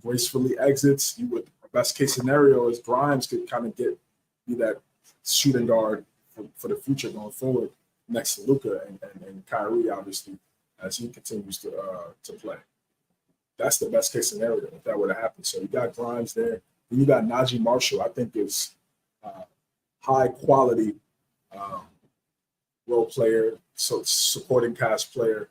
gracefully exits, best case scenario is Grimes could kind of be that shooting guard for the future going forward next to Luka and Kyrie, obviously, as he continues to play. That's the best case scenario if that were to happen. So you got Grimes there. Then you got Najee Marshall, I think is high quality role player, so supporting cast player.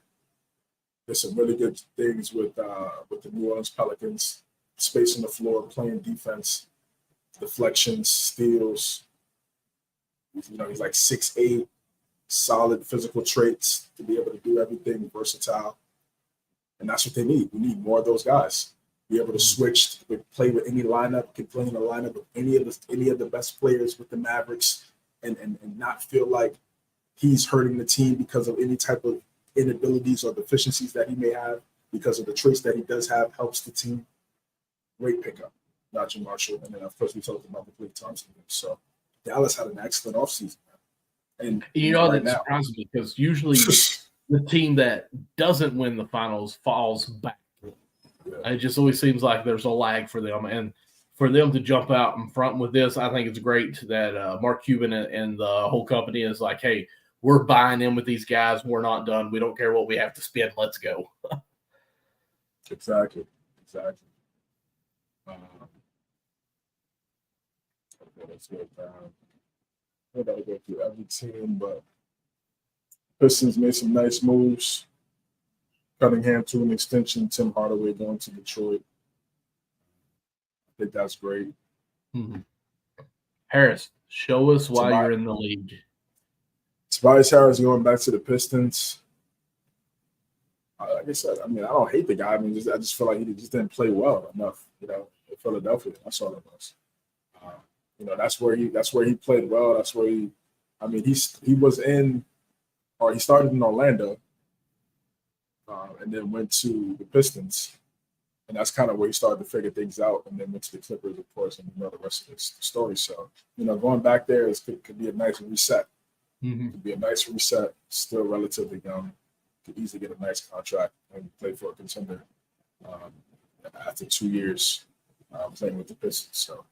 There's some really good things with the New Orleans Pelicans, space on the floor, playing defense, deflections, steals. He's like 6'8", solid physical traits to be able to do everything, versatile. And that's what they need. We need more of those guys. Be able to switch, play with any lineup, can play in a lineup with any of the best players with the Mavericks, and not feel like he's hurting the team because of any type of inabilities or deficiencies that he may have, because of the traits that he does have, helps the team. Great pickup, Najee Marshall. And then, of course, we talked about the Klay Thompson. So Dallas had an excellent offseason. And that surprises me because usually the team that doesn't win the finals falls back. Yeah. It just always seems like there's a lag for them. And for them to jump out in front with this, I think it's great that Mark Cuban and the whole company is like, hey, we're buying in with these guys. We're not done. We don't care what we have to spend. Let's go. Exactly. Let's go down. I gotta go through every team, but Pistons made some nice moves. Cunningham to an extension. Tim Hardaway going to Detroit. I think that's great. Mm-hmm. Harris, show us why you're in the league. Tobias Harris going back to the Pistons. Like I said, I don't hate the guy. I just feel like he just didn't play well enough, in Philadelphia. That's all it was. That's where he played well. That's where he started in Orlando, and then went to the Pistons, and that's kind of where he started to figure things out. And then went to the Clippers, of course, and the rest of the story. So going back there could be a nice reset. Mm-hmm. Could be a nice reset. Still relatively young. Could easily get a nice contract and play for a contender after 2 years playing with the Pistons. So.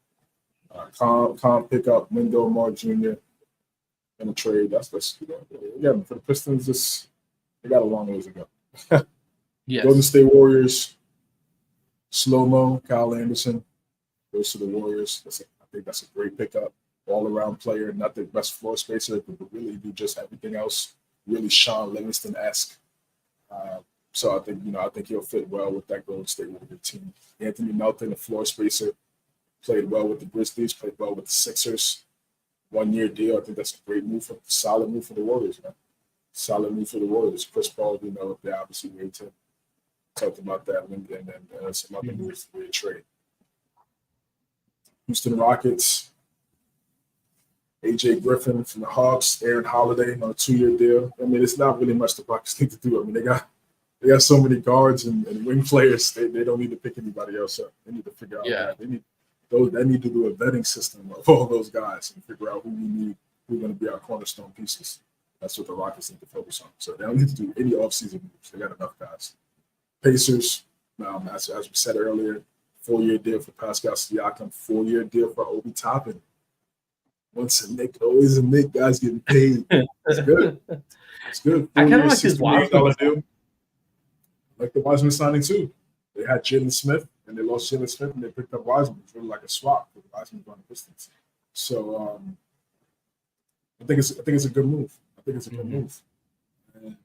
Calm pick up Wendell Moore Jr. in a trade. That's for the Pistons. They got a long ways to go. Yes. Golden State Warriors, slow-mo, Kyle Anderson goes to the Warriors. I think that's a great pickup. All-around player, not the best floor spacer, but really do just everything else. Really Sean Livingston-esque. So I think he'll fit well with that Golden State Warriors team. Anthony Melton, the floor spacer, played well with the Grizzlies, played well with the Sixers. 1-year deal. I think that's a great move, solid move for the Warriors, man. Solid move for the Warriors. Chris Paul, they obviously made to talked about that and some other moves for the trade. Houston Rockets, AJ Griffin from the Hawks, Aaron Holiday on a 2-year deal. I mean, it's not really much the Rockets need to do. I mean, they got so many guards and wing players. They don't need to pick anybody else up. They need to figure out that. They need to do a vetting system of all those guys and figure out who we need, who are going to be our cornerstone pieces. That's what the Rockets need to focus on. So they don't need to do any offseason moves. They got enough guys. Pacers, as we said earlier, 4-year deal for Pascal Siakam, 4-year deal for Obi Toppin. Once a Knick, always a Knick. Guys getting paid. It's good. It's good. I kind of like this Wiseman deal. Like the Wiseman signing too. They had Jalen Smith and they lost Jalen Smith and they picked up Wiseman. It's really like a swap with Wiseman going the distance. So I think it's a good move. Move. And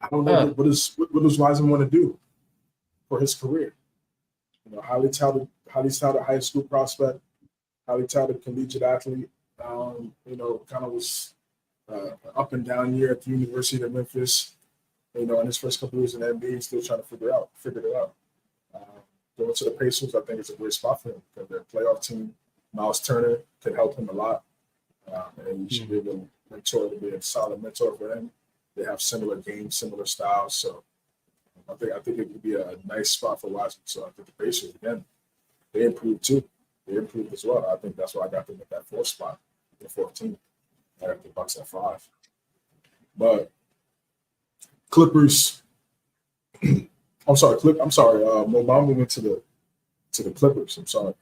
I don't know what does Wiseman want to do for his career. Highly touted high school prospect, highly touted collegiate athlete. Kind of was up and down year at the University of Memphis. In his first couple years in the NBA, he's still trying to figure it out. Going to the Pacers, I think it's a great spot for him because they're a playoff team. Miles Turner can help him a lot, and he should be able to be a solid mentor for him. They have similar games, similar styles, so I think it could be a nice spot for Wiseman. So I think the Pacers again, they improved too. They improved as well. I think that's why I got them at that 4th spot, the 14th. I got the Bucks at 5, but Clippers. I'm sorry. Mo moving to the Clippers. I'm sorry.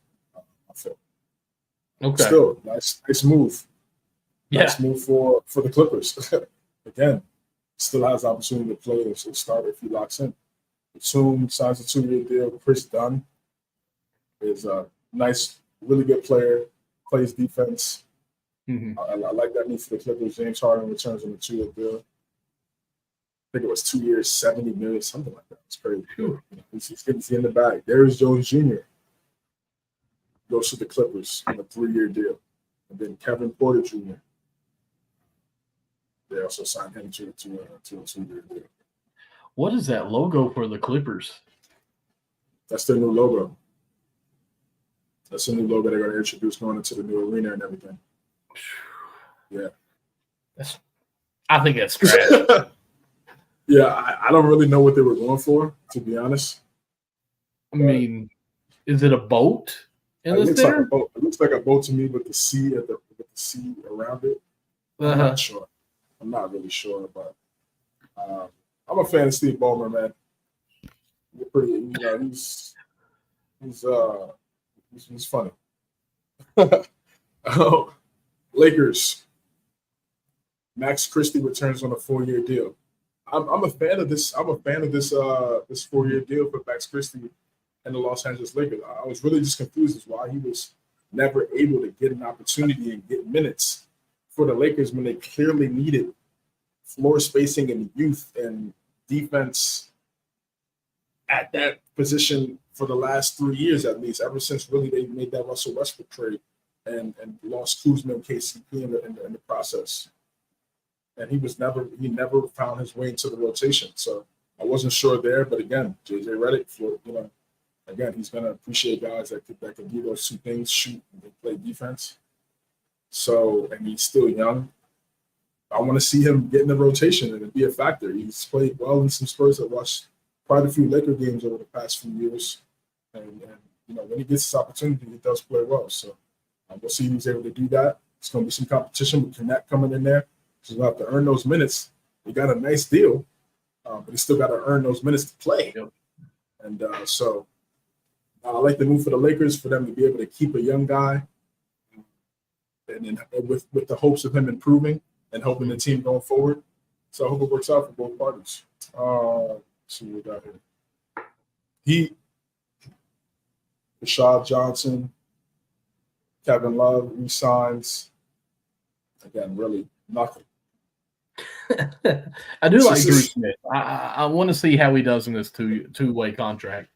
Okay. Still, nice move. Yeah. Nice move for the Clippers. Again, still has the opportunity to play as a starter if he locks in. Batum signs a 2-year deal. Chris Dunn is a nice, really good player. Plays defense. Mm-hmm. I like that move for the Clippers. James Harden returns on a 2-year deal. I think it was 2 years, $70 million, something like that. It's crazy. He's in the bag. Darius Jones Jr. goes to the Clippers on a 3-year deal. And then Kevin Porter Jr. They also signed him to a 2-year deal. What is that logo for the Clippers? That's their new logo. That's the new logo they're going to introduce going into the new arena and everything. Yeah. I think that's trash. Yeah, I don't really know what they were going for, to be honest. I mean, is it a boat in this there? Like a boat. It looks like a boat to me with the sea with the sea around it. I'm not sure. I'm not really sure, but I'm a fan of Steve Ballmer, man. He's funny. Lakers. Max Christie returns on a 4-year deal. I'm a fan of this. I'm a fan of this 4-year deal for Max Christie and the Los Angeles Lakers. I was really just confused as why he was never able to get an opportunity and get minutes for the Lakers when they clearly needed floor spacing and youth and defense at that position for the last 3 years at least. Ever since really they made that Russell Westbrook trade and lost Kuzma and KCP in the process. And he never found his way into the rotation. So I wasn't sure there, but again, JJ Redick, again, he's gonna appreciate guys that can do those two things, shoot and play defense. So, and he's still young. I want to see him get in the rotation and be a factor. He's played well in some Spurs. I watched quite a few Laker games over the past few years, and when he gets this opportunity, he does play well. So we'll see if he's able to do that. It's going to be some competition with Connect coming in there. So he'll have to earn those minutes. He got a nice deal, but he still got to earn those minutes to play. Yep. And so I like the move for the Lakers for them to be able to keep a young guy, and then with the hopes of him improving and helping the team going forward. So I hope it works out for both parties. See what we got here. Heat, Rashad Johnson, Kevin Love resigns. Again, really nothing. I do like Drew Smith. I want to see how he does in this two-way contract.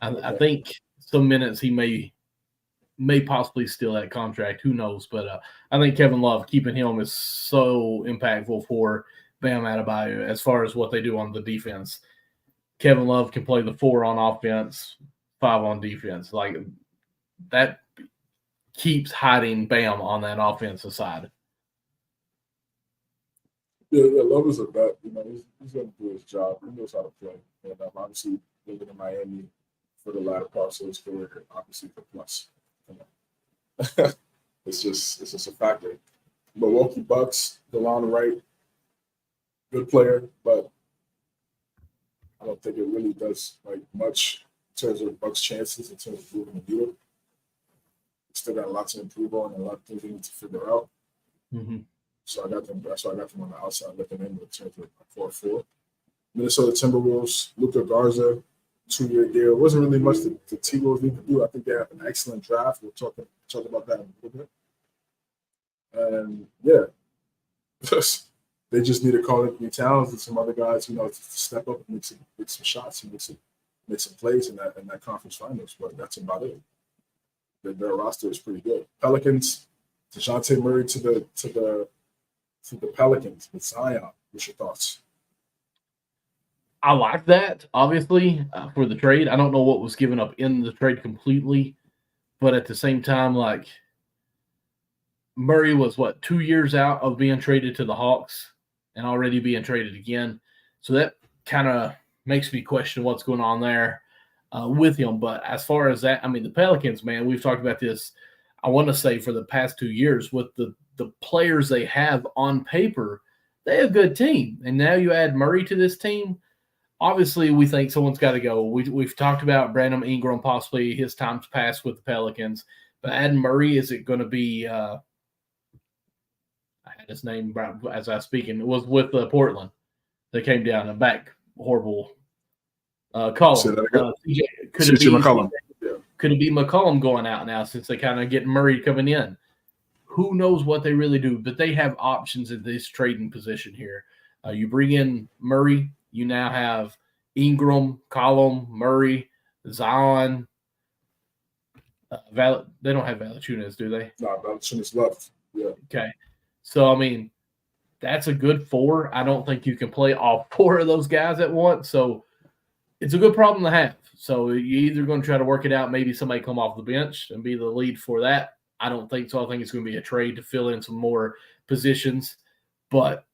I think some minutes he may possibly steal that contract. Who knows? But I think Kevin Love, keeping him is so impactful for Bam Adebayo as far as what they do on the defense. Kevin Love can play the 4 on offense, 5 on defense. Like that keeps hiding Bam on that offensive side. Yeah, Love is a vet. You know, he's going to do his job. He knows how to play. And obviously, living in Miami for the latter parts of his career, obviously the plus. You know. it's just a factor. Milwaukee Bucks, DeLon Wright, good player, but I don't think it really does like much in terms of Bucks' chances in terms of moving the needle. Still got a lot to improve on and a lot of things they need to figure out. Mm-hmm. So that's why I got them on the outside looking in terms of 4-4. Minnesota Timberwolves, Luka Garza, 2-year deal. It wasn't really much the T-Wolves need to do. I think they have an excellent draft. We'll talk about that in a little bit. And yeah, they just need to call Anthony Towns and some other guys, you know, to step up and make some shots and make some plays in that conference finals. But that's about it. Their roster is pretty good. Pelicans, DeJounte Murray to the Pelicans with Zion. What's your thoughts? I like that, obviously, for the trade. I don't know what was given up in the trade completely, but at the same time, like, Murray was, 2 years out of being traded to the Hawks and already being traded again. So that kind of makes me question what's going on there with him. But as far as that, I mean, the Pelicans, man, we've talked about this, I want to say, for the past 2 years with the players they have on paper. They're a good team. And now you add Murray to this team. Obviously, we think someone's got to go. We've talked about Brandon Ingram, possibly his time's passed with the Pelicans. But adding Murray, is it going to be I had his name as I was speaking. It was with Portland. They came down and back. Horrible column. Could it be McCollum going out now since they kind of get Murray coming in? Who knows what they really do, but they have options in this trading position here. You bring in Murray, you now have Ingram, Collum, Murray, Zion. They don't have Valanciunas, do they? No, Valanciunas left. Yeah. Okay. So, I mean, that's a good 4. I don't think you can play all 4 of those guys at once. So, it's a good problem to have. So, you're either going to try to work it out, maybe somebody come off the bench and be the lead for that. I don't think so. I think it's going to be a trade to fill in some more positions. But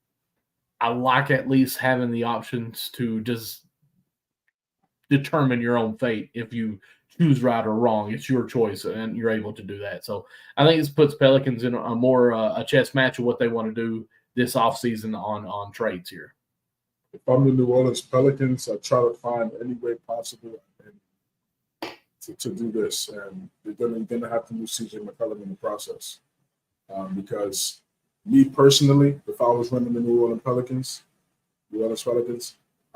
I like at least having the options to just determine your own fate. If you choose right or wrong, it's your choice, and you're able to do that. So I think this puts Pelicans in a more a chess match of what they want to do this offseason on trades here. If I'm the New Orleans Pelicans, I try to find any way possible to do this, and they're going to have to move CJ McCollum in the process. Because me personally, if I was running the New Orleans Pelicans, I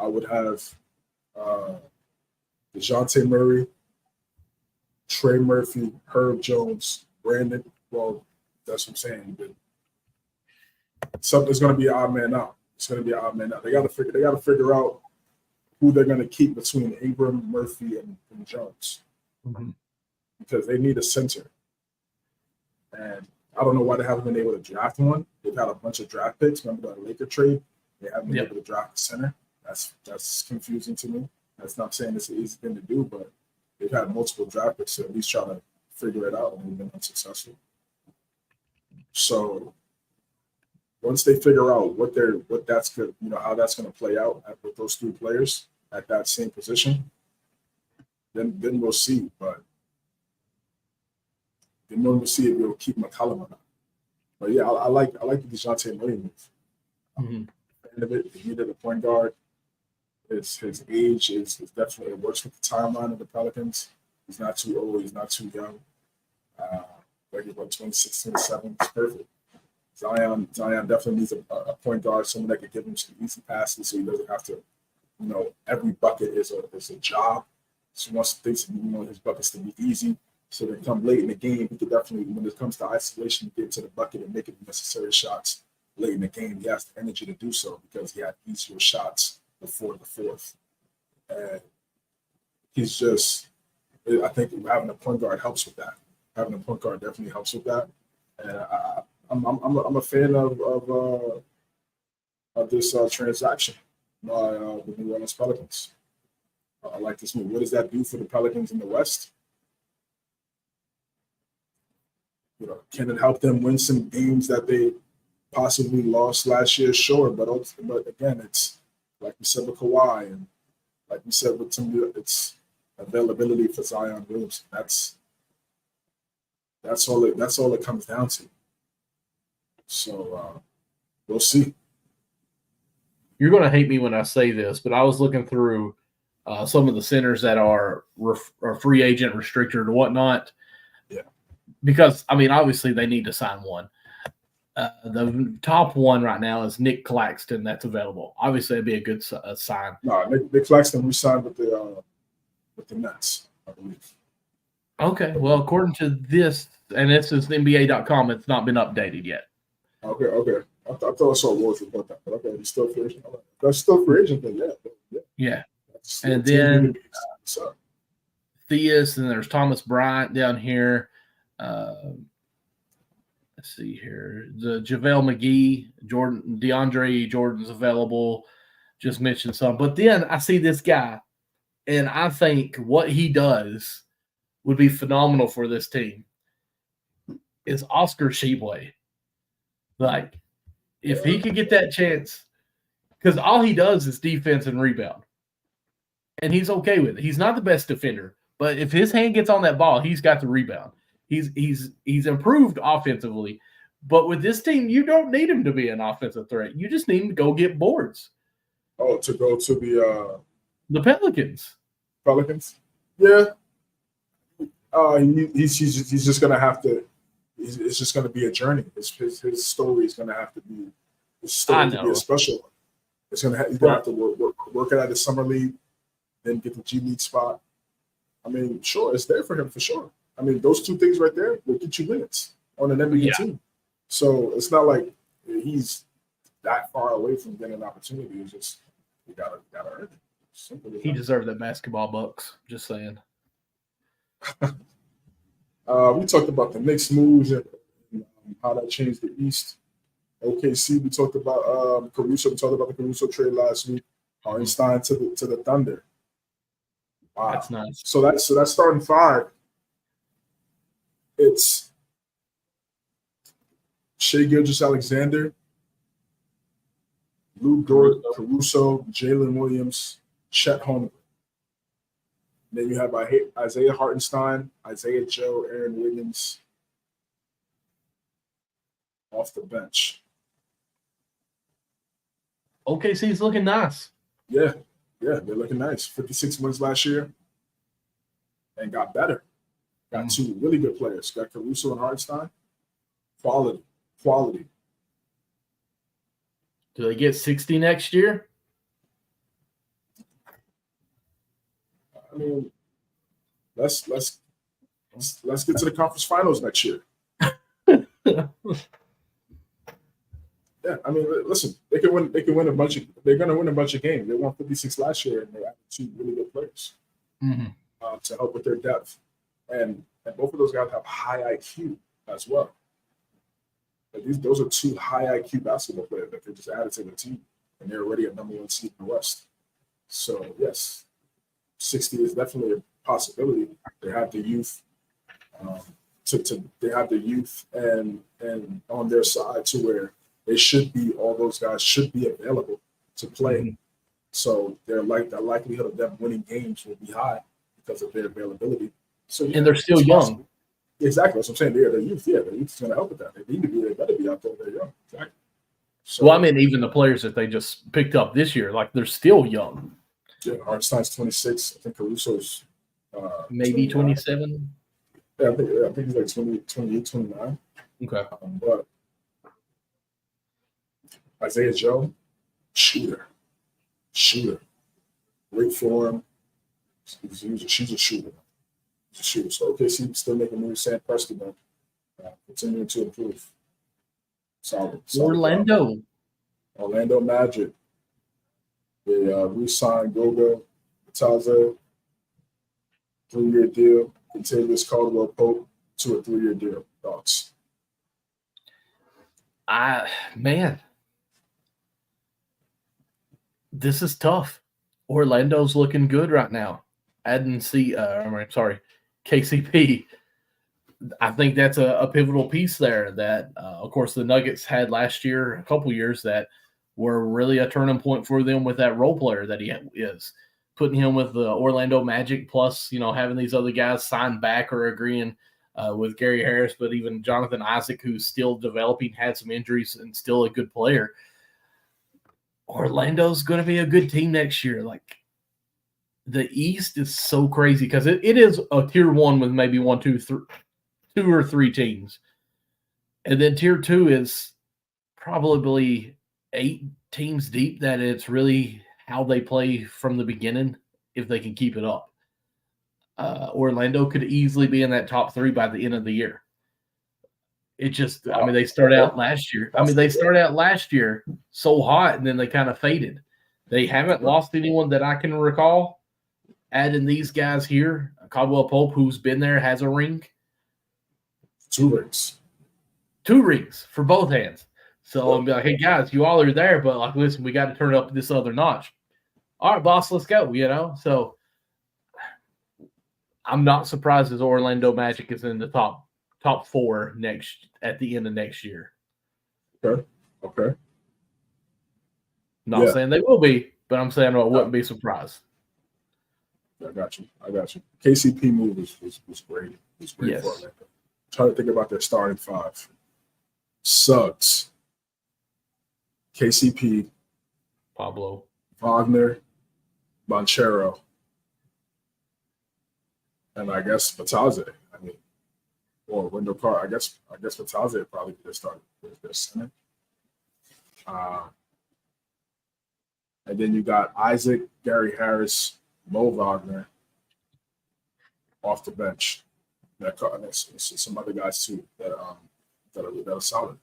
would have DeJounte Murray, Trey Murphy, Herb Jones, Brandon. Well, that's what I'm saying. Something's going to be an odd man out. It's going to be an odd man out. They got to figure out who they're going to keep between Ingram, Murphy, and Jones. Mm-hmm. Because they need a center. And I don't know why they haven't been able to draft one. They've had a bunch of draft picks. Remember that Laker trade? They haven't been able to draft a center. That's confusing to me. That's not saying it's an easy thing to do, but they've had multiple draft picks to at least try to figure it out, and they've been unsuccessful. So once they figure out how that's going to play out with those 3 players at that same position, then we'll see. But then we'll see if we'll keep McCollum or not. But yeah, I like the DeJounte Murray move. End of it, he needed a point guard. His age is definitely, it works with the timeline of the Pelicans. He's not too old. He's not too young. Like he's 26, 27. It's perfect. Zion definitely needs a point guard, someone that can give him some easy passes so he doesn't have to every bucket is a job. So once thinks his buckets to be easy. So then come late in the game, he could definitely, when it comes to isolation, get to the bucket and make the necessary shots late in the game. He has the energy to do so because he had easier shots before the fourth. And he's just, I think having a point guard helps with that. Having a point guard definitely helps with that. And I'm a fan of this transaction by the New Orleans Pelicans. I like this move. What does that do for the Pelicans in the West? Can it help them win some games that they possibly lost last year? Sure, but again, it's like we said with Kawhi, and like we said with Tim, it's availability for Zion Williamson. That's all it comes down to. So we'll see. You're going to hate me when I say this, but I was looking through some of the centers that are free agent restricted or whatnot. Yeah. Because, obviously they need to sign one. The top one right now is Nick Claxton that's available. Obviously, it'd be a good sign. No, Nick Claxton re-signed with the Nets, I believe. Okay, well, according to this, and this is NBA.com, it's not been updated yet. Okay. I thought I saw words about that, but okay, he's still free agent. That's still free agent, then yeah. And then Theus, and there's Thomas Bryant down here. Let's see here. The JaVale McGee, DeAndre Jordan's available. Just mentioned some. But then I see this guy, and I think what he does would be phenomenal for this team is Oscar Tshiebwe. Like, if he could get that chance, because all he does is defense and rebound. And he's okay with it. He's not the best defender, but if his hand gets on that ball, he's got the rebound. He's improved offensively, but with this team, you don't need him to be an offensive threat. You just need him to go get boards. Oh, to go to the Pelicans. Pelicans, yeah. He's just gonna have to. It's just gonna be a journey. His story is gonna have to be. His story to be a special one. He's gonna have to work it out the summer league, then get the G League spot. Sure, it's there for him for sure. Those two things right there will get you minutes on an NBA team. So it's not like he's that far away from getting an opportunity. It's just you gotta earn it. Simple as he that. deserved that basketball bucks. Just saying. We talked about the Knicks moves and how that changed the East. OKC, we talked about Caruso. We talked about the Caruso trade last week. Hartenstein to the Thunder. Wow, that's nice. So that's starting five. It's Shai Gilgeous-Alexander, Lou Dort, Caruso, Jalen Williams, Chet Holmgren. Then you have Isaiah Hartenstein, Isaiah Joe, Aaron Wiggins off the bench. OKC's looking nice. Yeah, they're looking nice. 56 wins last year and got better. Got two really good players. Got Caruso and Hartenstein. Quality. Do they get 60 next year? Let's get to the conference finals next year. Yeah, listen, they can win. They can win a bunch of. They're going to win a bunch of games. They won 56 last year, and they added two really good players to help with their depth. And both of those guys have high IQ as well. Those are two high IQ basketball players that they just added to the team, and they're already a number one seed in the West. So yes, 60 is definitely a possibility. They have the youth. They have the youth and on their side to where all those guys should be available to play. So the likelihood of them winning games will be high because of their availability. So and they're still young. Exactly. That's what I'm saying. They're youth. Yeah, the youth is going to help with that. They better be out there. They're young. Exactly. So, well, even the players that they just picked up this year, they're still young. Yeah, Hartenstein's 26. I think Caruso's maybe 27. Yeah, I think he's like 28, 29. Okay. But Isaiah Joe, shooter. great form. She's a shooter. She's a shooter. So OKC still making moves. Sam Preston, continuing to improve. Solid. Orlando Magic. They re-signed Goga Batadze, 3-year deal. Contavious Caldwell Pope to a 3-year deal. Thoughts? Man, this is tough. Orlando's looking good right now. KCP. I think that's a pivotal piece there that, of course, the Nuggets had last year, a couple years that were really a turning point for them with that role player that he is. Putting him with the Orlando Magic, plus, having these other guys sign back or agreeing with Gary Harris, but even Jonathan Isaac, who's still developing, had some injuries and still a good player. Orlando's going to be a good team next year. Like, the East is so crazy because it is a tier 1 with maybe 2 or 3 teams. And then tier 2 is probably 8 teams deep that it's really how they play from the beginning if they can keep it up. Orlando could easily be in that top 3 by the end of the year. It just, they started out last year. They started out last year so hot, and then they kind of faded. They haven't lost anyone that I can recall. Adding these guys here, Caldwell Pope, who's been there, has a ring. 2 rings. 2 rings for both hands. So I'm like, hey, guys, you all are there, but, listen, we got to turn up this other notch. All right, boss, let's go, So I'm not surprised as Orlando Magic is in the top 4 at the end of next year. Okay. Not saying they will be, but I'm saying I wouldn't be surprised. I got you. KCP move was great. It was great for Orlando. Try to think about their starting 5. Suggs, KCP, Pablo, Wagner, Banchero, and I guess Batadze. Or Wendell Carter. I guess Batadze would probably be their starting their center. And then you got Isaac, Gary Harris, Mo Wagner off the bench. There's some other guys too that are solid.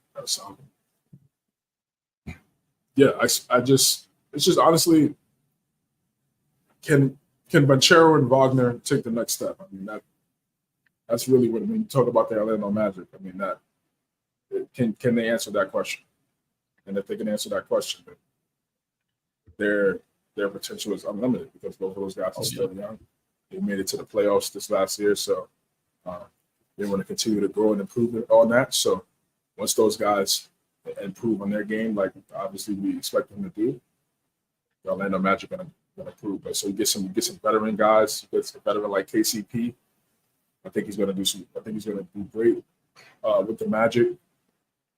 Yeah, it's just honestly, can Banchero and Wagner take the next step? That's really when you talk about the Orlando Magic. Can they answer that question? And if they can answer that question, then their potential is unlimited because both of those guys are still young. They made it to the playoffs this last year, so they want to continue to grow and improve on that. So once those guys improve on their game, like obviously we expect them to do, the Orlando Magic are going to improve. But so you get some veteran guys, you get a veteran like KCP. I think he's going to do great with the Magic.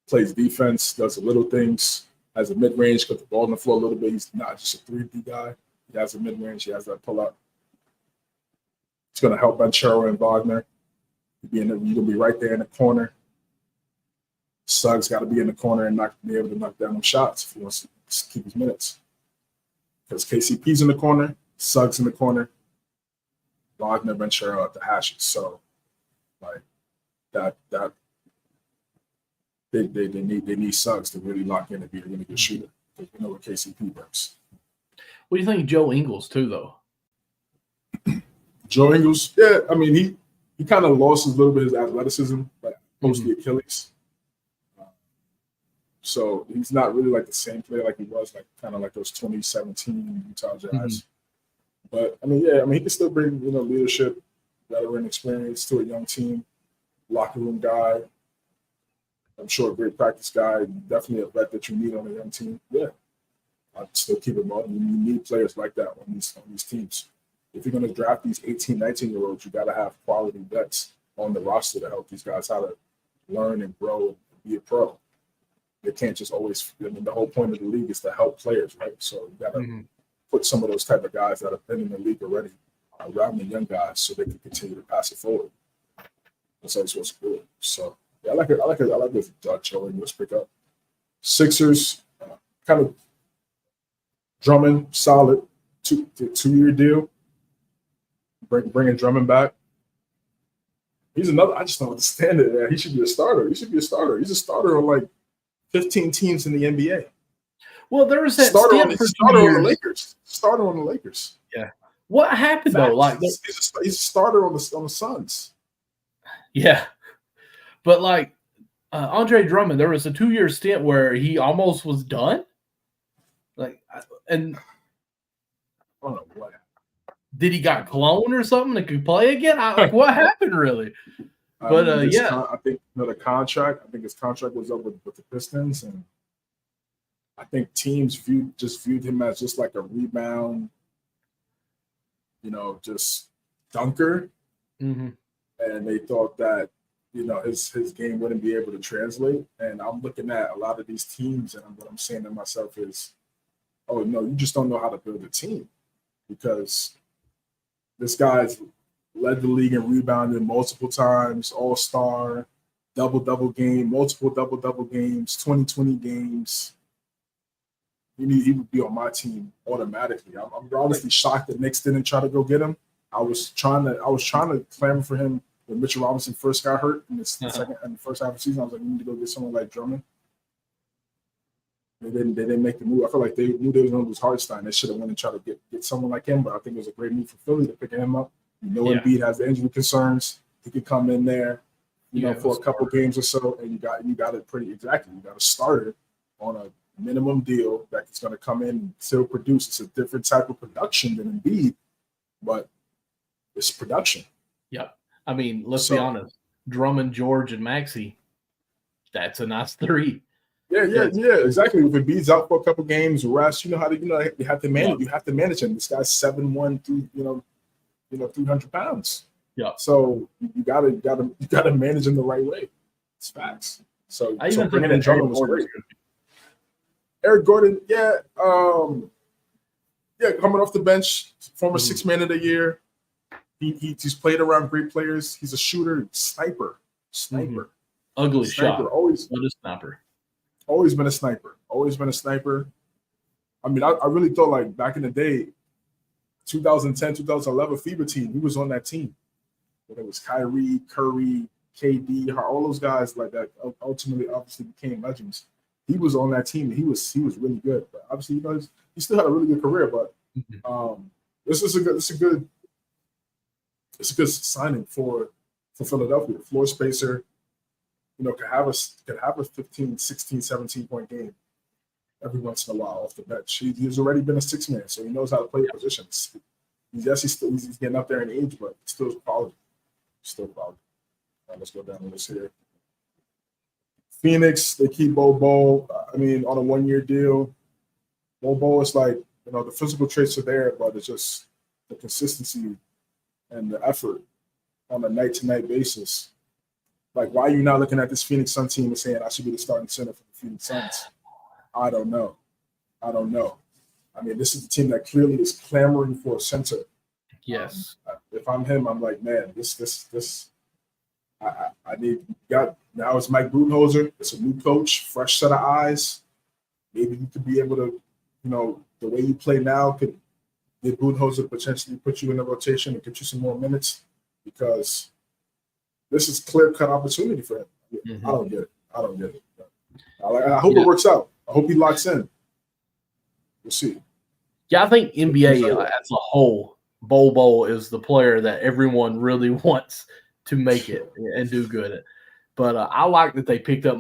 Plays defense, does the little things, has a mid-range, put the ball on the floor a little bit. He's not just a 3D guy. He has a mid-range. He has that pull-up. It's going to help Banchero and Wagner. You're going to be right there in the corner. Suggs got to be in the corner and be able to knock down them shots if he wants to keep his minutes. Because KCP's in the corner, Suggs in the corner, Wagner, Banchero at the hashes. So, that they need Suggs to really lock in and be a really good shooter. Because we know what KCP brings. What do you think of Joe Ingles too, though? Joe Ingles, yeah, he kind of lost a little bit of his athleticism, like mostly Achilles. So he's not really like the same player like he was, like kind of like those 2017 Utah Jazz. But he can still bring leadership, veteran experience to a young team, locker room guy. I'm sure a great practice guy, definitely a vet that you need on a young team. Yeah, I'd still keep him on. You need players like that on these teams. If you're going to draft these 18, 19-year-olds, you got to have quality vets on the roster to help these guys how to learn and grow and be a pro. They can't just always. The whole point of the league is to help players, right? So you got to put some of those type of guys that have been in the league already around the young guys, so they can continue to pass it forward. That's what's good. So yeah, I like this Joe Ingles pick up. Sixers, kind of Drummond, solid. 2-year deal. Bringing Drummond back. He's another. I just don't understand it. Man. He should be a starter. He's a starter on like 15 teams in the NBA. Well, there was that starter on the Lakers. Starter on the Lakers. Yeah. What happened though? Like he's a starter on the Suns. Yeah, but like Andre Drummond, there was a 2-year stint where he almost was done. Like, and I don't know what. Did he got cloned or something that could play again? Like, what happened really? But I think the contract. I think his contract was up with the Pistons, and I think teams viewed him as just like a rebound, just dunker, and they thought that his game wouldn't be able to translate. And I'm looking at a lot of these teams, and what I'm saying to myself is, oh no, you just don't know how to build a team, because this guy's led the league in rebounding multiple times, all-star, double-double game, multiple double-double games, 20-20 games. He would be on my team automatically. I'm honestly shocked that Knicks didn't try to go get him. I was trying to clamor for him when Mitchell Robinson first got hurt in the first half of the season. I was like, we need to go get someone like Drummond. They didn't make the move. I feel like they knew they was going to lose Hartenstein. They should have went and tried to get someone like him. But I think it was a great move for Philly to pick him up. Embiid has the injury concerns. He could come in there, for a couple games or so, and you got it pretty exactly. You got a starter on a minimum deal that's going to come in and still produce. It's a different type of production than Embiid, but it's production. Yeah. I mean, let's be honest. Drummond, George, and Maxey, that's a nice three. Yeah, exactly. If Embiid's out for a couple games, rest, you have to manage. Yeah. You have to manage him. This guy's 7'1", 300 pounds. Yeah. So you gotta manage him the right way. It's facts. So bringing in Drummond was great. Eric Gordon, coming off the bench, former 6 man of the year. He's played around great players. He's a shooter, sniper. Ugly sniper. Shot. Always a sniper. Always been a sniper. I mean, I really thought like back in the day, 2010, 2011 FIBA team, he was on that team. It was Kyrie, Curry, KD, all those guys like that ultimately obviously became legends. He was on that team and he was really good. But obviously, he still had a really good career. But this is a good signing for Philadelphia. Floor spacer, could have a 15, 16, 17 point game every once in a while off the bench. He's already been a 6 man, so he knows how to play positions. He's getting up there in age, but still quality. All right, let's go down the list here. Phoenix, they keep Bobo. I mean, on a 1-year deal. Bobo is like, the physical traits are there, but it's just the consistency and the effort on a night-to-night basis. Like, why are you not looking at this Phoenix Sun team and saying I should be the starting center for the Phoenix Suns? I don't know. I mean, this is a team that clearly is clamoring for a center. Yes. If I'm him, I'm like, man, I need. Now it's Mike Budenholzer. It's a new coach, fresh set of eyes. Maybe you could be able to, the way you play now could get Budenholzer potentially put you in the rotation and get you some more minutes, because this is clear-cut opportunity for him. Mm-hmm. I don't get it. I hope it works out. I hope he locks in. We'll see. Yeah, I think NBA as a whole, Bobo is the player that everyone really wants to make it and do good. But I like that they picked up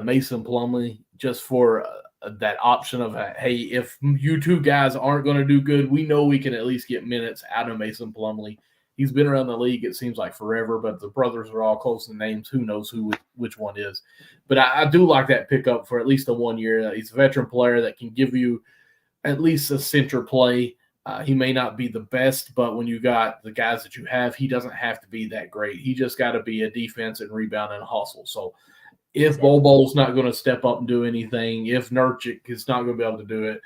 Mason Plumlee just for that option of, hey, if you two guys aren't going to do good, we know we can at least get minutes out of Mason Plumlee. He's been around the league, it seems like forever, but the brothers are all close in names. Who knows which one is? But I do like that pickup for at least a 1 year. He's a veteran player that can give you at least a center play. He may not be the best, but when you got the guys that you have, he doesn't have to be that great. He just got to be a defense and rebound and hustle. So if Bobo's not going to step up and do anything, if Nurkic is not going to be able to do it,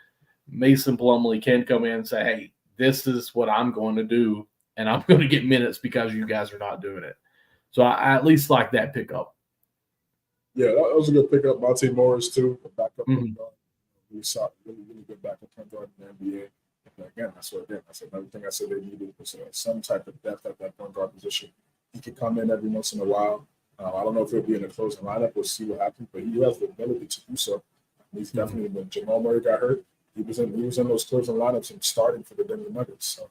Mason Plumlee can come in and say, hey, this is what I'm going to do, and I'm going to get minutes because you guys are not doing it. So I at least like that pickup. Yeah, that was a good pickup. Monte Morris, too, a backup. Really good backup point guard in the NBA. Again, that's another thing I said they needed was some type of depth at that point guard position. He could come in every once in a while. I don't know if he'll be in the closing lineup. We'll see what happens, but he has the ability to do so. He's definitely when Jamal Murray got hurt, he was in those closing lineups and starting for the Denver Nuggets. So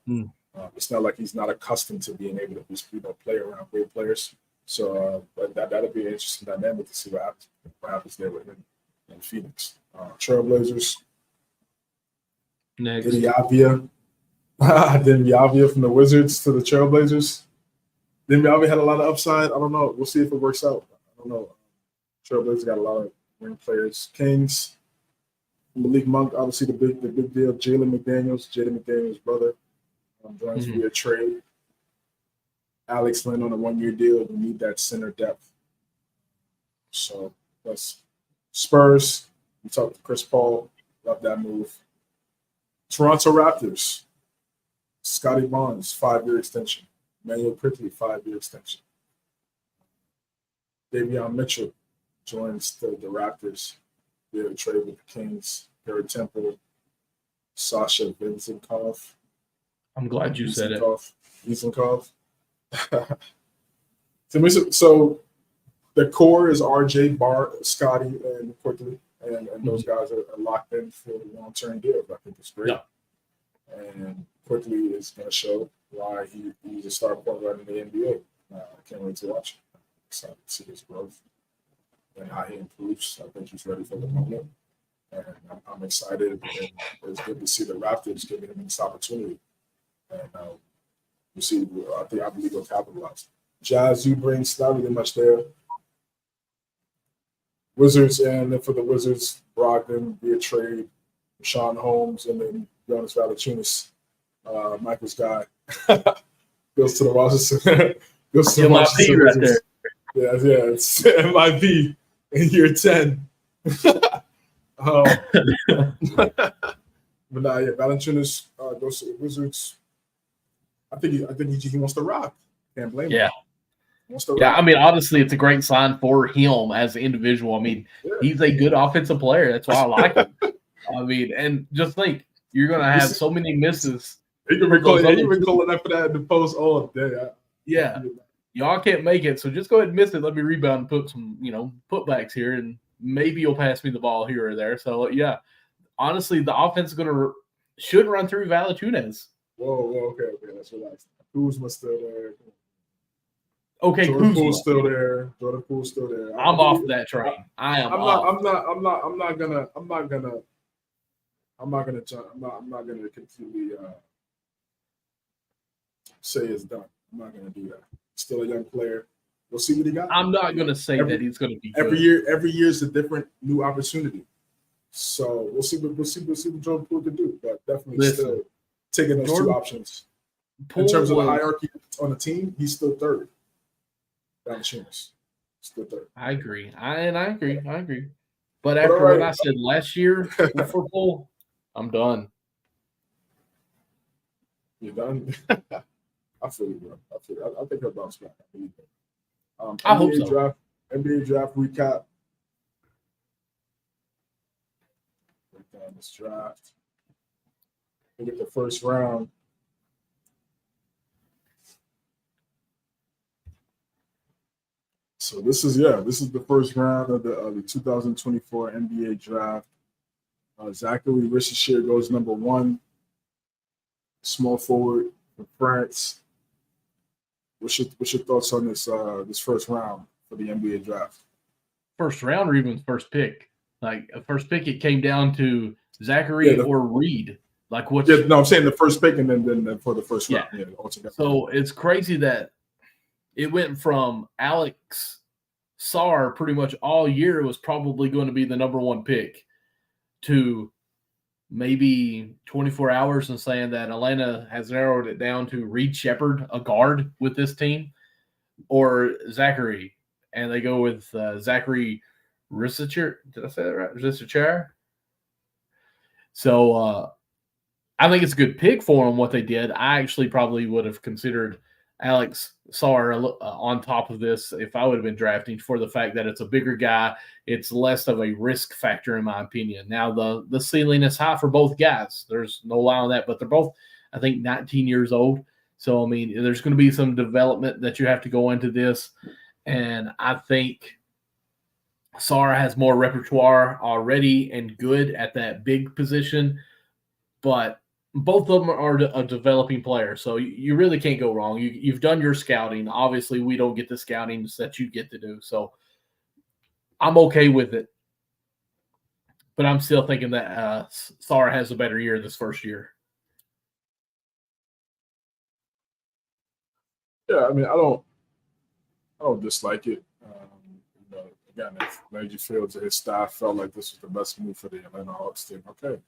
it's not like he's not accustomed to being able to just play around great players. So, but that'll be an interesting dynamic to see what happens there with him in Phoenix. Trailblazers. Next. Dinyavia from the Wizards to the Trailblazers. Dinyavia had a lot of upside. I don't know. We'll see if it works out. I don't know. Trailblazers got a lot of ring players. Kings. Malik Monk, obviously the big deal. Jaden McDaniels' brother. Joins via trade. Alex Lynn on a 1-year deal. We need that center depth. So that's Spurs. We talked to Chris Paul. Love that move. Toronto Raptors. Scotty Barnes, 5-year extension. Manuel Quickly, 5-year extension. Davion Mitchell joins the Raptors. They're trade with the Kings. Garrett Temple. Sasha Vinzenkov. I'm glad you said it. Vinzenkov. So the core is RJ, Scotty, and Quickly. And those guys are locked in for a long-term deal. I think it's great. Yeah. And Quickly is going to show why he's a star point guard in the NBA. I can't wait to watch him. I'm excited to see his growth and how he improves. I think he's ready for the moment. And I'm excited. And it's good to see the Raptors giving him this opportunity. And we'll see. I believe he'll capitalize. Jazz, you bring not really much there. Wizards, and then for the Wizards, Brogdon via trade, Sean Holmes, and then Jonas Valanciunas, Michael's guy, goes to the Washington. Goes to the Washington right there. Yeah, it's MIP in year 10. But Valanciunas goes to the Wizards. I think he wants to rock. Can't blame him. Yeah, I mean, honestly, it's a great sign for him as an individual. I mean, he's a good offensive player. That's why I like him. I mean, and just think, you're going to have so many misses. You've been calling that for that in the post all day. Y'all can't make it, so just go ahead and miss it. Let me rebound and put some, putbacks here, and maybe you'll pass me the ball here or there. So, yeah, honestly, the offense is should run through Valanciunas. Whoa, okay, let's relax. Kuzma's still there. Okay, Jordan Poole's still there. I'm off that train. I'm not gonna completely say it's done. I'm not gonna do that. Still a young player. We'll see what he got. I'm not gonna say that he's gonna be every good. Every year is a different new opportunity. So we'll see what Jordan Poole can do. But definitely still taking those two options. In terms of the hierarchy on the team, he's still third. Valanciunas still third. I agree. I agree. But after what I said last year for Poole, I'm done. You're done? I feel you, bro. I think he'll bounce back. I hope so. NBA draft recap. Break down this draft. Look at the first round. So this is the first round of the 2024 NBA draft. Zachary Richardshire goes number 1. Small forward from France. What's your thoughts on this first round for the NBA draft? First round or even first pick? Like a first pick, it came down to Zachary or Reed. Like what? Yeah, no, I'm saying the first pick and then for the first round. Yeah, altogether. So it's crazy that it went from Alex Sarr pretty much all year was probably going to be the number 1 pick to maybe 24 hours and saying that Atlanta has narrowed it down to Reed Shepherd, a guard with this team, or Zachary. And they go with Zachary Richardshire. Did I say that right? Richardshire? So I think it's a good pick for them, what they did. I actually probably would have considered Alex Sarr on top of this if I would have been drafting for the fact that it's a bigger guy. It's less of a risk factor, in my opinion. Now, the ceiling is high for both guys. There's no lie on that, but they're both, I think, 19 years old. So, I mean, there's going to be some development that you have to go into this. And I think Sarr has more repertoire already and good at that big position. But both of them are a developing player, so you really can't go wrong. You've done your scouting. Obviously, we don't get the scouting that you get to do, so I'm okay with it. But I'm still thinking that Sarr has a better year this first year. Yeah, I mean, I don't dislike it. Again, if Major Fields and his staff felt like this was the best move for the Atlanta Hawks team, okay.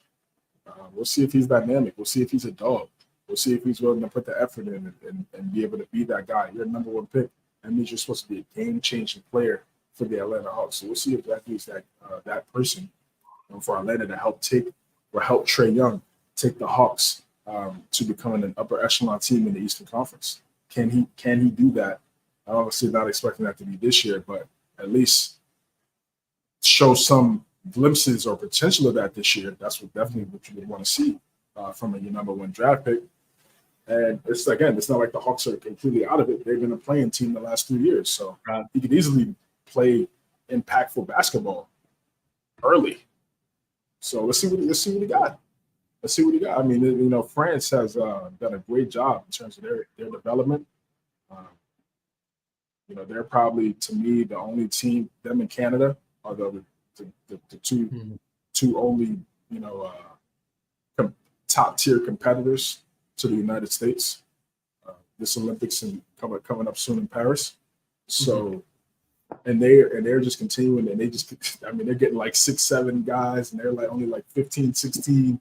We'll see if he's dynamic. We'll see if he's a dog. We'll see if he's willing to put the effort in and be able to be that guy. You're number one pick. That means you're supposed to be a game-changing player for the Atlanta Hawks. So we'll see if he's that person for Atlanta to help Trae Young take the Hawks to becoming an upper echelon team in the Eastern Conference. Can he do that? I'm obviously not expecting that to be this year, but at least show some glimpses or potential of that this year. That's definitely what you would want to see from your number one draft pick. And it's not like the Hawks are completely out of it. They've been a playing team the last 3 years, so he could easily play impactful basketball early. So let's see what he got. Let's see what he got. I mean, France has done a great job in terms of their development. They're probably, to me, the only team. Them in Canada are the two only top tier competitors to the United States. This Olympics coming up soon in Paris. So, and they're just continuing, and they're getting like 6-7 guys, and they're like only like 15, 16.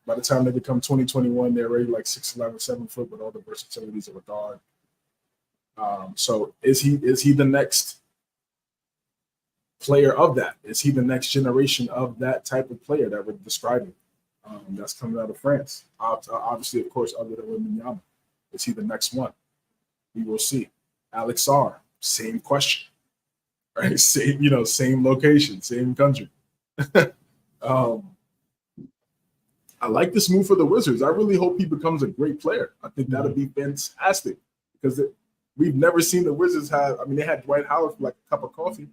By the time they become 2021, they're already like 6'11", 7 foot with all the versatilities of a guard. So is he the next player of that? Is he the next generation of that type of player that we're describing? That's coming out of France. Obviously, of course, other than Wembanyama. Is he the next one? We will see. Alex Sarr, same question. Right? Same location, same country. I like this move for the Wizards. I really hope he becomes a great player. I think that'll be fantastic because we've never seen the Wizards have. I mean, they had Dwight Howard for like a cup of coffee,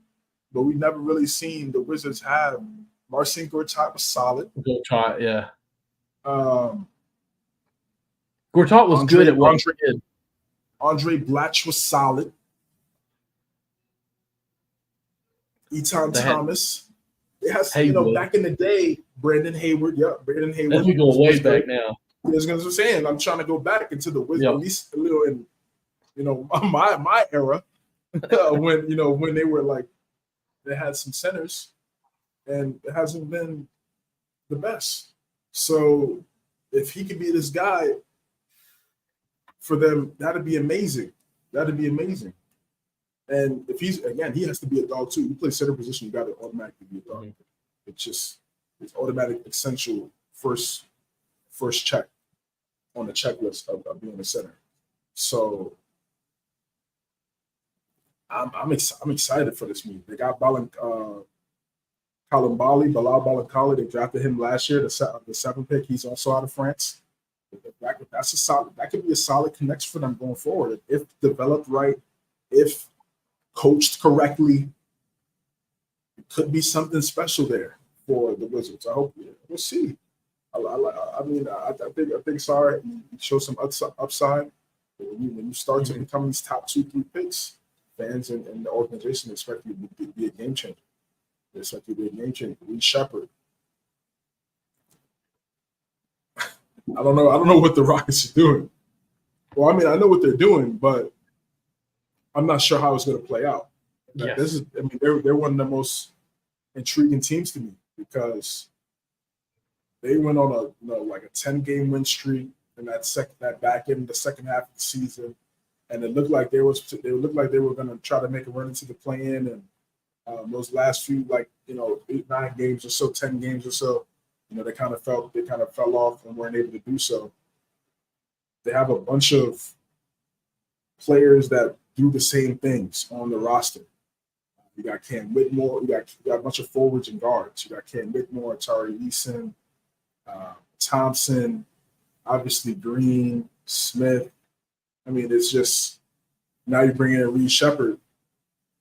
but we've never really seen the Wizards have. Marcin Gortat was solid. Gortat, yeah. Gortat was good at what he did. Andre Blatch was solid. Eton Thomas. It has, back in the day, Brandon Hayward. Yeah, Brandon Hayward. We go way back now. That's what I'm saying. I'm trying to go back into the Wizards, at least a little in, my era, when they were like, they had some centers, and it hasn't been the best. So if he could be this guy for them, that'd be amazing. That'd be amazing. And if he has to be a dog too. You play center position, you got to automatically be a dog. It's automatic essential first check on the checklist of being a center. So I'm excited for this move. They got Bilal Balankali. They drafted him last year, the 7th pick. He's also out of France. That could be a solid connection for them going forward if developed right, if coached correctly. It could be something special there for the Wizards. I hope we'll see. I think Sarr shows some upside. When you start to become these top 2-3 picks, fans and the organization expect you to be a game changer. They expect you to be a game changer. Reed Shepherd. I don't know what the Rockets are doing. Well, I mean, I know what they're doing, but I'm not sure how it's going to play out. Yes. They're one of the most intriguing teams to me because they went on a 10-game win streak in that back end, the second half of the season, and it looked like they were going to try to make a run into the play-in, and those last few 8-9 games or so, 10 games or so, they kind of fell off and weren't able to do so. They have a bunch of players that do the same things on the roster. You got Cam Whitmore. You got a bunch of forwards and guards. You got Cam Whitmore, Tari Eason, Thompson, obviously Green, Smith. I mean, it's just now you bring in Reed Shepherd.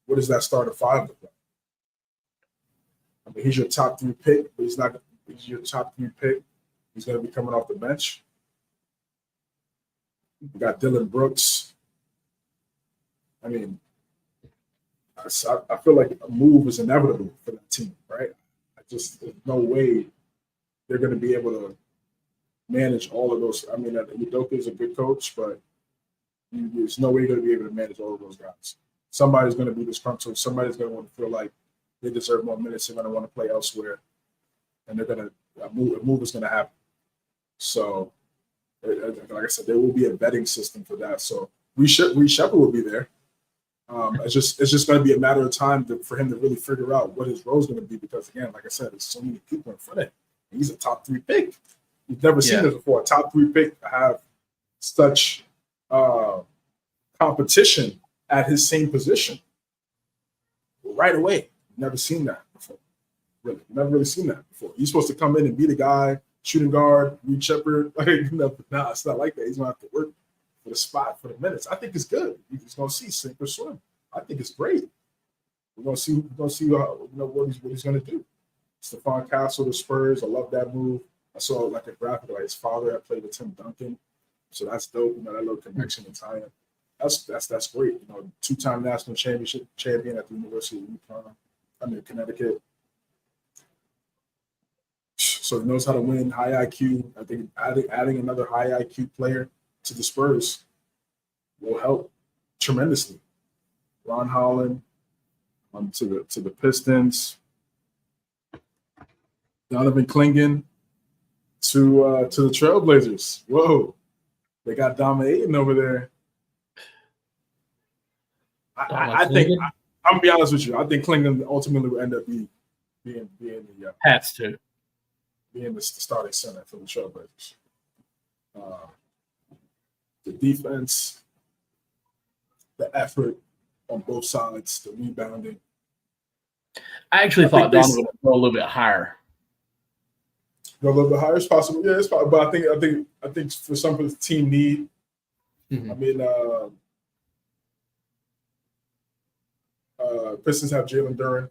What does that starting five look like? I mean, he's your top 3 pick, but he's not. He's your top 3 pick. He's going to be coming off the bench. We got Dylan Brooks. I mean, I feel like a move is inevitable for that team, right? There's no way they're going to be able to manage all of those. I mean, Udoka is a good coach, but there's no way you're going to be able to manage all of those guys. Somebody's going to be disgruntled. Somebody's going to want to feel like they deserve more minutes. They're going to want to play elsewhere, and they're going to a move is going to happen. So, like I said, there will be a vetting system for that. So, Reed Shepherd will be there. It's just going to be a matter of time for him to really figure out what his role is going to be. Because again, like I said, there's so many people in front of him. He's a top 3 pick. You've never seen this before. A top 3 pick to have such competition at his same position right away. Never seen that before. Really, never really seen that before. He's supposed to come in and be the guy, shooting guard, Reed Shepherd. Nah, it's not like that. He's going to have to work for the spot, for the minutes. I think it's good. You're just going to see sink or swim. I think it's great. We're going to see what he's going to do. Stephon Castle, the Spurs. I love that move. I saw like a graphic like his father had played with Tim Duncan, so that's dope. That little connection and tie-in. That's great. 2-time national championship champion at the University of Connecticut. So he knows how to win, high IQ. I think adding another high IQ player to the Spurs will help tremendously. Ron Holland to the Pistons. Donovan Clingan to the Trailblazers. Whoa, they got dominating over there. I think I'm gonna be honest with you. I think Clingan ultimately will end up being the has to being the starting center for the Trailblazers. The defense, the effort on both sides, the rebounding. I actually thought Donovan would go a little bit higher. Go a little bit higher is possible. Yeah, it's possible. But I think for some of the team need. Mm-hmm. I mean, Pistons have Jalen Duren,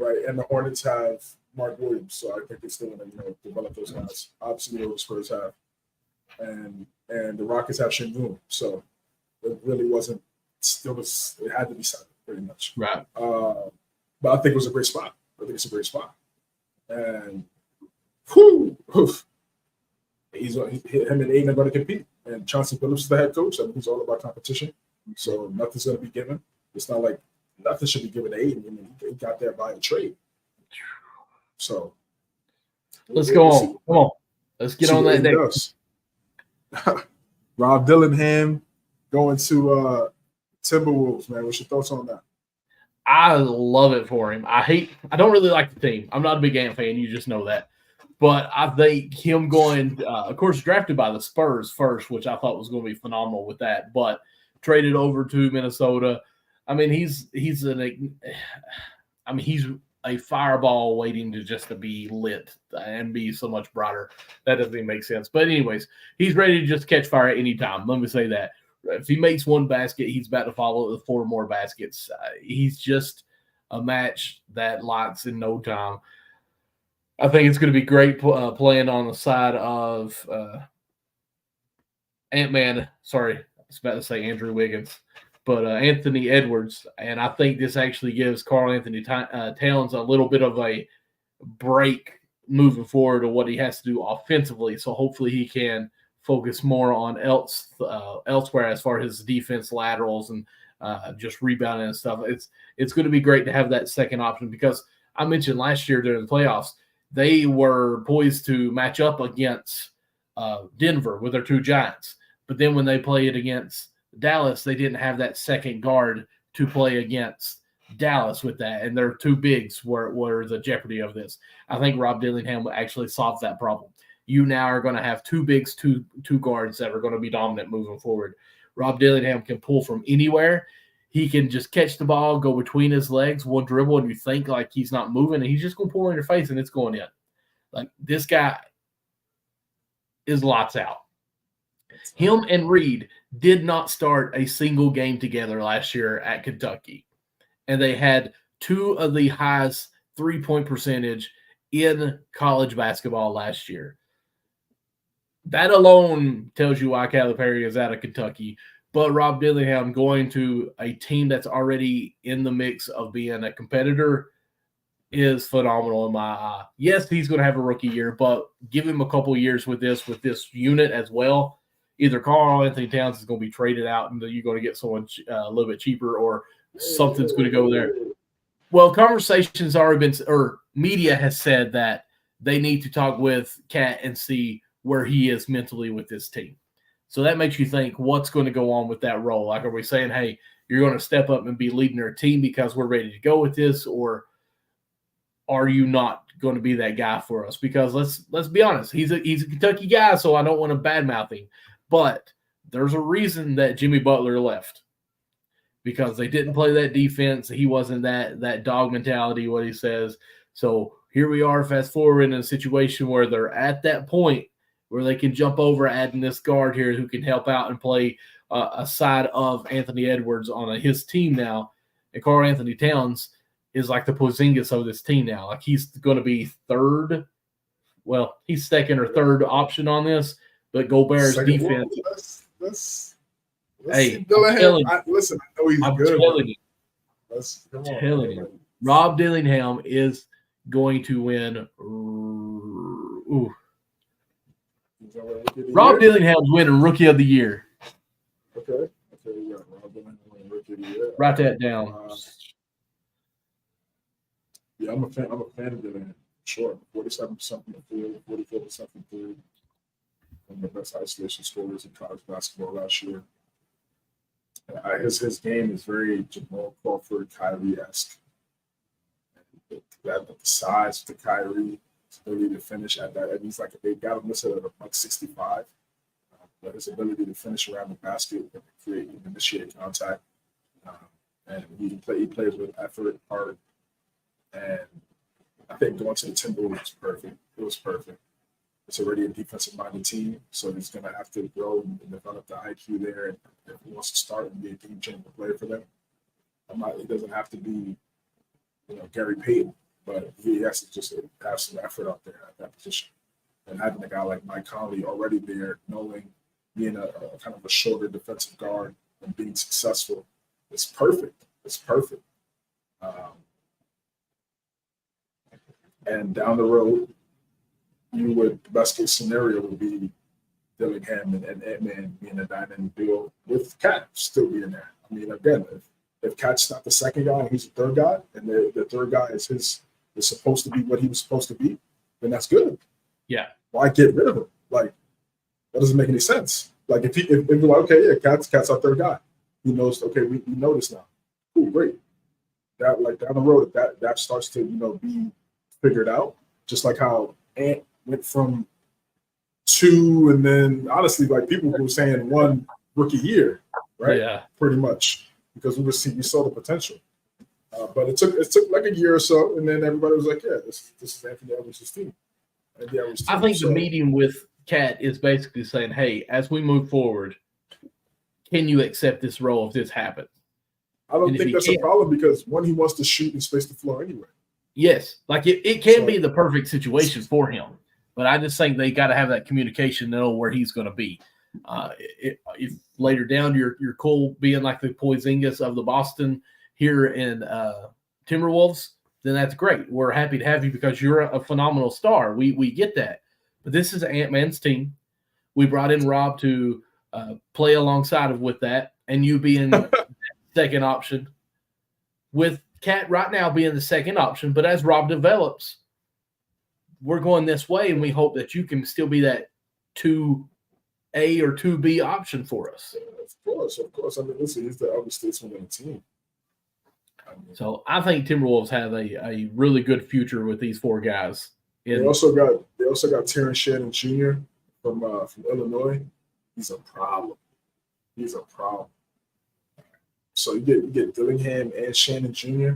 right, and the Hornets have Mark Williams. So I think they're still going to develop those guys. Obviously, the Spurs have, and the Rockets have Şengün. So it really wasn't. It had to be signed pretty much. Right. But I think it was a great spot. And him and Aiden are going to compete. And Chauncey Billups is the head coach. I mean, he's all about competition. So nothing's going to be given. It's not like nothing should be given to Aiden. I mean, he got there by a trade. So let's go on. Come on. Let's get on that day. Rob Dillingham going to Timberwolves, man. What's your thoughts on that? I love it for him. I don't really like the team. I'm not a big Ant fan. You just know that. But I think him going, of course, drafted by the Spurs first, which I thought was going to be phenomenal with that, but traded over to Minnesota. I mean, he's a fireball waiting to be lit and be so much brighter. That doesn't even make sense. But anyways, he's ready to just catch fire at any time. Let me say that. If he makes one basket, he's about to follow with 4 more baskets. He's just a match that lights in no time. I think it's going to be great playing on the side of Ant-Man. Sorry, I was about to say Andrew Wiggins. But Anthony Edwards. And I think this actually gives Karl Anthony Towns a little bit of a break moving forward to what he has to do offensively. So hopefully he can focus more on elsewhere as far as his defense, laterals, and just rebounding and stuff. It's going to be great to have that second option because I mentioned last year during the playoffs, they were poised to match up against Denver with their 2 giants. But then when they played against Dallas, they didn't have that second guard to play against Dallas with that. And their 2 bigs were the jeopardy of this. I think Rob Dillingham will actually solve that problem. You now are going to have 2 bigs, two guards that are going to be dominant moving forward. Rob Dillingham can pull from anywhere. He can just catch the ball, go between his legs, one dribble, and you think like he's not moving, and he's just going to pull in your face, and it's going in. Like, this guy is lights out. Him and Reed did not start a single game together last year at Kentucky, and they had two of the highest three-point percentage in college basketball last year. That alone tells you why Calipari is out of Kentucky. But Rob Dillingham going to a team that's already in the mix of being a competitor is phenomenal in my eye. Yes, he's going to have a rookie year, but give him a couple years with this unit as well. Either Karl-Anthony Towns is going to be traded out and you're going to get someone a little bit cheaper, or something's going to go there. Well, conversations already been, or media has said that they need to talk with Cat and see where he is mentally with this team. So that makes you think, what's going to go on with that role? Like, are we saying, hey, you're going to step up and be leading our team because we're ready to go with this, or are you not going to be that guy for us? Because let's be honest, he's a Kentucky guy, so I don't want to badmouth him. But there's a reason that Jimmy Butler left, because they didn't play that defense. He wasn't that dog mentality, what he says. So here we are, fast forward in a situation where they're at that point where they can jump over, adding this guard here who can help out and play aside of Anthony Edwards on his team now. And Karl-Anthony Towns is like the Porzingis of this team now. Like, he's going to be third. Well, he's second or third option on this, but Gobert's defense. Let's hey, listen, I know he's I'm good. Telling you. Rob Dillingham is going to win. Ooh. Rob Dillingham's winning Rookie of the Year. Okay. Yeah. Rob Dillingham winning Rookie of the Year. Write that down. Yeah, I'm a fan of Dillingham. Sure. 47% from the field, 44% from three. One of the best isolation scorers in college basketball last year. His game is very Jamal Crawford, Kyrie-esque. The size of the Kyrie, his ability to finish at that. He's like, they got him listed at a buck 65. But his ability to finish around the basket and create and initiate contact. And he plays with effort, heart. And I think going to the Timberwolves was perfect. It was perfect. It's already a defensive-minded team, so he's going to have to grow and develop the IQ there. And if he wants to start and be a game-changing player for them, he doesn't have to be, Gary Payton, but he has to just have some effort out there at that position. And having a guy like Mike Conley already there, knowing being a kind of a shorter defensive guard and being successful, it's perfect. It's perfect. And down the road, the best case scenario would be Dillingham and Ant-Man being a dynamic duo with Cat still being there. I mean, again, if Cat's not the second guy and he's the third guy, and the third guy is supposed to be what he was supposed to be, then that's good. Yeah. Why get rid of him? Like, that doesn't make any sense. Like, if you're like, okay, yeah, Cat's our third guy. He knows, okay, we know this now. Cool, great. That, like, down the road, that starts to, be figured out, just like how Ant went from 2, and then honestly, like, people were saying 1 rookie year, right? Yeah, pretty much, because we saw the potential. But it took like a year or so, and then everybody was like, "Yeah, this is Anthony Edwards' team." I think the meeting with Cat is basically saying, "Hey, as we move forward, can you accept this role if this happens?" I don't think that's a problem because one, he wants to shoot and space the floor anyway. Yes, like it can be the perfect situation for him, but I just think they got to have that communication to know where he's going to be. If later down you're cool being like the Porzingis of the Boston here in Timberwolves, then that's great. We're happy to have you because you're a phenomenal star. We get that, but this is Ant-Man's team. We brought in Rob to play alongside with that, and you being second option with Cat right now being the second option, but as Rob develops, we're going this way, and we hope that you can still be that 2A or 2B option for us. Of course. I mean, listen, he's the elder statesman of the team. So I think Timberwolves have a really good future with these 4 guys. They also got Terrence Shannon Jr. from Illinois. He's a problem. He's a problem. So you get Dillingham and Shannon Jr.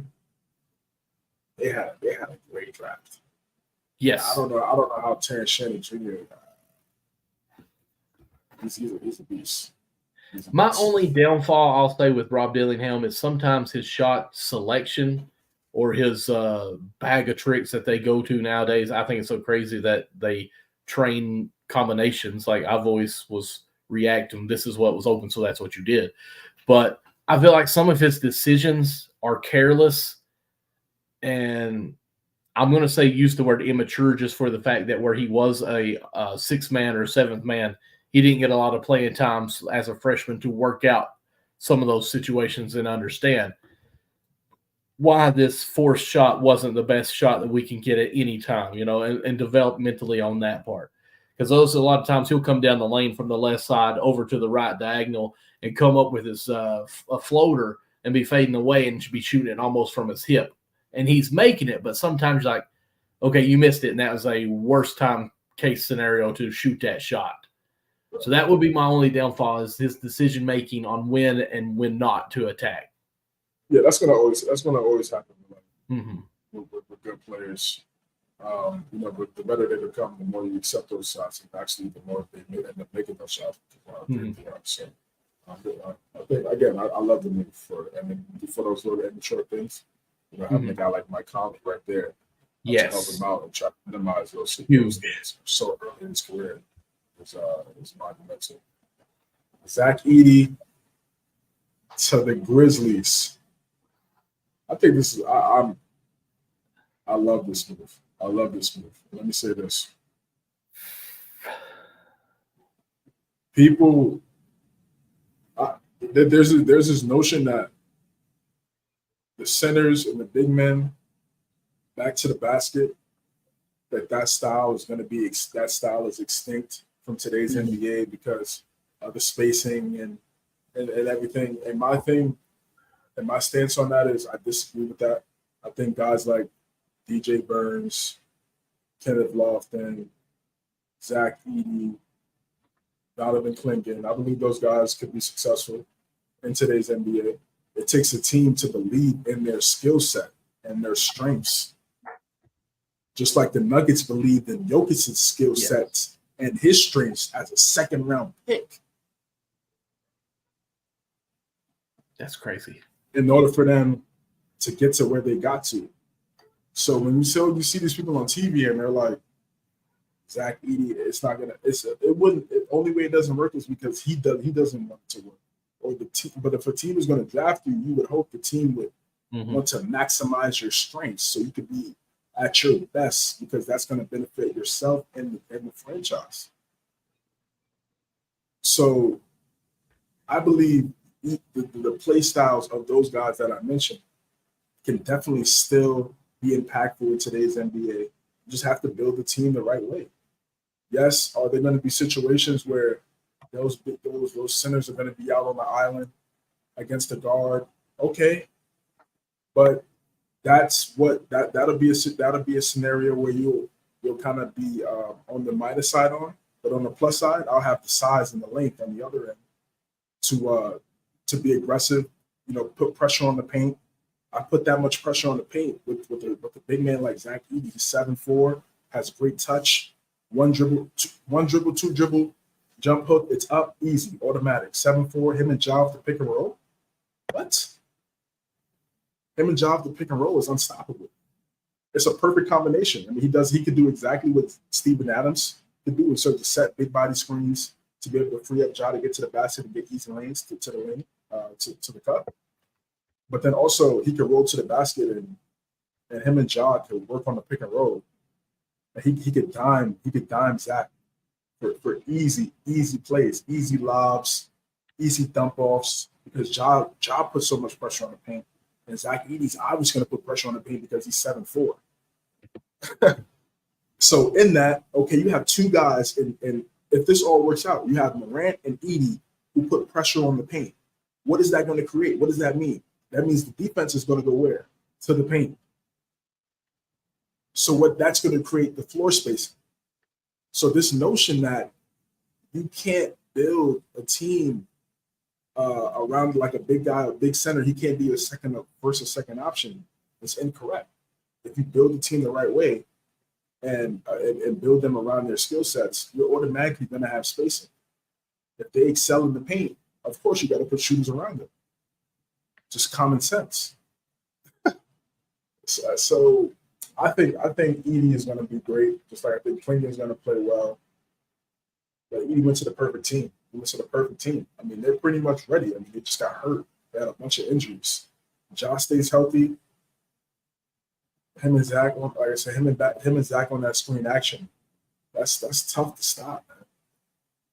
They had a great draft. Yes. I don't know how Terrence Shannon Jr. He's a beast. My only downfall, I'll say, with Rob Dillingham is sometimes his shot selection or his bag of tricks that they go to nowadays. I think it's so crazy that they train combinations. Like I've always was reacting, this is what was open, so that's what you did. But I feel like some of his decisions are careless, and I'm going to say use the word immature just for the fact that where he was a sixth man or seventh man, he didn't get a lot of playing times as a freshman to work out some of those situations and understand why this forced shot wasn't the best shot that we can get at any time, and develop mentally on that part. Because those a lot of times he'll come down the lane from the left side over to the right diagonal and come up with his a floater and be fading away and be shooting it almost from his hip. And he's making it, but sometimes like, okay, you missed it, and that was a worst time case scenario to shoot that shot. So that would be my only downfall is his decision making on when and when not to attack. Yeah, that's gonna always happen with good players. But the better they become, the more you accept those shots, and actually the more they end up making those shots. So I think again, I love the move for those little immature things. Having a guy like Mike Conley right there to help him out and try to minimize those things so early in his career is monumental. Zach Edey to the Grizzlies. I think this is I love this move. I love this move. Let me say this. People, there's this notion that the centers and the big men back to the basket, that style is extinct from today's NBA because of the spacing and everything. And my stance on that is I disagree with that. I think guys like DJ Burns, Kenneth Lofton, Zach Edey, Donovan Clingan, I believe those guys could be successful in today's NBA. It takes a team to believe in their skill set and their strengths. Just like the Nuggets believed in Jokic's skill sets and his strengths as a second-round pick. That's crazy. In order for them to get to where they got to. So when you see these people on TV and they're like, Zach Edey, it's not gonna. The only way it doesn't work is because he doesn't want it to work. Or the team, but if a team is going to draft you, you would hope the team would want to maximize your strengths so you could be at your best, because that's going to benefit yourself and the franchise. So I believe the play styles of those guys that I mentioned can definitely still be impactful in today's NBA. You just have to build the team the right way. Yes, are there going to be situations where those centers are going to be out on the island against the guard? Okay, but that'll be a scenario where you'll kind of be on the minus side on, but on the plus side, I'll have the size and the length on the other end to be aggressive. Put pressure on the paint. I put that much pressure on the paint with a big man like Zach Edey. He's 7'4", has great touch, one dribble, two dribble. Jump hook, it's up, easy, automatic. 7'4", him and Ja off the pick and roll. What? Him and Ja off the pick and roll is unstoppable. It's a perfect combination. I mean, he could do exactly what Steven Adams could do, so to set big body screens to be able to free up Ja to get to the basket and get easy lanes to the lane, to the cup. But then also he could roll to the basket and him and Ja could work on the pick and roll. And he could dime Zach. For easy plays, easy lobs, easy dump offs, because Ja puts so much pressure on the paint, and Zach Edey's obviously going to put pressure on the paint because he's 7'4". So in that, okay, you have two guys, and if this all works out, you have Morant and Edey who put pressure on the paint. What is that going to create? What does that mean? That means the defense is going to go where? To the paint. So what that's going to create the floor spacing. So this notion that you can't build a team around like a big guy, a big center, he can't be a first or second option. It's incorrect. If you build the team the right way and build them around their skill sets, you're automatically going to have spacing. If they excel in the paint, of course you got to put shooters around them. Just common sense. So I think Edie is going to be great. Just like I think Klay is going to play well. But Edie went to the perfect team. He went to the perfect team. I mean, they're pretty much ready. I mean, they just got hurt. They had a bunch of injuries. Josh stays healthy. Him and Zach, like I said, him and Zach on that screen action. That's tough to stop, man.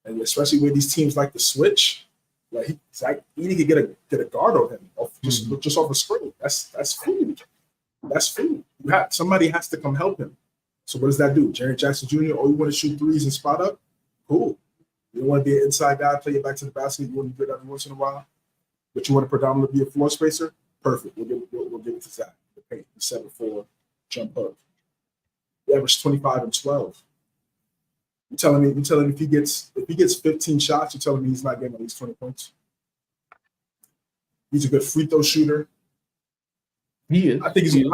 And especially with these teams like the switch, like Zach Edie could get a guard on him just off a screen. That's food. That's food. Somebody has to come help him. So what does that do? Jaren Jackson Jr. Oh, you want to shoot threes and spot up? Cool. You don't want to be an inside guy, play it back to the basket. You want to do it every once in a while, but you want to predominantly be a floor spacer. Perfect. We'll give it to Zach. The paint, the 7-4 jump up. He averaged 25 and 12. You're telling me if he gets 15 shots, you're telling me he's not getting at least 20 points. He's a good free throw shooter. He is. I think he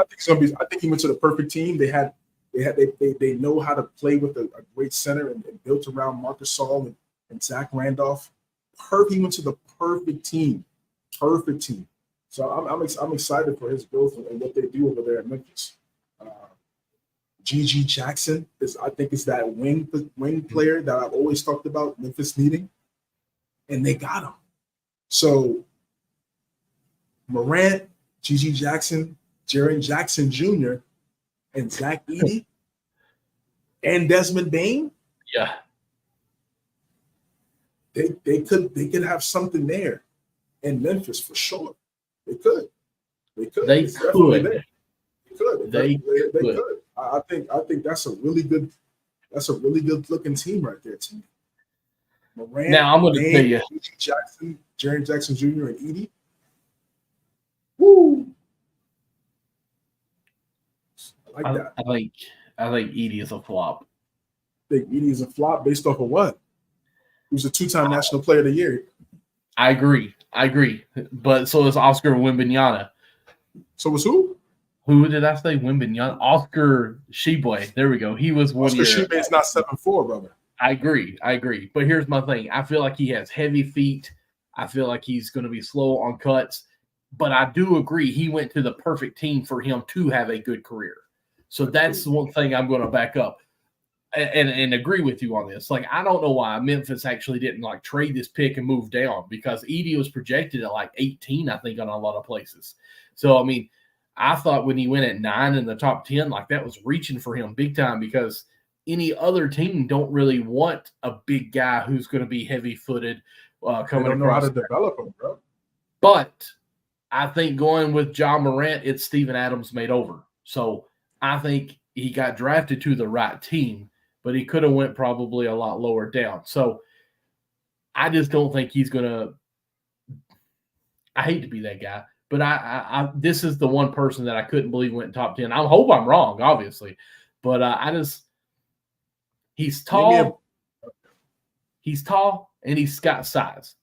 went to the perfect team. They know how to play with a great center and built around Marcus Saul and Zach Randolph. He went to the perfect team. Perfect team. So I'm excited for his growth and what they do over there in Memphis. G.G. Jackson is that wing player that I've always talked about Memphis needing, and they got him. So Morant, G.G. Jackson, Jaren Jackson Jr., and Zach Edey, and Desmond Bane. Yeah, they could have something there in Memphis for sure. They could. They could. They could. I think that's a really good looking team right there to me. Morant, now I'm going to tell you, Jackson, Jaren Jackson Jr. and Edey. Woo! I like that. I think Edey is a flop. I think Edey is a flop based off of what? He was a 2-time National Player of the Year. I agree. But so is Oscar Wembanyama. So was who? Who did I say? Wembanyama? Oscar Sheboy. There we go. He was 1 year. Oscar Sheboy's not 7'4", brother. I agree. But here's my thing. I feel like he has heavy feet. I feel like he's going to be slow on cuts. But I do agree he went to the perfect team for him to have a good career. So that's the one thing I'm going to back up and agree with you on this. Like, I don't know why Memphis actually didn't like trade this pick and move down, because Edey was projected at like 18, I think, on a lot of places. So, I mean, I thought when he went at 9 in the top 10, like that was reaching for him big time, because any other team don't really want a big guy who's going to be heavy-footed coming They don't know how to develop him, bro. But I think going with John Morant, it's Steven Adams made over. So I think he got drafted to the right team, but he could have went probably a lot lower down. So I just don't think he's going to – I hate to be that guy, but I this is the one person that I couldn't believe went top 10. I hope I'm wrong, obviously, but he's tall. He's tall and he's got size,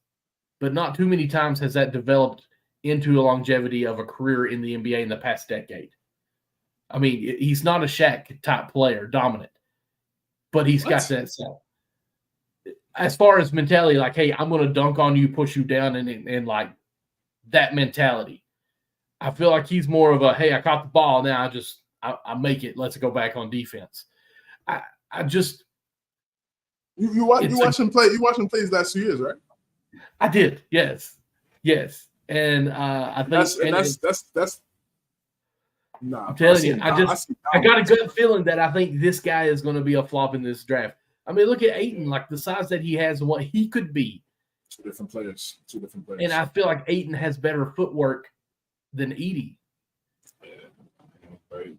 but not too many times has that developed into a longevity of a career in the NBA in the past decade. I mean, he's not a Shaq type player, dominant, but he's got that stuff. As far as mentality, like, hey, I'm going to dunk on you, push you down, and like that mentality. I feel like he's more of a, hey, I caught the ball, now I make it. Let's go back on defense. I just you watch him play. You watch him play his last 2 years, right? I did, yes, and I think that's. Nah, I'm telling you, I got a good feeling that I think this guy is going to be a flop in this draft. I mean, look at Ayton, like the size that he has and what he could be. Two different players. And I feel like Ayton has better footwork than Edey. Yeah, right.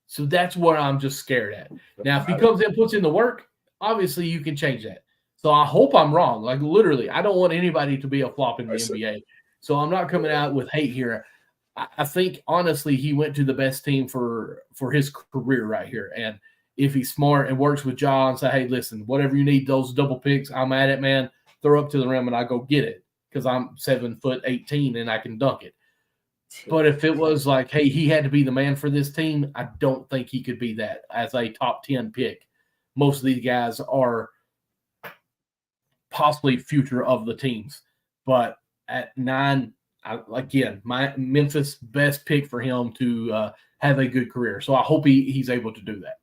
So that's what I'm just scared at. Now, if he comes in and puts in the work, obviously you can change that. So I hope I'm wrong. Like, literally, I don't want anybody to be a flop in the NBA. So I'm not coming out with hate here. I think, honestly, he went to the best team for his career right here. And if he's smart and works with Ja and say, hey, listen, whatever you need, those double picks, I'm at it, man. Throw up to the rim and I go get it. because I'm 7'18" and I can dunk it. But if it was like, hey, he had to be the man for this team, I don't think he could be that as a top 10 pick. Most of these guys are possibly future of the teams. But at 9, again, my Memphis best pick for him to have a good career. So I hope he's able to do that.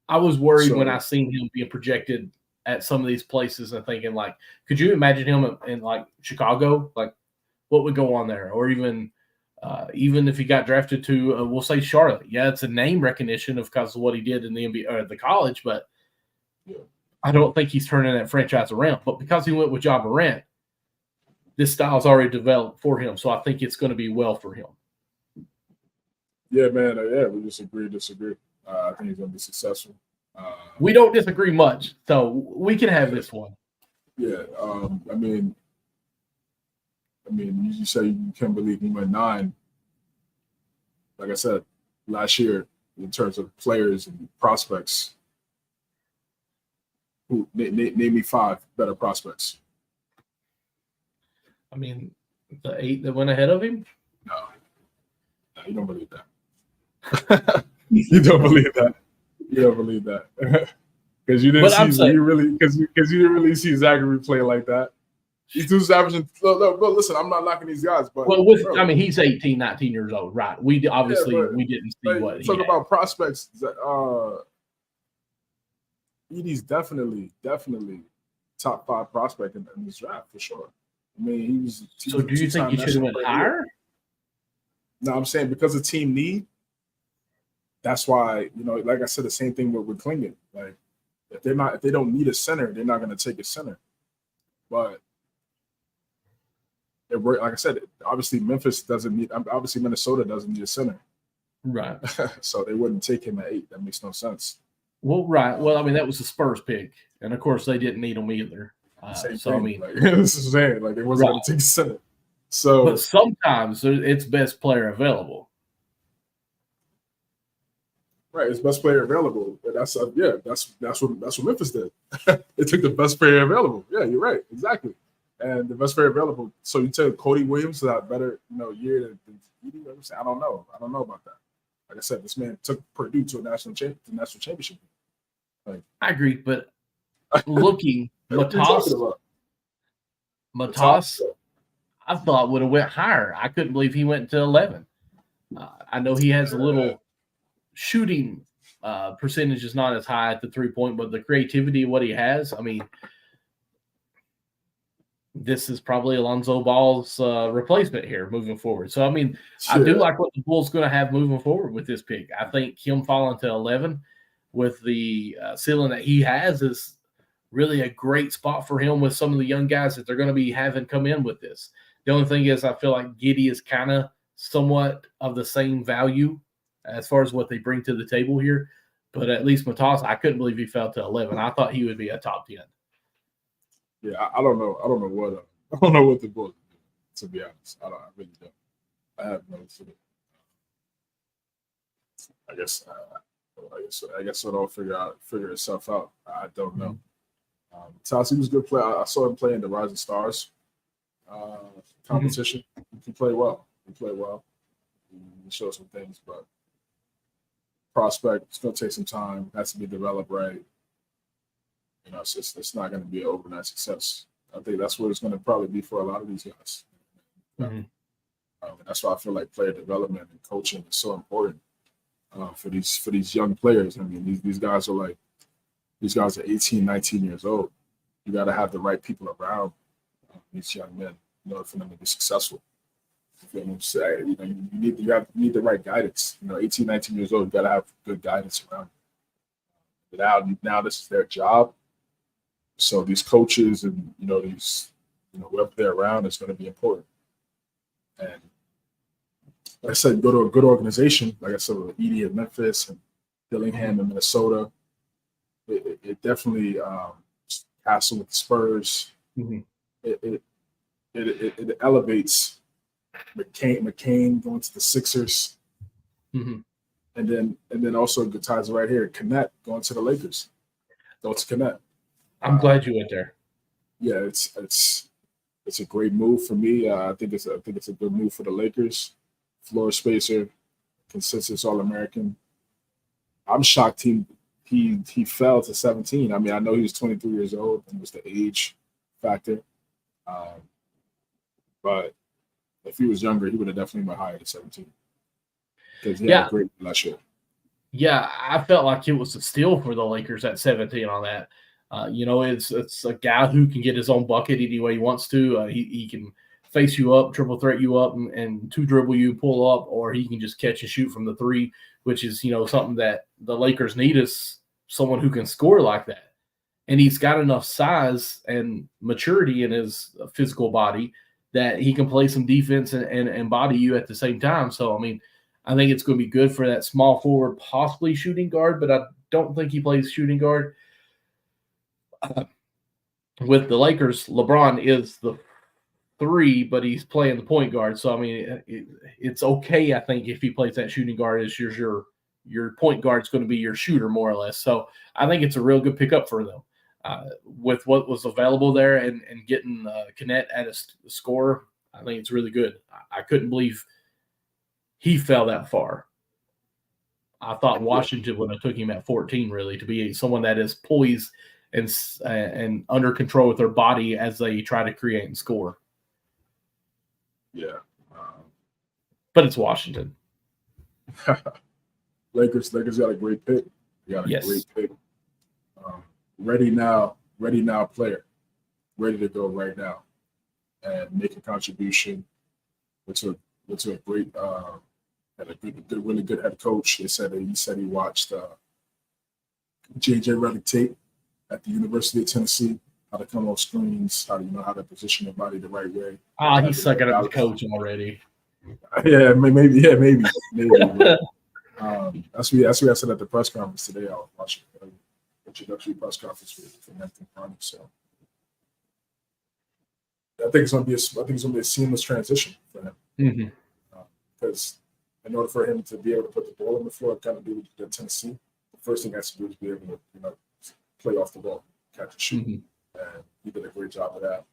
I was worried when I seen him being projected at some of these places and thinking, like, could you imagine him in like Chicago? Like, what would go on there? Or even if he got drafted to, we'll say Charlotte. Yeah, it's a name recognition because of what he did in the NBA or the college, but I don't think he's turning that franchise around. But because he went with Ja Morant, this style's already developed for him, so I think it's going to be well for him. Yeah, man. We disagree. I think he's going to be successful. We don't disagree much, so we can have this one. Yeah, I mean, you say you can't believe he went 9. Like I said, last year, in terms of players and prospects, name me 5 better prospects. I mean, the 8 that went ahead of him? No, you don't believe that. You don't believe that. Because you didn't didn't really see Zachary play like that. He's just averaging. Look, listen, I'm not knocking these guys, but he's 18, 19 years old, right? We didn't see what he talk had. About prospects. Edie's definitely top 5 prospect in this draft for sure. I mean, he was. So, do you think he should have went higher? No, I'm saying because of team need. That's why, like I said, the same thing with Klingon. Like, if they don't need a center, they're not going to take a center. But like I said, obviously Minnesota doesn't need a center, right? So they wouldn't take him at 8. That makes no sense. Well, right. Well, I mean, that was the Spurs pick, and of course they didn't need him either. Same so thing. I mean, this is saying like it wasn't going to take a center. So, but sometimes it's best player available. Right, it's best player available. That's what Memphis did. They took the best player available. Yeah, you're right, exactly. And the best player available. So you tell Cody Williams that better year than Edie? I don't know about that. Like I said, this man took Purdue to a national championship. Like, I agree, but looking Matas, I thought would have went higher. I couldn't believe he went to 11. I know he has a little shooting percentage is not as high at the 3-point, but the creativity of what he has, I mean, this is probably Alonzo Ball's replacement here moving forward. So, I mean, I do like what the Bulls going to have moving forward with this pick. I think him falling to 11 with the ceiling that he has is really a great spot for him with some of the young guys that they're going to be having come in with this. The only thing is I feel like Giddey is kind of somewhat of the same value as far as what they bring to the table here. But at least Matas, I couldn't believe he fell to 11. I thought he would be a top 10. Yeah, I don't know. I don't know what the Bulls do, to be honest. I really don't. I have no clue. I guess it'll all figure itself out. I don't know. Matas, he was a good player. I saw him play in the Rising Stars competition. He played well. He showed some things, but prospect, it's going to take some time. It has to be developed right. It's not going to be an overnight success. I think that's what it's going to probably be for a lot of these guys. That's why I feel like player development and coaching is so important for these young players. I mean, these guys are 18, 19 years old. You got to have the right people around these young men in order for them to be successful. You need the right guidance. 18, 19 years old, you got to have good guidance around you. Now this is their job. So these coaches and whoever they're around is going to be important. And like I said, go to a good organization, like I said, with Edie in Memphis and Dillingham in Minnesota. It definitely Castle with the Spurs. It elevates McCain going to the Sixers, and then also good ties right here. Connect going to the Lakers. Go to Connect. I'm glad you went there. Yeah, it's It's a great move for me. I think it's a good move for the Lakers. Floor spacer, consensus All-American. I'm shocked he fell to 17. I mean, I know he was 23 years old, and it was the age factor. But if he was younger, he would have definitely been higher than 17 because he had a great last year. Yeah, I felt like it was a steal for the Lakers at 17 on that. It's a guy who can get his own bucket any way he wants to. He can face you up, triple threat you up, and two dribble you, pull up, or he can just catch and shoot from the three, which is something that the Lakers need is someone who can score like that. And he's got enough size and maturity in his physical body that he can play some defense and body you at the same time. So, I mean, I think it's going to be good for that small forward, possibly shooting guard, but I don't think he plays shooting guard. With the Lakers, LeBron is the 3, but he's playing the point guard. So, I mean, it's okay, I think, if he plays that shooting guard as your point guard's going to be your shooter, more or less. So, I think it's a real good pickup for them. With what was available there and getting Kennett at a score, I think it's really good. I couldn't believe he fell that far. I thought Washington would have took him at 14, really, to be someone that is poised and under control with their body as they try to create and score. Yeah. But it's Washington. Lakers got a great pick. They got a great pick. Ready now player. Ready to go right now and make a contribution. Went to a great had a really good head coach. He said he watched JJ Redick tape at the University of Tennessee, how to come off screens, how to position your body the right way. He's sucking up the coach already. Yeah, maybe. That's what I said at the press conference today. I was watching the introductory press conference for Anthony Bronny. So I think it's gonna be a seamless transition for him. Because in order for him to be able to put the ball on the floor, kind of do what he did at Tennessee, the first thing he has to do is be able to play off the ball, catch and shoot. And he did a great job of that.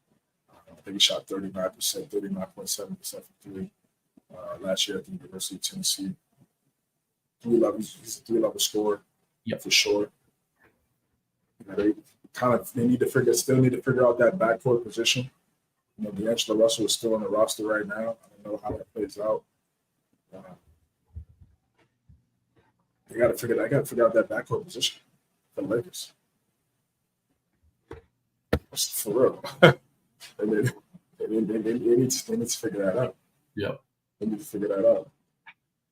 I think he shot 39%, 39.7% from three last year at the University of Tennessee. He's a 3-level scorer, for sure. They still need to figure out that backcourt position. D'Angelo Russell is still on the roster right now. I don't know how that plays out. They got to figure out that backcourt position for the Lakers. For real. they need to figure that out. Yeah. They need to figure that out.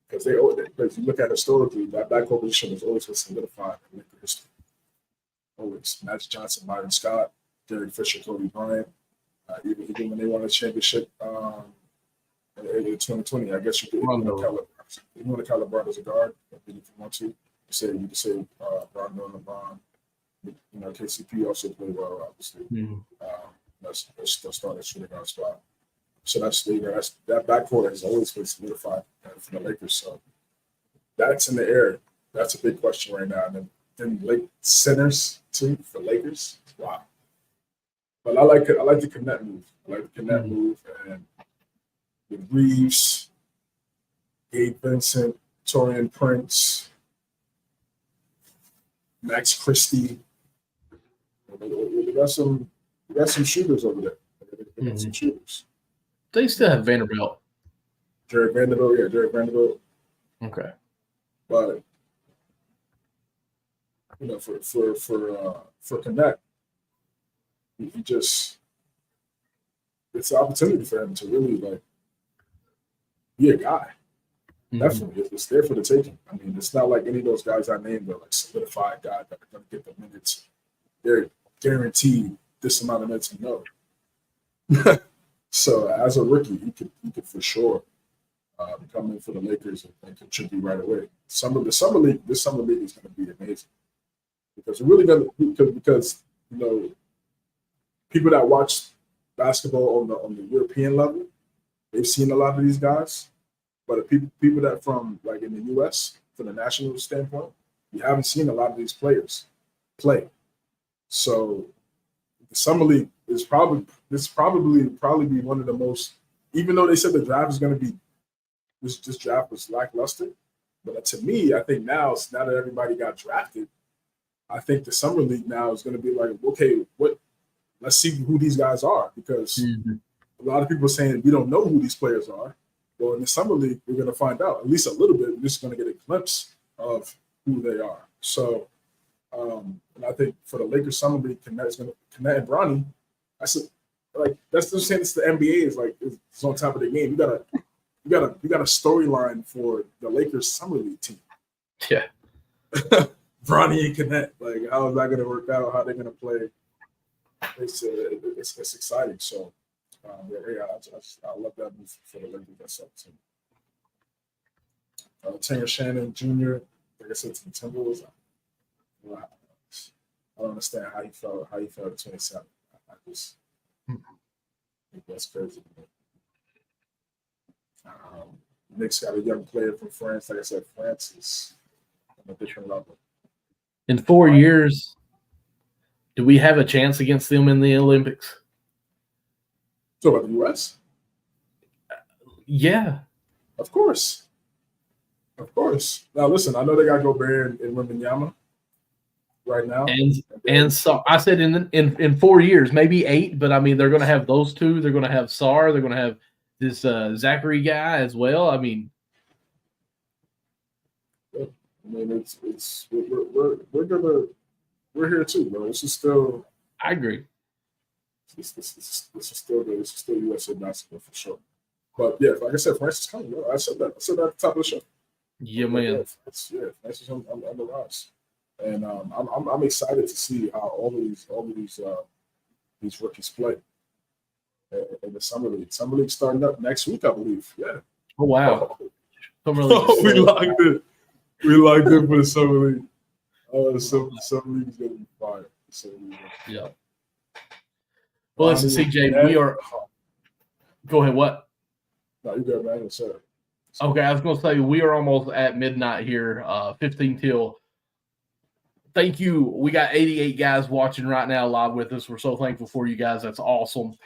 Because if you look at historically, that backcourt position has always been solidified in Laker history. Always. Magic Johnson, Myron Scott, Derek Fisher, Kobe Bryant. Even when they won a championship in 2020, I guess you want to call LeBron as a guard, if you want to. You can say Rondo and LeBron. KCP also played well, obviously. That's the starting shooting guard spot. So that backcourt has always been solidified for the Lakers. So that's in the air. That's a big question right now. And then centers too for Lakers. Wow. But I like the Kennett move. And with Reeves, Gabe Vincent, Taurean Prince, Max Christie. We got some shooters over there. We got some shooters. They still have Vanderbilt. Jared Vanderbilt. Okay. But for Kennett, it's an opportunity for him to really be a guy. Definitely, it's there for the taking. I mean, it's not like any of those guys I named are solidified guys that are going to get the minutes. They're guaranteed this amount of minutes. No. So as a rookie, he could for sure come in for the Lakers and contribute right away. This summer league is going to be amazing because we're really going to because people that watch basketball on the European level, they've seen a lot of these guys, but people that from in the U.S. from the national standpoint, you haven't seen a lot of these players play. So the summer league is probably be one of the most. Even though they said the draft is going to be this draft was lackluster, but to me, I think now that everybody got drafted, I think the summer league now is going to be like, okay, let's see who these guys are, because a lot of people are saying we don't know who these players are. Well, in the summer league, we're going to find out at least a little bit. We're just going to get a glimpse of who they are. So, and I think for the Lakers summer league, Kenneth and Bronny, that's the same as the NBA is like it's on top of the game. You got a storyline for the Lakers summer league team. Yeah, Bronny and Kenneth, like how is that going to work out? How they're going to play? It's exciting. So, I love that move for the Lakers. That's up to Taylor Shannon Jr. Like I said, to the Timberwolves. I don't understand how he fell to 27. I just think that's crazy. Knicks got a young player from France. Like I said, France is on a different level. In 4 years, do we have a chance against them in the Olympics? So about the U.S.? Yeah. Of course. Now, listen, I know they got Gobert and Wembanyama right now. And so I said in 4 years, maybe 8, but I mean, they're going to have those two. They're going to have Sarr. They're going to have this Zachary guy as well. I mean, we're here too, bro. This is still. I agree. This is still USA basketball for sure. But yeah, like I said, France is coming. Bro. I said that at the top of the show. Yeah, man. France is on the rise, and I'm excited to see how all of these rookies play in the summer league. Summer league starting up next week, I believe. Yeah. Oh wow. We locked it. We locked in for the summer league. The summer league is gonna be fire. Yeah. Well, listen, CJ, we are. Go ahead. What? No, you good, man. Yes, sir. Okay, I was going to say we are almost at midnight here, 15 till. Thank you. We got 88 guys watching right now live with us. We're so thankful for you guys. That's awesome.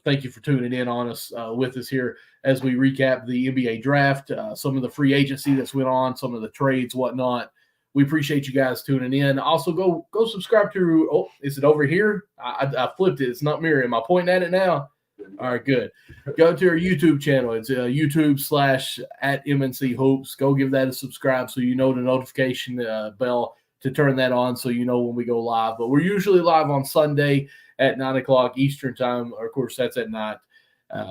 Thank you for tuning in on us with us here as we recap the NBA draft, some of the free agency that's went on, some of the trades, whatnot. We appreciate you guys tuning in. Also, go subscribe to. Oh, is it over here? I flipped it. It's not mirroring. Am I pointing at it now? All right, good. Go to our YouTube channel. It's YouTube/@MNC Hoops. Go give that a subscribe so you know the notification bell to turn that on so you know when we go live. But we're usually live on Sunday at 9 o'clock Eastern time. Of course, that's at night.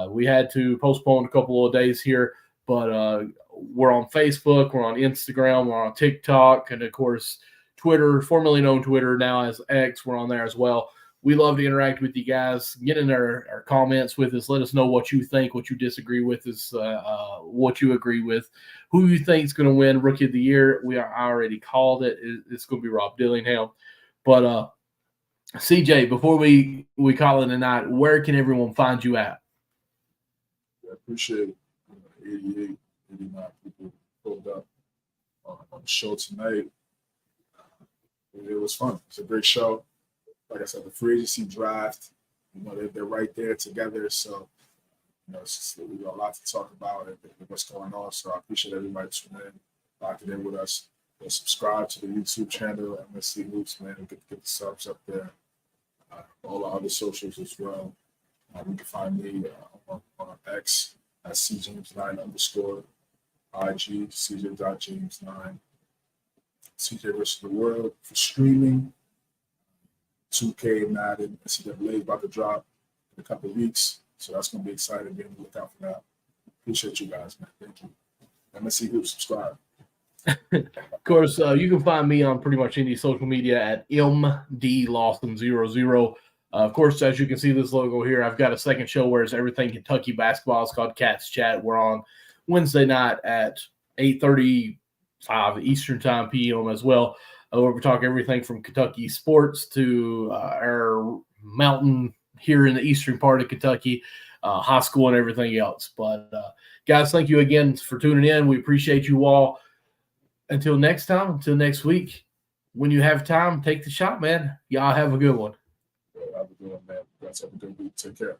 We had to postpone a couple of days here, but we're on Facebook, we're on Instagram, we're on TikTok, and, of course, Twitter, formerly known Twitter, now as X. We're on there as well. We love to interact with you guys. Get in our comments with us. Let us know what you think, what you disagree with, what you agree with, who you think is going to win Rookie of the Year. I already called it. It's going to be Rob Dillingham. But, CJ, before we call it a night, where can everyone find you at? I appreciate it. 88, 89 people pulled up on the show tonight. It was fun. It's a great show. Like I said, the free agency draft, they're right there together. So, it's just, we got a lot to talk about and what's going on. So I appreciate everybody tuning in, locking in with us. Subscribe to the YouTube channel, MNC Hoops, man, and get the subs up there. All our other socials as well. You can find me on X at cjames9_, IG, cj.james9. CJ versus the World for streaming. 2K, Madden, NCAA about to drop in a couple of weeks. So that's going to be exciting. Be on the lookout for that. Appreciate you guys, man. Thank you. MNC Hoops, subscribe. Of course, you can find me on pretty much any social media at MDLawson00. Of course, as you can see this logo here, I've got a second show where it's everything Kentucky basketball. It's called Cats Chat. We're on Wednesday night at 8:35 Eastern Time PM as well. Where we talk everything from Kentucky sports to our mountain here in the eastern part of Kentucky, high school and everything else. But, guys, thank you again for tuning in. We appreciate you all. Until next time, until next week, when you have time, take the shot, man. Y'all have a good one. doing, man. You guys have a good week. Take care.